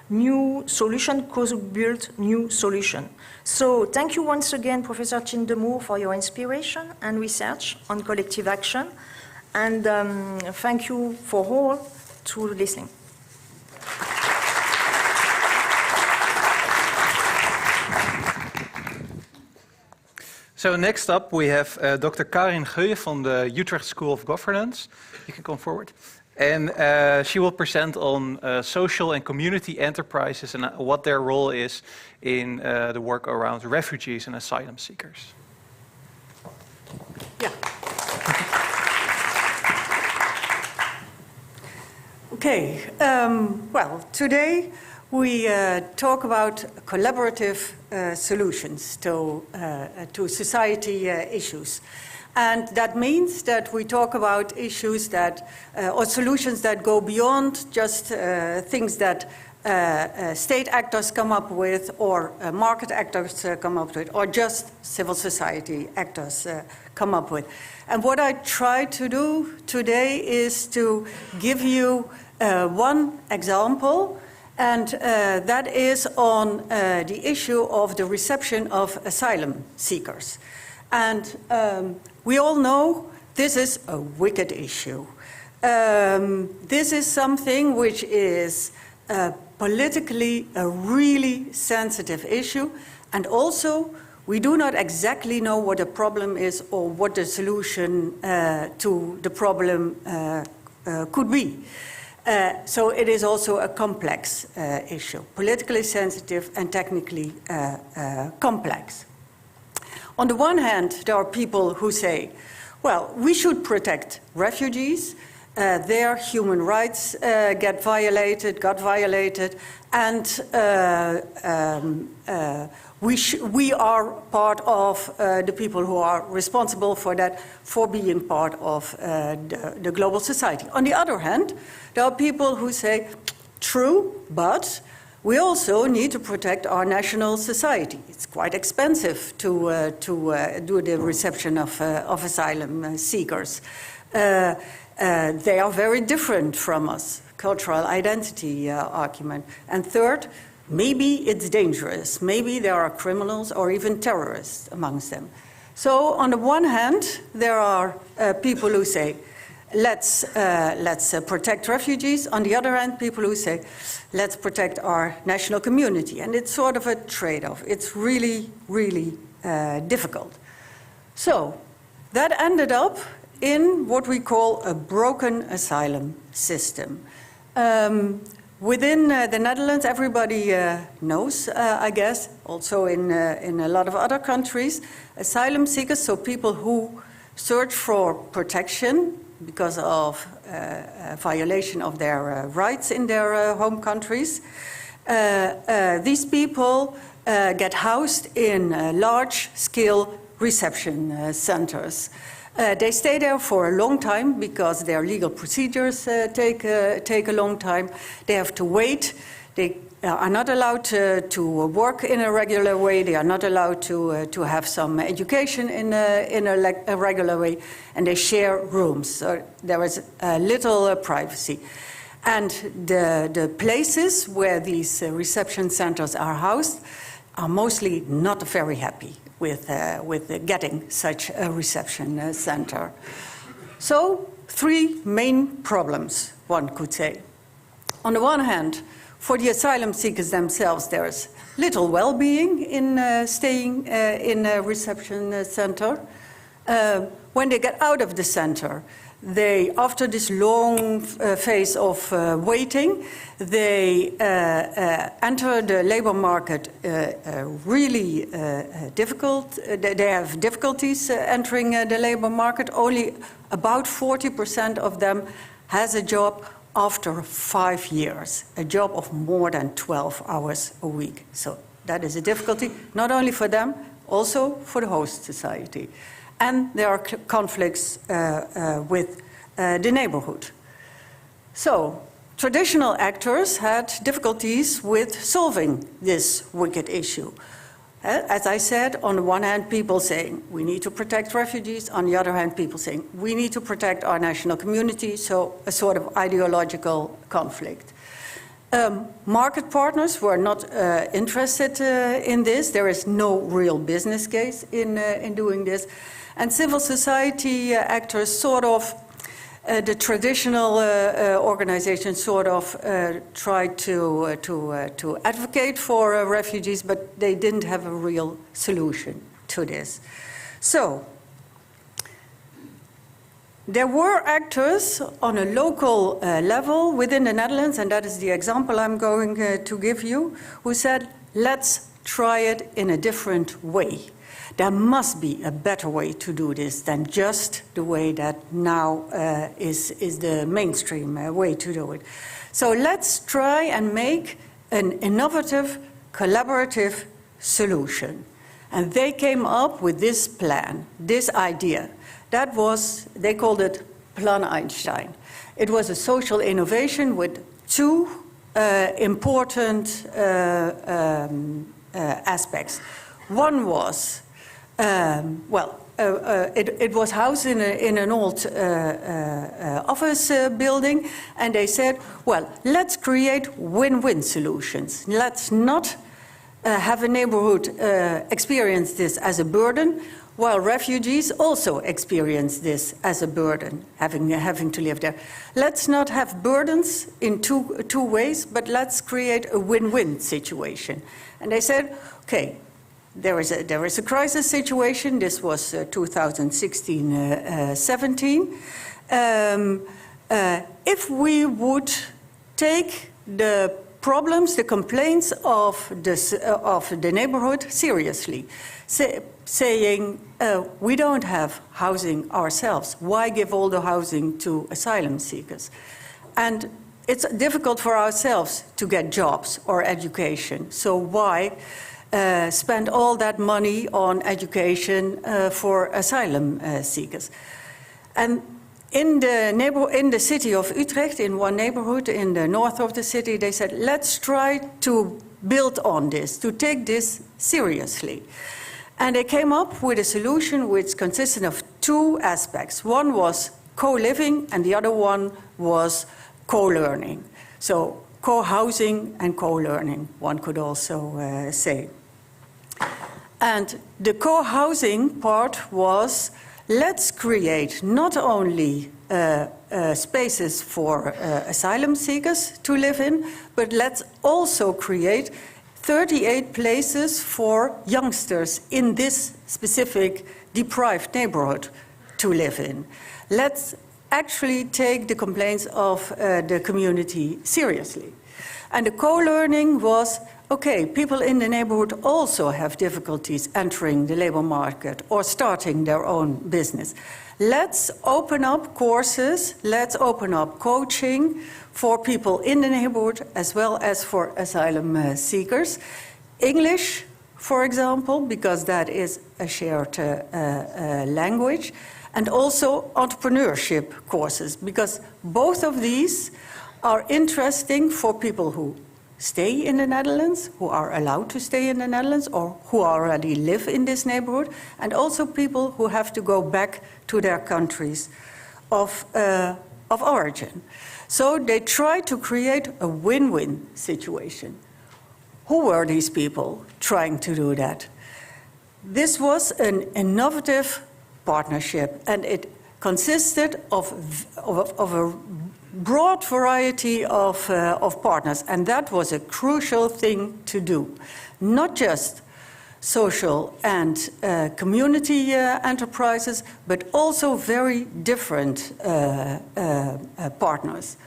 new solution, co-build new solution. So thank you once again, Professor Tindemou, for your inspiration and research on collective action. And thank you for all to listening. So next up we have Dr. Karin Geuye from the Utrecht School of Governance. You can come forward. And she will present on social and community enterprises and what their role is in the work around refugees and asylum seekers. Yeah. Okay. Well, today we talk about collaborative solutions to society issues. And that means that we talk about issues that, or solutions that go beyond just things that state actors come up with, or market actors come up with, or just civil society actors come up with. And what I try to do today is to give you one example, and that is on the issue of the reception of asylum seekers. And we all know this is a wicked issue. This is something which is politically a really sensitive issue, and also we do not exactly know what the problem is or what the solution to the problem could be. So it is also a complex issue, politically sensitive and technically complex. On the one hand, there are people who say, well, we should protect refugees, their human rights got violated, and we are part of the people who are responsible for that, for being part of the global society. On the other hand, there are people who say, true, but we also need to protect our national society. It's quite expensive to do the reception of asylum seekers. They are very different from us, cultural identity argument. And third, maybe it's dangerous. Maybe there are criminals or even terrorists amongst them. So on the one hand, there are people who say, let's protect refugees. On the other hand, people who say, let's protect our national community. And it's sort of a trade-off. It's really, really difficult. So that ended up in what we call a broken asylum system. Within the Netherlands, everybody knows, I guess, also in a lot of other countries, asylum seekers, so people who search for protection because of violation of their rights in their home countries. These people get housed in large-scale reception centers. They stay there for a long time because their legal procedures take a long time. They have to wait. They are not allowed to work in a regular way. They are not allowed to have some education in a regular way. And they share rooms. So there is little privacy. And the places where these reception centers are housed are mostly not very happy with getting such a reception center. So, three main problems, one could say. On the one hand, for the asylum seekers themselves, there's little well-being in staying in a reception center. When they get out of the center, after this long phase of waiting, they enter the labor market really difficult. They have difficulties entering the labor market. Only about 40% of them has a job after 5 years, a job of more than 12 hours a week. So that is a difficulty, not only for them, also for the host society. And there are conflicts with the neighborhood. So, traditional actors had difficulties with solving this wicked issue. As I said, on the one hand, people saying, we need to protect refugees. On the other hand, people saying, we need to protect our national community. So, a sort of ideological conflict. Market partners were not interested in this. There is no real business case in doing this. And civil society actors sort of, the traditional organizations sort of tried to advocate for refugees, but they didn't have a real solution to this. So, there were actors on a local level within the Netherlands, and that is the example I'm going to give you, who said, let's try it in a different way. There must be a better way to do this than just the way that now is the mainstream way to do it. So let's try and make an innovative, collaborative solution. And they came up with this plan, this idea. That was, they called it Plan Einstein. It was a social innovation with two important aspects. One was, it was housed in an old office building, and they said, well, let's create win-win solutions. Let's not have a neighborhood experience this as a burden, while refugees also experience this as a burden, having to live there. Let's not have burdens in two ways, but let's create a win-win situation. And they said, okay, there is a crisis situation. This was 2016-17. If we would take the problems, the complaints of the neighborhood seriously, saying we don't have housing ourselves. Why give all the housing to asylum seekers? And it's difficult for ourselves to get jobs or education. So why spend all that money on education for asylum seekers? And in the city of Utrecht, in one neighborhood in the north of the city, they said, let's try to build on this, to take this seriously. And they came up with a solution which consisted of two aspects. One was co-living, and the other one was co-learning. So co-housing and co-learning, one could also say. And the co-housing part was, let's create not only spaces for asylum seekers to live in, but let's also create 38 places for youngsters in this specific deprived neighborhood to live in. Let's actually take the complaints of the community seriously. And the co-learning was, okay, people in the neighborhood also have difficulties entering the labor market or starting their own business. Let's open up courses, let's open up coaching for people in the neighborhood as well as for asylum seekers. English, for example, because that is a shared language, and also entrepreneurship courses, because both of these are interesting for people who stay in the Netherlands, who are allowed to stay in the Netherlands, or who already live in this neighborhood, and also people who have to go back to their countries of origin. So they try to create a win-win situation. Who were these people trying to do that? This was an innovative partnership, and it consisted of a broad variety of partners, and that was a crucial thing to do. Not just social and community enterprises, but also very different partners.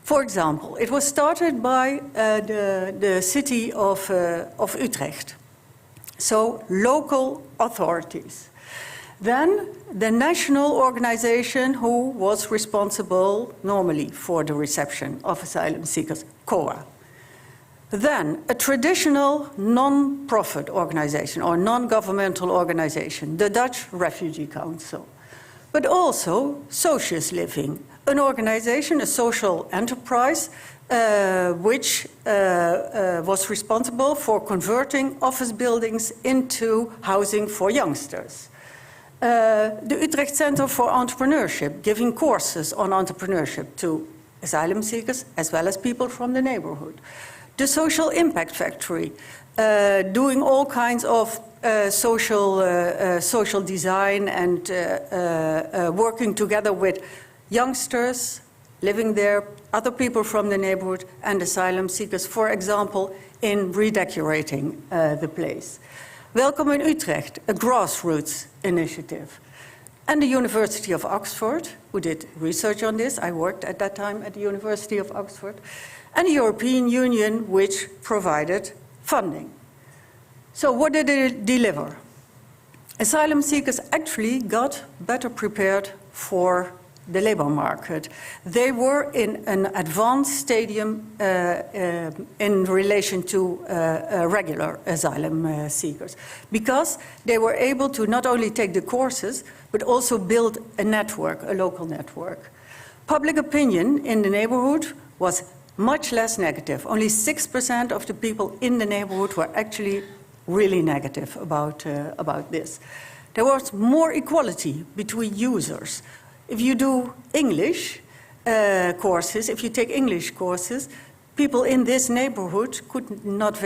For example, it was started by the city of Utrecht, so local authorities. Then the national organization who was responsible normally for the reception of asylum seekers, COA. Then a traditional non-profit organization or non-governmental organization, the Dutch Refugee Council. But also Socius Living, an organization, a social enterprise, which was responsible for converting office buildings into housing for youngsters. The Utrecht Center for Entrepreneurship, giving courses on entrepreneurship to asylum seekers as well as people from the neighborhood. The Social Impact Factory, doing all kinds of social design and working together with youngsters living there, other people from the neighborhood, and asylum seekers, for example, in redecorating the place. Welcome in Utrecht, a grassroots initiative. And the University of Oxford, who did research on this. I worked at that time at the University of Oxford. And the European Union, which provided funding. So what did it deliver? Asylum seekers actually got better prepared for the labor market. They were in an advanced stadium in relation to regular asylum seekers, because they were able to not only take the courses, but also build a network, a local network. Public opinion in the neighborhood was much less negative. Only 6% of the people in the neighborhood were actually really negative about this. There was more equality between users. If you do English courses, if you take English courses, people in this neighborhood could not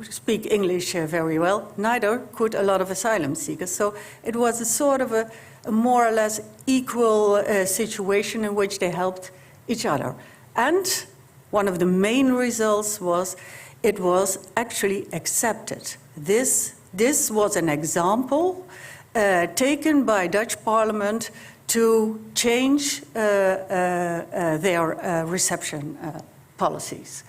speak English very well, neither could a lot of asylum seekers. So it was a sort of a more or less equal situation in which they helped each other. And one of the main results was it was actually accepted. This was an example taken by Dutch Parliament to change their reception policies.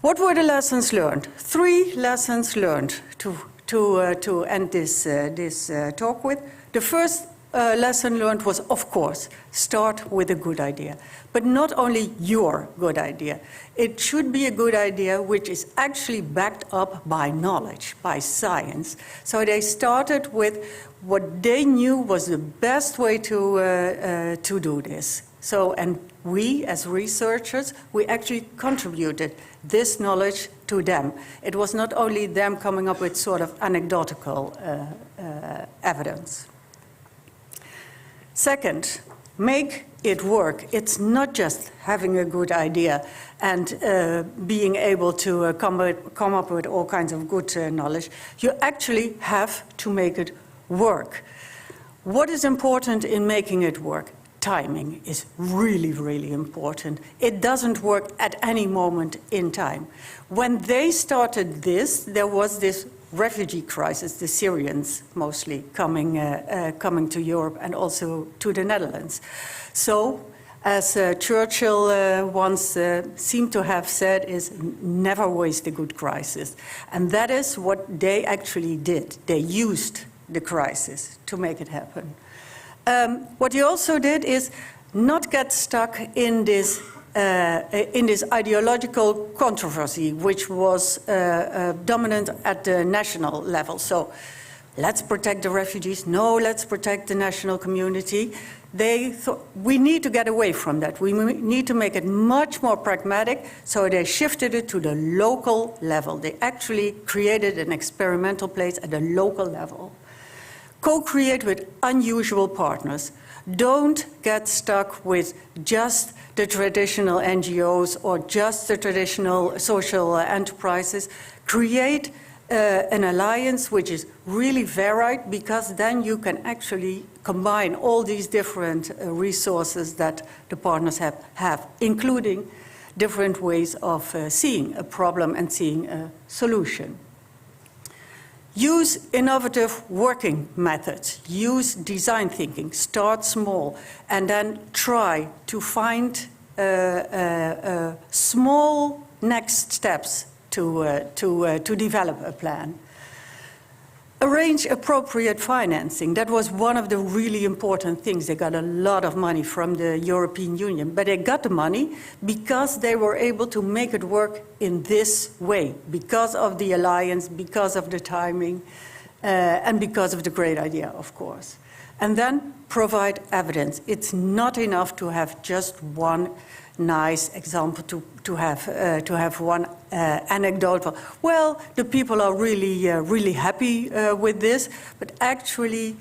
What were the lessons learned? 3 lessons learned to end this talk with. The first lesson learned was, of course, start with a good idea. But not only your good idea. It should be a good idea which is actually backed up by knowledge, by science. So they started with what they knew was the best way to do this. So, and we, as researchers, we actually contributed this knowledge to them. It was not only them coming up with sort of anecdotal evidence. Second, make it work. It's not just having a good idea and being able to come up with all kinds of good knowledge. You actually have to make it work. What is important in making it work? Timing is really, really important. It doesn't work at any moment in time. When they started this, there was this refugee crisis, the Syrians mostly coming to Europe and also to the Netherlands. So, as Churchill once seemed to have said, is never waste a good crisis. And that is what they actually did. They used the crisis to make it happen. What he also did is not get stuck in this ideological controversy, which was dominant at the national level. So, let's protect the refugees. No, let's protect the national community. They thought we need to get away from that. We need to make it much more pragmatic. So they shifted it to the local level. They actually created an experimental place at the local level. Co-create with unusual partners. Don't get stuck with just the traditional NGOs or just the traditional social enterprises. Create an alliance which is really varied, because then you can actually combine all these different resources that the partners have, including different ways of seeing a problem and seeing a solution. Use innovative working methods, use design thinking, start small, and then try to find small next steps to develop a plan. Arrange appropriate financing. That was one of the really important things. They got a lot of money from the European Union, but they got the money because they were able to make it work in this way, because of the alliance, because of the timing, and because of the great idea, of course. And then provide evidence. It's not enough to have just one nice example, to have one anecdote. Well, the people are really happy with this, but actually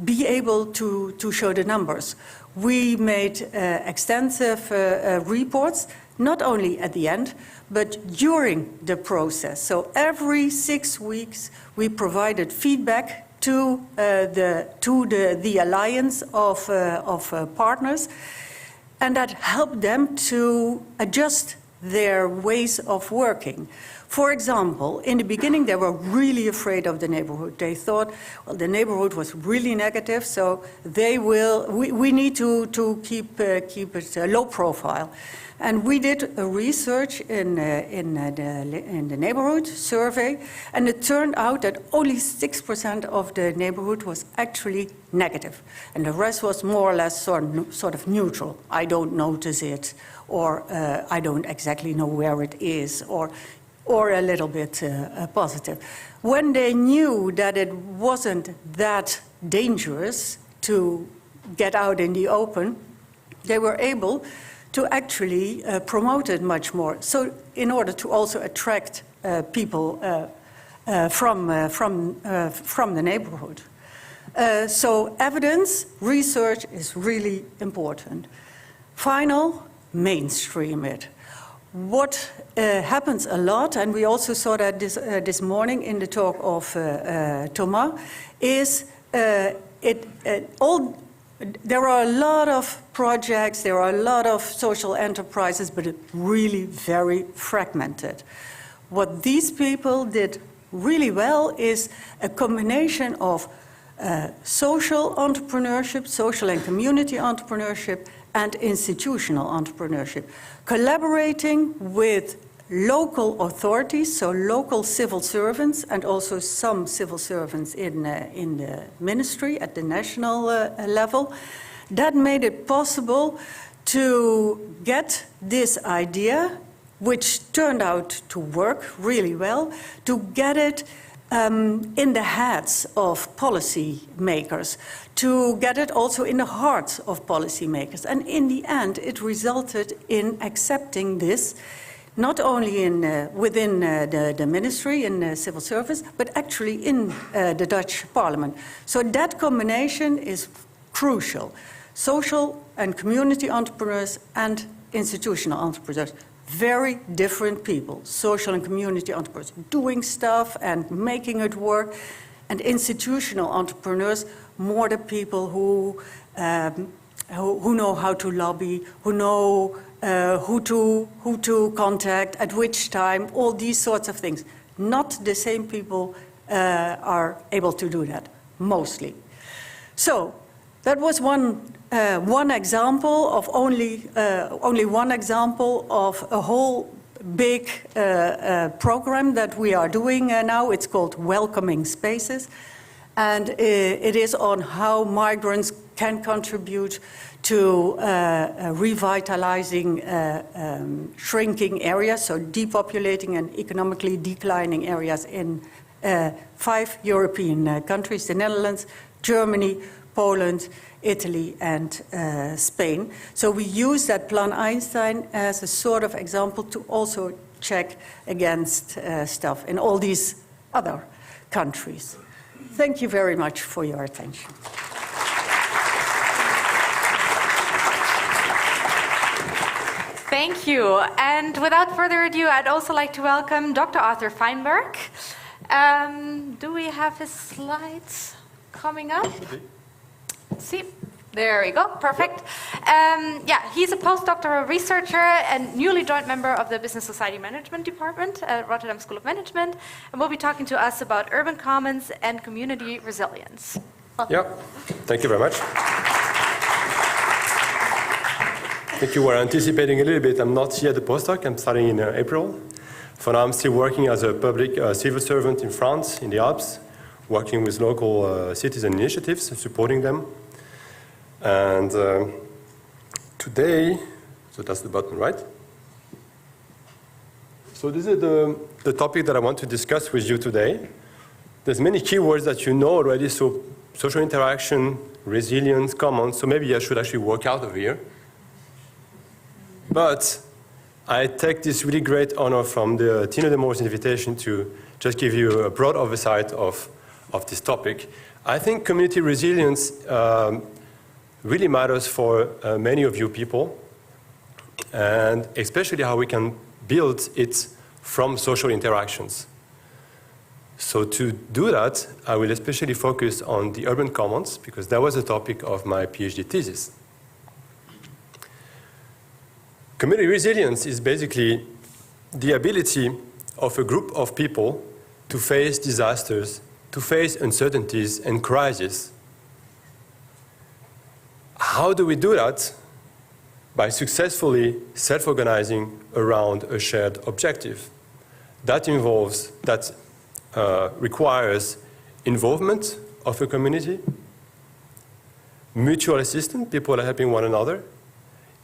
be able to show the numbers. We made extensive reports, not only at the end, but during the process. So every 6 weeks, we provided feedback to the alliance of partners. And that helped them to adjust their ways of working. For example, in the beginning, they were really afraid of the neighborhood. They thought, well, the neighborhood was really negative, so we need to keep it low profile. And we did a research in the neighborhood survey, and it turned out that only 6% of the neighborhood was actually negative. And the rest was more or less sort of neutral. I don't notice it, or I don't exactly know where it is, or a little bit positive. When they knew that it wasn't that dangerous to get out in the open, they were able to actually promote it much more. So in order to also attract people from the neighborhood. So evidence, research is really important. Final, mainstream it. What happens a lot, and we also saw that this morning in the talk of Thomas, is there are a lot of projects, there are a lot of social enterprises, but it's really very fragmented. What these people did really well is a combination of social entrepreneurship, social and community entrepreneurship, and institutional entrepreneurship. Collaborating with local authorities, so local civil servants, and also some civil servants in the ministry at the national level. That made it possible to get this idea, which turned out to work really well, to get it in the heads of policy makers, to get it also in the hearts of policy makers. And in the end, it resulted in accepting this, not only within the ministry and the civil service, but actually in the Dutch parliament. So that combination is crucial. Social and community entrepreneurs and institutional entrepreneurs. Very different people, social and community entrepreneurs, doing stuff and making it work. and institutional entrepreneurs, more the people who know how to lobby, who know who to contact, at which time, all these sorts of things. Not the same people are able to do that, mostly. So that was one example of only one example of a whole big program that we are doing now. It's called Welcoming Spaces, and it is on how migrants can contribute to revitalizing shrinking areas, so depopulating and economically declining areas in 5 European countries: the Netherlands, Germany, Poland, Italy, and Spain. So we use that Plan Einstein as a sort of example to also check against stuff in all these other countries. Thank you very much for your attention. Thank you. And without further ado, I'd also like to welcome Dr. Arthur Feinberg. Do we have his slides coming up? See, there we go, perfect. Yeah, he's a postdoctoral researcher and newly joined member of the Business Society Management Department at Rotterdam School of Management, and will be talking to us about urban commons and community resilience. Yeah, thank you very much. I think you were anticipating a little bit. I'm not yet a postdoc, I'm starting in April. For now, I'm still working as a public civil servant in France, in the Alps, working with local citizen initiatives and supporting them. And today, so that's the button, right? So this is the topic that I want to discuss with you today. There's many keywords that you know already, so social interaction, resilience, commons, so maybe I should actually work out of here. But I take this really great honor from the Tino de Moor's invitation to just give you a broad oversight of this topic. I think community resilience really matters for many of you people, and especially how we can build it from social interactions. So to do that, I will especially focus on the urban commons, because that was the topic of my PhD thesis. Community resilience is basically the ability of a group of people to face disasters, to face uncertainties and crises. How do we do that? By successfully self-organizing around a shared objective. That requires involvement of a community, mutual assistance, people are helping one another,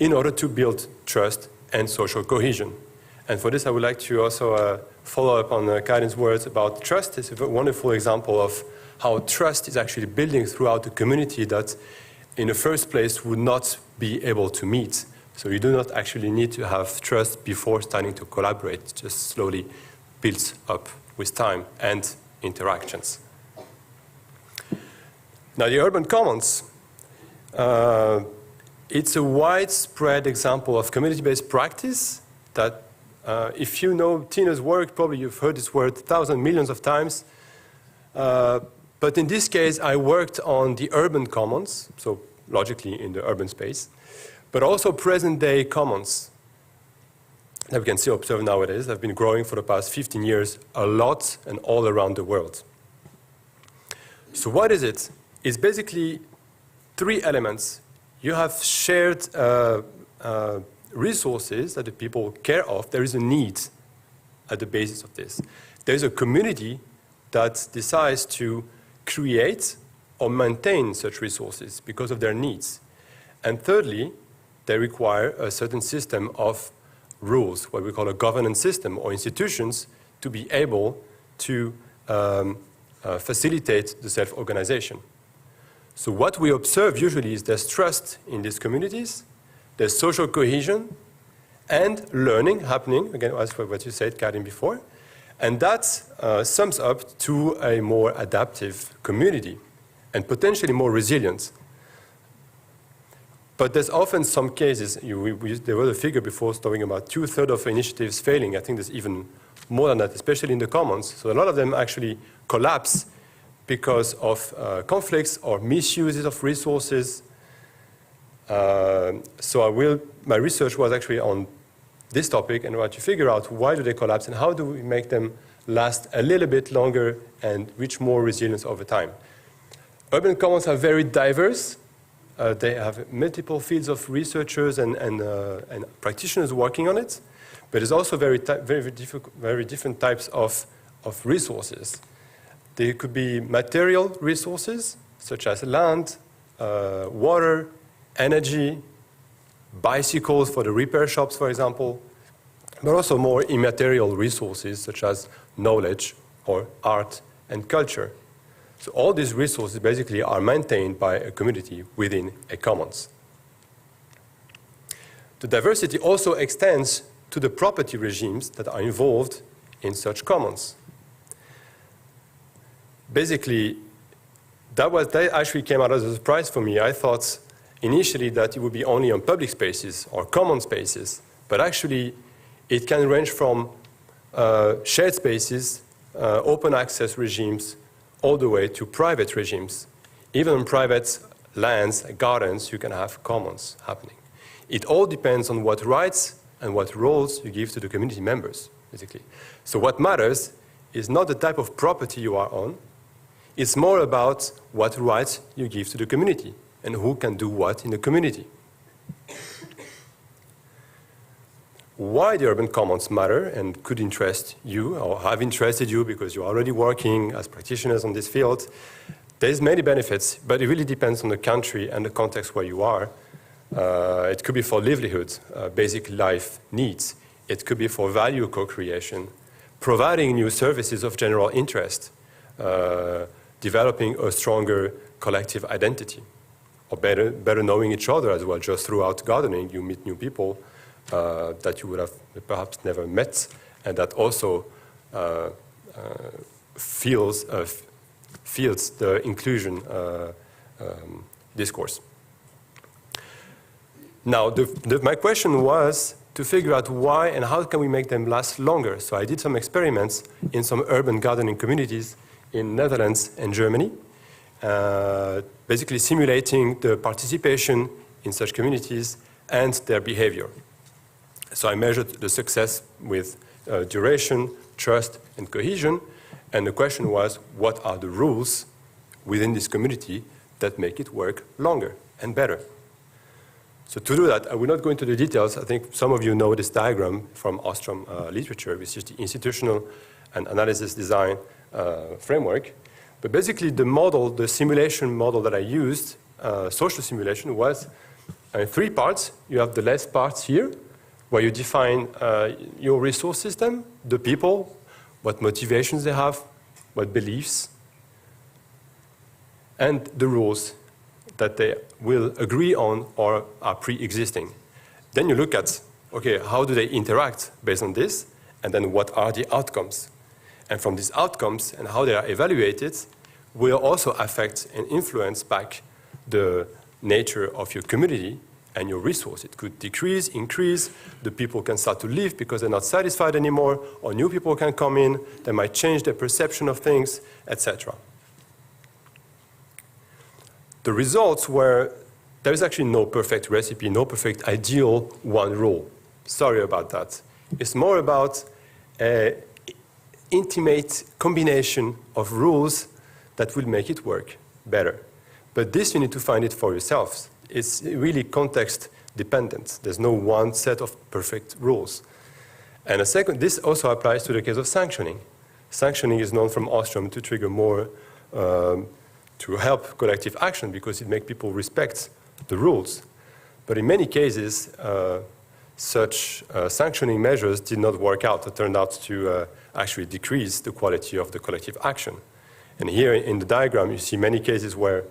in order to build trust and social cohesion. And for this, I would like to also follow up on Karin's words about trust. It's a wonderful example of how trust is actually building throughout the community that in the first place would not be able to meet. So you do not actually need to have trust before starting to collaborate. It just slowly builds up with time and interactions. Now the urban commons, it's a widespread example of community-based practice that if you know Tina's work, probably you've heard this word 1,000 millions of times. But in this case, I worked on the urban commons, so logically in the urban space, but also present-day commons that we can still observe nowadays. They've been growing for the past 15 years a lot and all around the world. So what is it? It's basically 3 elements. You have shared resources that the people care of. There is a need at the basis of this. There is a community that decides to create or maintain such resources because of their needs. And thirdly, they require a certain system of rules, what we call a governance system or institutions, to be able to facilitate the self-organization. So what we observe usually is there's trust in these communities, there's social cohesion, and learning happening, again, as for what you said, Karin, before, and that sums up to a more adaptive community and potentially more resilient. But there's often some cases, there was a figure before talking about 2/3 of initiatives failing. I think there's even more than that, especially in the commons. So a lot of them actually collapse because of conflicts or misuses of resources. So my research was actually on this topic and I want to figure out why do they collapse and how do we make them last a little bit longer and reach more resilience over time. Urban commons are very diverse. They have multiple fields of researchers and practitioners working on it, but there's also very different types of resources. There could be material resources, such as land, water, energy, bicycles for the repair shops, for example, but also more immaterial resources, such as knowledge or art and culture. So all these resources basically are maintained by a community within a commons. The diversity also extends to the property regimes that are involved in such commons. Basically, that actually came out as a surprise for me. I thought initially that it would be only on public spaces or common spaces, but actually it can range from shared spaces, open access regimes, all the way to private regimes. Even on private lands, gardens, you can have commons happening. It all depends on what rights and what roles you give to the community members, basically. So what matters is not the type of property you are on, it's more about what rights you give to the community and who can do what in the community. Why the urban commons matter and could interest you or have interested you because you're already working as practitioners on this field, there's many benefits, but it really depends on the country and the context where you are. It could be for livelihood, basic life needs. It could be for value co-creation, providing new services of general interest, developing a stronger collective identity, or better knowing each other as well. Just throughout gardening, you meet new people that you would have perhaps never met, and that also fuels the inclusion discourse. Now, my question was to figure out why and how can we make them last longer. So I did some experiments in some urban gardening communities in Netherlands and Germany, basically simulating the participation in such communities and their behavior. So I measured the success with duration, trust, and cohesion. And the question was, what are the rules within this community that make it work longer and better? So to do that, I will not go into the details. I think some of you know this diagram from Ostrom literature, which is the institutional and analysis design framework. But basically the model, the simulation model that I used, social simulation, was in 3 parts. You have the left parts here, where you define your resource system, the people, what motivations they have, what beliefs, and the rules that they will agree on or are pre-existing. Then you look at, okay, how do they interact based on this, and then what are the outcomes? And from these outcomes and how they are evaluated will also affect and influence back the nature of your community and your resource. It could decrease, increase, the people can start to leave because they're not satisfied anymore, or new people can come in, they might change their perception of things, etc. The results were, there is actually no perfect recipe, no perfect ideal one rule. Sorry about that. It's more about an intimate combination of rules that will make it work better. But this you need to find it for yourselves. It's really context dependent. There's no one set of perfect rules. And a second, this also applies to the case of sanctioning. Sanctioning is known from Ostrom to trigger more, to help collective action because it makes people respect the rules. But in many cases, such sanctioning measures did not work out. It turned out to actually decrease the quality of the collective action. And here in the diagram, you see many cases where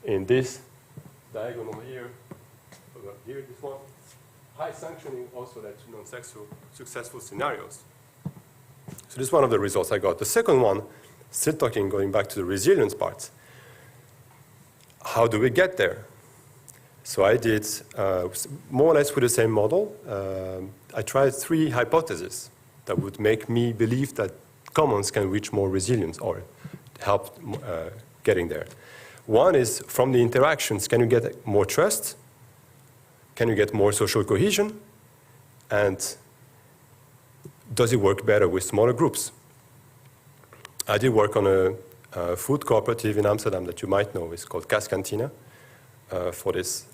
in this diagonal here, this one, high sanctioning also led to non-successful scenarios. So this is one of the results I got. The second one, still going back to the resilience part. How do we get there? So I did more or less with the same model. I tried 3 hypotheses that would make me believe that commons can reach more resilience or help getting there. One is from the interactions, can you get more trust? Can you get more social cohesion? And does it work better with smaller groups? I did work on a food cooperative in Amsterdam that you might know. It's called Cascantina for this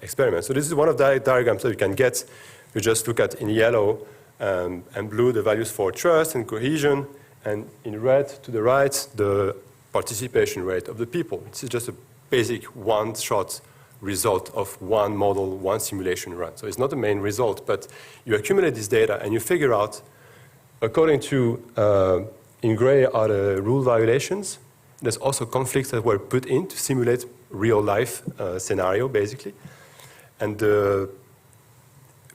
experiment. So this is one of the diagrams that you can get. You just look at in yellow and blue the values for trust and cohesion, and in red to the right the participation rate of the people. This is just a basic one-shot result of one model, one simulation run. So it's not the main result, but you accumulate this data and you figure out, according to, in gray are the rule violations. There's also conflicts that were put in to simulate real life scenario, basically. And the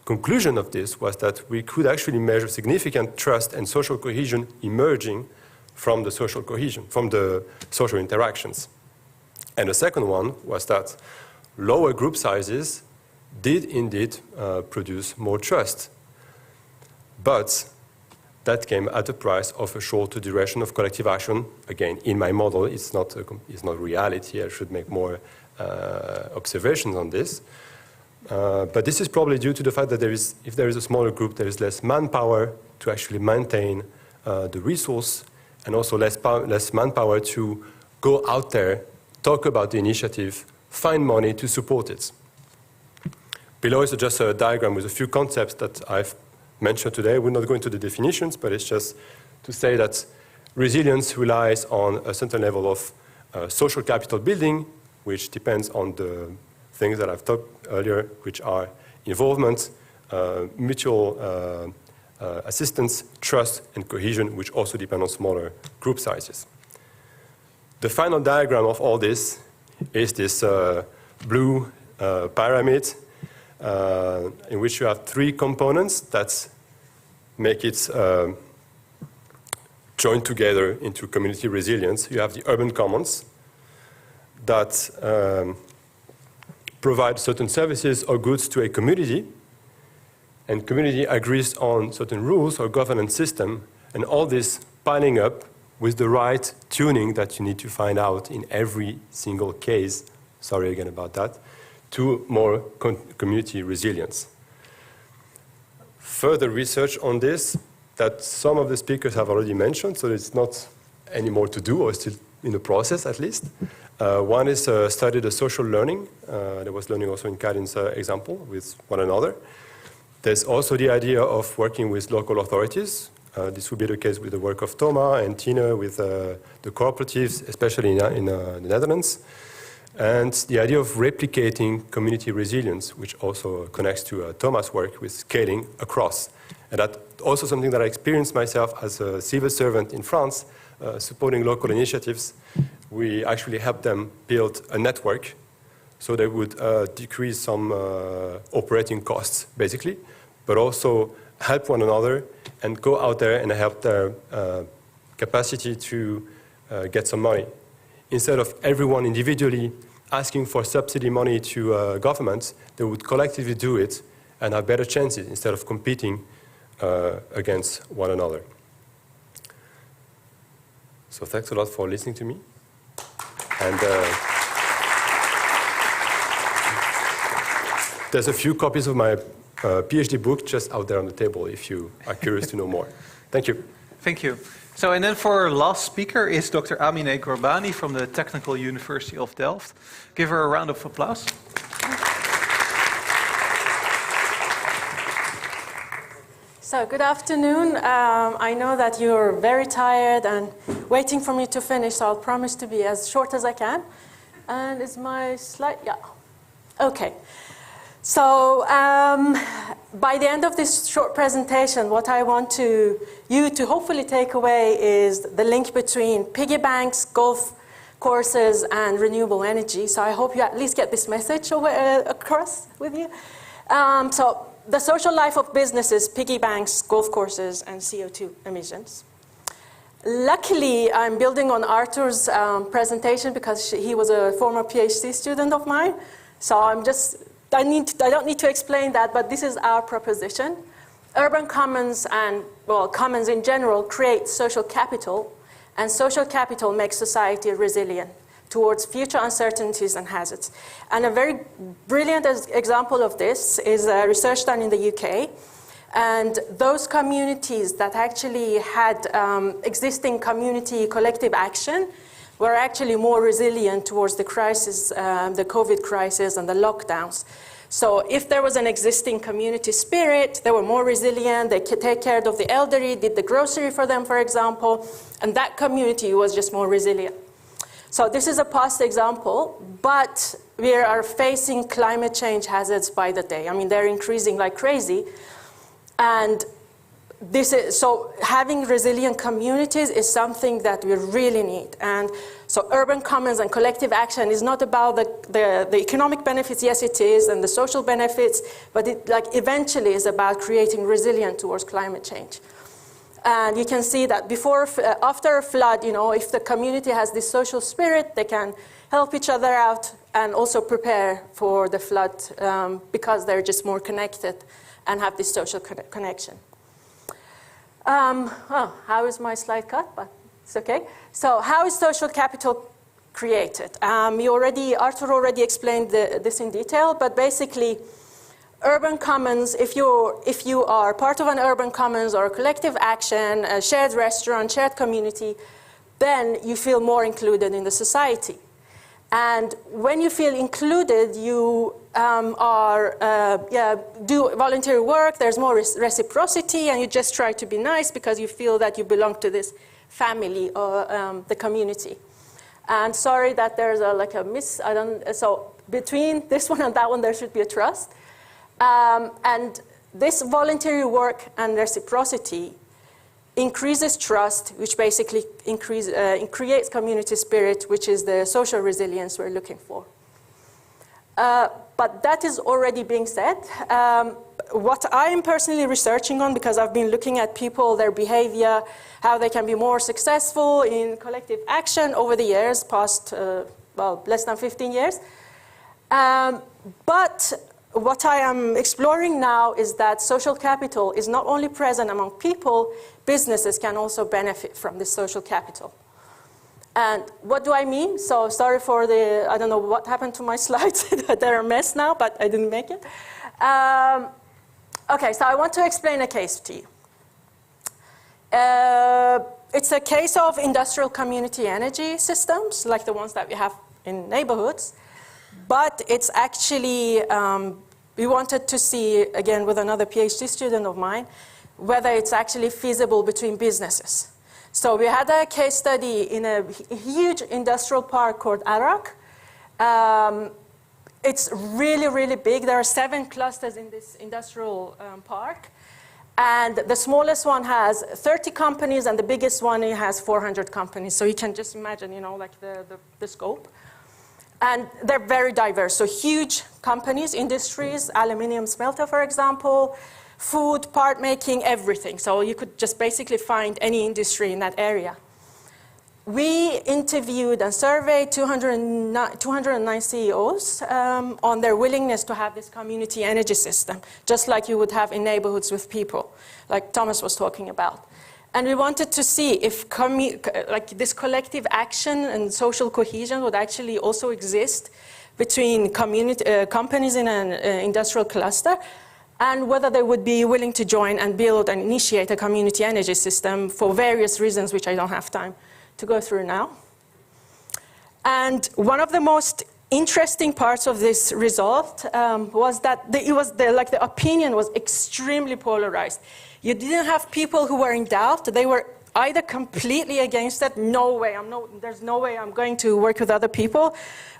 conclusion of this was that we could actually measure significant trust and social cohesion emerging from the social cohesion, from the social interactions. And the second one was that lower group sizes did indeed produce more trust. But that came at the price of a shorter duration of collective action. Again, in my model, it's not reality. I should make more observations on this. But this is probably due to the fact that if there is a smaller group, there is less manpower to actually maintain the resource, and also less manpower to go out there, talk about the initiative, find money to support it. Below is just a diagram with a few concepts that I've mentioned today. We're not going to the definitions, but it's just to say that resilience relies on a certain level of social capital building, which depends on the things that I've talked earlier, which are involvement, mutual assistance, trust, and cohesion, which also depend on smaller group sizes. The final diagram of all this is this blue pyramid in which you have three components that make it joined together into community resilience. You have the urban commons that provide certain services or goods to a community, and community agrees on certain rules or governance system, and all this piling up with the right tuning that you need to find out in every single case, sorry again about that, to more community resilience. Further research on this that some of the speakers have already mentioned, so it's not any more to do, or still in the process at least. One is study the social learning. There was learning also in Karin's example with one another. There's also the idea of working with local authorities. This would be the case with the work of Thomas and Tina with the cooperatives, especially in the Netherlands. And the idea of replicating community resilience, which also connects to Thomas' work with scaling across. And that's also something that I experienced myself as a civil servant in France, supporting local initiatives. We actually helped them build a network so they would decrease some operating costs, basically, but also help one another and go out there and help their capacity to get some money. Instead of everyone individually asking for subsidy money to governments, they would collectively do it and have better chances instead of competing against one another. So thanks a lot for listening to me. And there's a few copies of my PhD book just out there on the table if you are curious to know more. Thank you. Thank you. So, and then for our last speaker is Dr. Amineh Ghourbani from the Technical University of Delft. Give her a round of applause. So, good afternoon. I know that you're very tired and waiting for me to finish, so I'll promise to be as short as I can. And is my slide? Yeah. Okay. So by the end of this short presentation, what I want you to hopefully take away is the link between piggy banks, golf courses, and renewable energy. So I hope you at least get this message across with you. So the social life of businesses, piggy banks, golf courses, and CO2 emissions. Luckily, I'm building on Arthur's presentation because he was a former PhD student of mine. So I don't need to explain that, but this is our proposition. Urban commons and, well, commons in general create social capital, And social capital makes society resilient towards future uncertainties and hazards. And a very brilliant example of this is research done in the UK. And those communities that actually had existing community collective action were actually more resilient towards the crisis, the COVID crisis and the lockdowns. So if there was an existing community spirit, they were more resilient, they could take care of the elderly, did the grocery for them, for example, and that community was just more resilient. So this is a past example, but we are facing climate change hazards by the day. I mean, they're increasing like crazy. And this is, so having resilient communities is something that we really need. And so urban commons and collective action is not about the economic benefits, yes it is, and the social benefits, but it eventually is about creating resilience towards climate change. And you can see that after a flood, if the community has this social spirit, they can help each other out and also prepare for the flood because they're just more connected and have this social connection. How is my slide cut? But it's okay. So how is social capital created? Arthur already explained this in detail, but basically, urban commons, if you are part of an urban commons or a collective action, a shared restaurant, shared community, then you feel more included in the society. And when you feel included, you do voluntary work, there's more reciprocity, and you just try to be nice because you feel that you belong to this family or the community. And sorry that there's so between this one and that one, there should be a trust. And this voluntary work and reciprocity increases trust, which basically creates community spirit, which is the social resilience we're looking for. But that is already being said. What I am personally researching on, because I've been looking at people, their behavior, how they can be more successful in collective action over the years, past, less than 15 years. But what I am exploring now is that social capital is not only present among people, businesses can also benefit from this social capital. And what do I mean? So sorry for I don't know what happened to my slides. They're a mess now, but I didn't make it. Okay, so I want to explain a case to you. It's a case of industrial community energy systems, like the ones that we have in neighborhoods. But it's actually, we wanted to see, again, with another PhD student of mine, whether it's actually feasible between businesses. So we had a case study in a huge industrial park called Arak. It's really, really big. There are 7 clusters in this industrial park. And the smallest one has 30 companies, and the biggest one has 400 companies. So you can just imagine, like the scope. And they're very diverse. So huge companies, industries, aluminium smelter, for example, food, part making, everything. So you could just basically find any industry in that area. We interviewed and surveyed 209 CEOs on their willingness to have this community energy system, just like you would have in neighborhoods with people, like Thomas was talking about. And we wanted to see if this collective action and social cohesion would actually also exist between companies in an industrial cluster, and whether they would be willing to join and build and initiate a community energy system for various reasons, which I don't have time to go through now. And one of the most interesting parts of this result was that the opinion was extremely polarized. You didn't have people who were in doubt. They were either completely against it, there's no way I'm going to work with other people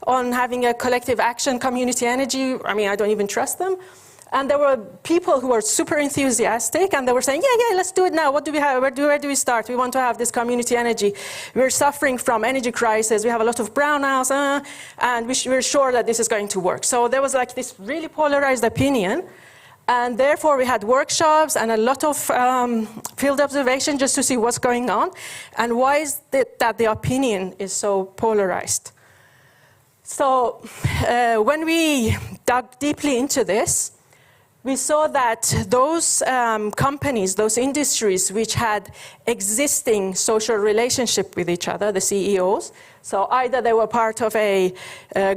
on having a collective action, community energy. I mean, I don't even trust them. And there were people who were super enthusiastic, and they were saying, yeah, let's do it now. What do we have? Where do we start? We want to have this community energy. We're suffering from energy crisis. We have a lot of brownouts, and we're sure that this is going to work. So there was this really polarized opinion. And therefore, we had workshops and a lot of field observation just to see what's going on. And why is it that the opinion is so polarized? So when we dug deeply into this, we saw that those companies, those industries which had existing social relationship with each other, the CEOs, so either they were part of a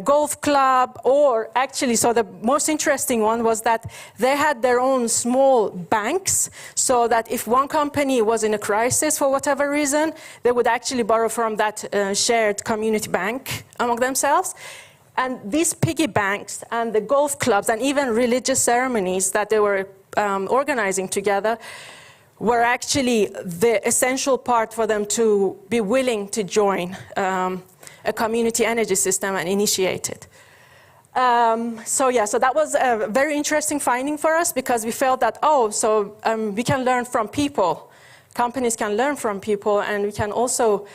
golf club or actually, so the most interesting one was that they had their own small banks, so that if one company was in a crisis for whatever reason, they would actually borrow from that shared community bank among themselves. And these piggy banks and the golf clubs and even religious ceremonies that they were organizing together were actually the essential part for them to be willing to join a community energy system and initiate it. So that was a very interesting finding for us because we felt that, we can learn from people. Companies can learn from people, and we can also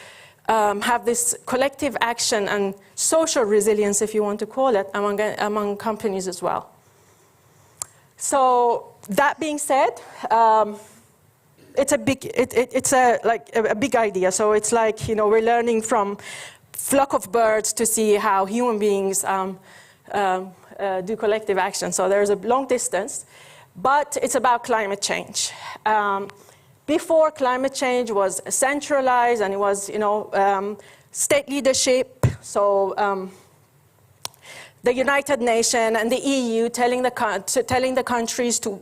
have this collective action and social resilience, if you want to call it, among companies as well. So that being said, it's a big idea. So it's like, we're learning from flock of birds to see how human beings do collective action. So there's a long distance, but it's about climate change. Before, climate change was centralized, and it was, state leadership. So the United Nations and the EU telling the countries to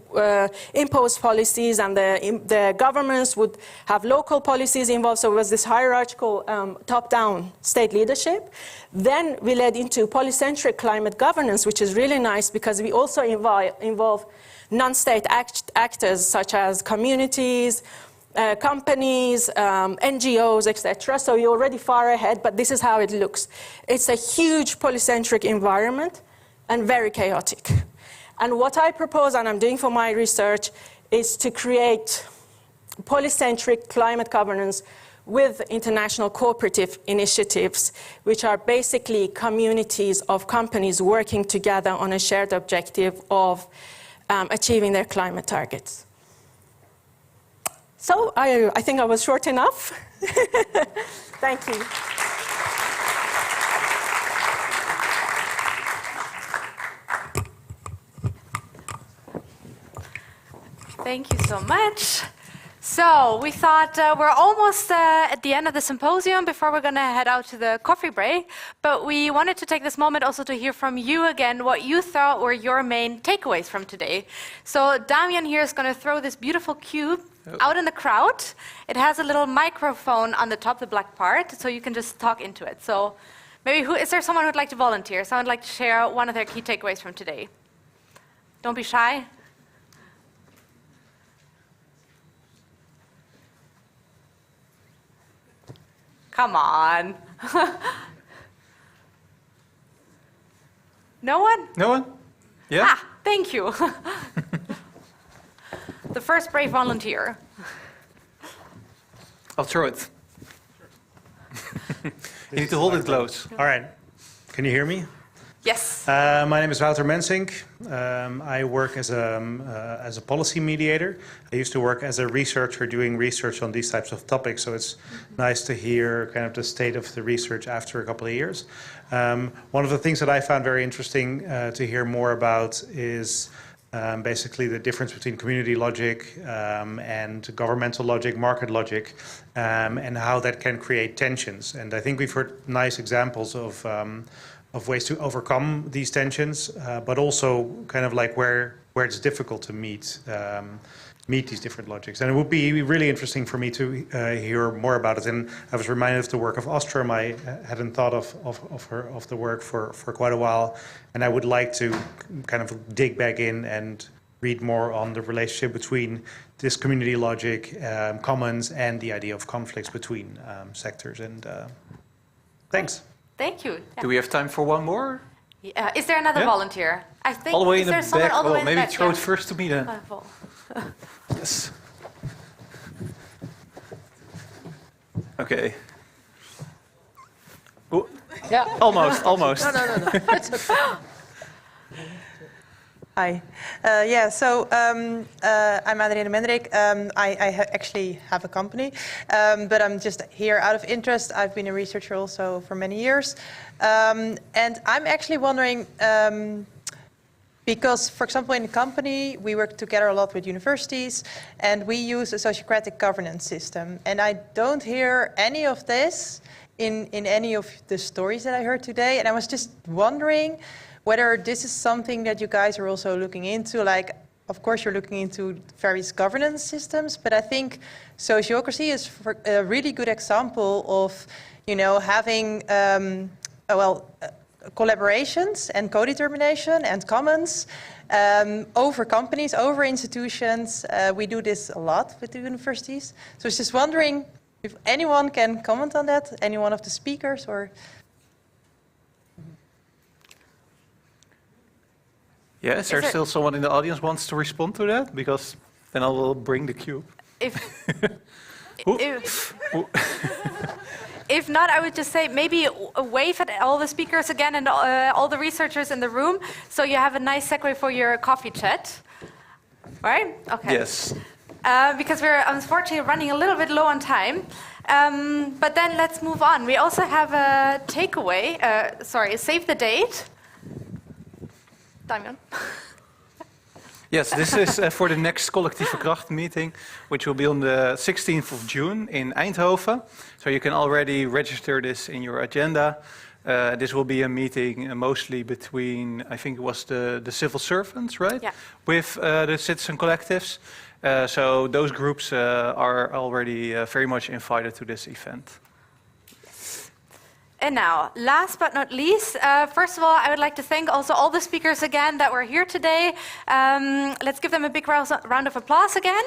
impose policies, and the governments would have local policies involved. So it was this hierarchical top-down state leadership. Then we led into polycentric climate governance, which is really nice because we also involve non-state actors such as communities, companies, NGOs, etc. So you're already far ahead, but this is how it looks. It's a huge polycentric environment and very chaotic. And what I propose, and I'm doing for my research, is to create polycentric climate governance with international cooperative initiatives, which are basically communities of companies working together on a shared objective of achieving their climate targets. So I think I was short enough. Thank you. Thank you so much. So we thought we're almost at the end of the symposium before we're going to head out to the coffee break. But we wanted to take this moment also to hear from you again what you thought were your main takeaways from today. So Damian here is going to throw this beautiful cube out in the crowd. It has a little microphone on the top, the black part, so you can just talk into it. So maybe is there someone who would like to volunteer? Someone would like to share one of their key takeaways from today? Don't be shy. Come on. No one? No one? Yeah? Ah, thank you. The first brave volunteer. I'll throw it. You need to hold it close. All right. Can you hear me? Yes. My name is Wouter Mensink. I work as a policy mediator. I used to work as a researcher doing research on these types of topics, so it's nice to hear kind of the state of the research after a couple of years. One of the things that I found very interesting to hear more about is basically the difference between community logic and governmental logic, market logic, and how that can create tensions. And I think we've heard nice examples of ways to overcome these tensions, but also kind of like where it's difficult to meet these different logics. And it would be really interesting for me to hear more about it. And I was reminded of the work of Ostrom. I hadn't thought of the work for quite a while, and I would like to kind of dig back in and read more on the relationship between this community logic, commons, and the idea of conflicts between sectors. And thanks. Thank you. Do we have time for one more? Is there another volunteer? I think all the way in the back. All the way in maybe the back? throw it first to me then. Yes. Okay. Ooh. Yeah. Almost. No. It's okay. Hi. I'm Adrienne Mendrik. I actually have a company, but I'm just here out of interest. I've been a researcher also for many years. And I'm actually wondering, Because, for example, in the company, we work together a lot with universities, and we use a sociocratic governance system. And I don't hear any of this in any of the stories that I heard today. And I was just wondering whether this is something that you guys are also looking into. Like, of course, you're looking into various governance systems, but I think sociocracy is a really good example of, you know, having, collaborations and co-determination and commons over companies, over institutions. We do this a lot with the universities. So I was just wondering if anyone can comment on that, any one of the speakers, or... Yeah, is there still someone in the audience wants to respond to that? Because then I will bring the cube. If not, I would just say maybe wave at all the speakers again and all the researchers in the room, so you have a nice segue for your coffee chat. Right? Okay. Yes. Because we're unfortunately running a little bit low on time. But then let's move on. We also have a takeaway, save the date. Damian. Yes, this is for the next CollectieveKracht meeting, which will be on the 16th of June in Eindhoven. So you can already register this in your agenda. This will be a meeting mostly between, I think it was the civil servants, right? Yeah. With the citizen collectives. So those groups are already very much invited to this event. And now, last but not least, first of all, I would like to thank also all the speakers again that were here today. Let's give them a big round of applause again.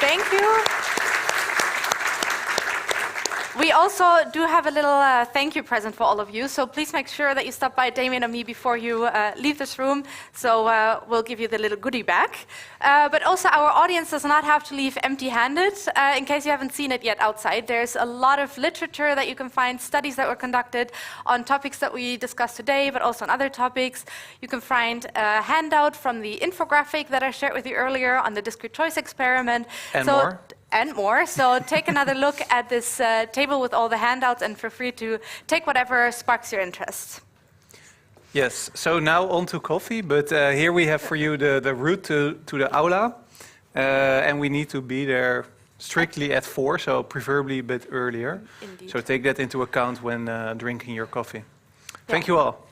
Thank you. We also do have a little thank you present for all of you, so please make sure that you stop by Damien and me before you leave this room, so we'll give you the little goodie bag. But also our audience does not have to leave empty-handed. In case you haven't seen it yet outside, there's a lot of literature that you can find, studies that were conducted on topics that we discussed today, but also on other topics. You can find a handout from the infographic that I shared with you earlier on the discrete choice experiment. And more. So take another look at this table with all the handouts and feel free to take whatever sparks your interest. Yes, so now on to coffee, but here we have for you the route to the aula. And we need to be there strictly at 4, so preferably a bit earlier. Indeed. So take that into account when drinking your coffee. Thank you all.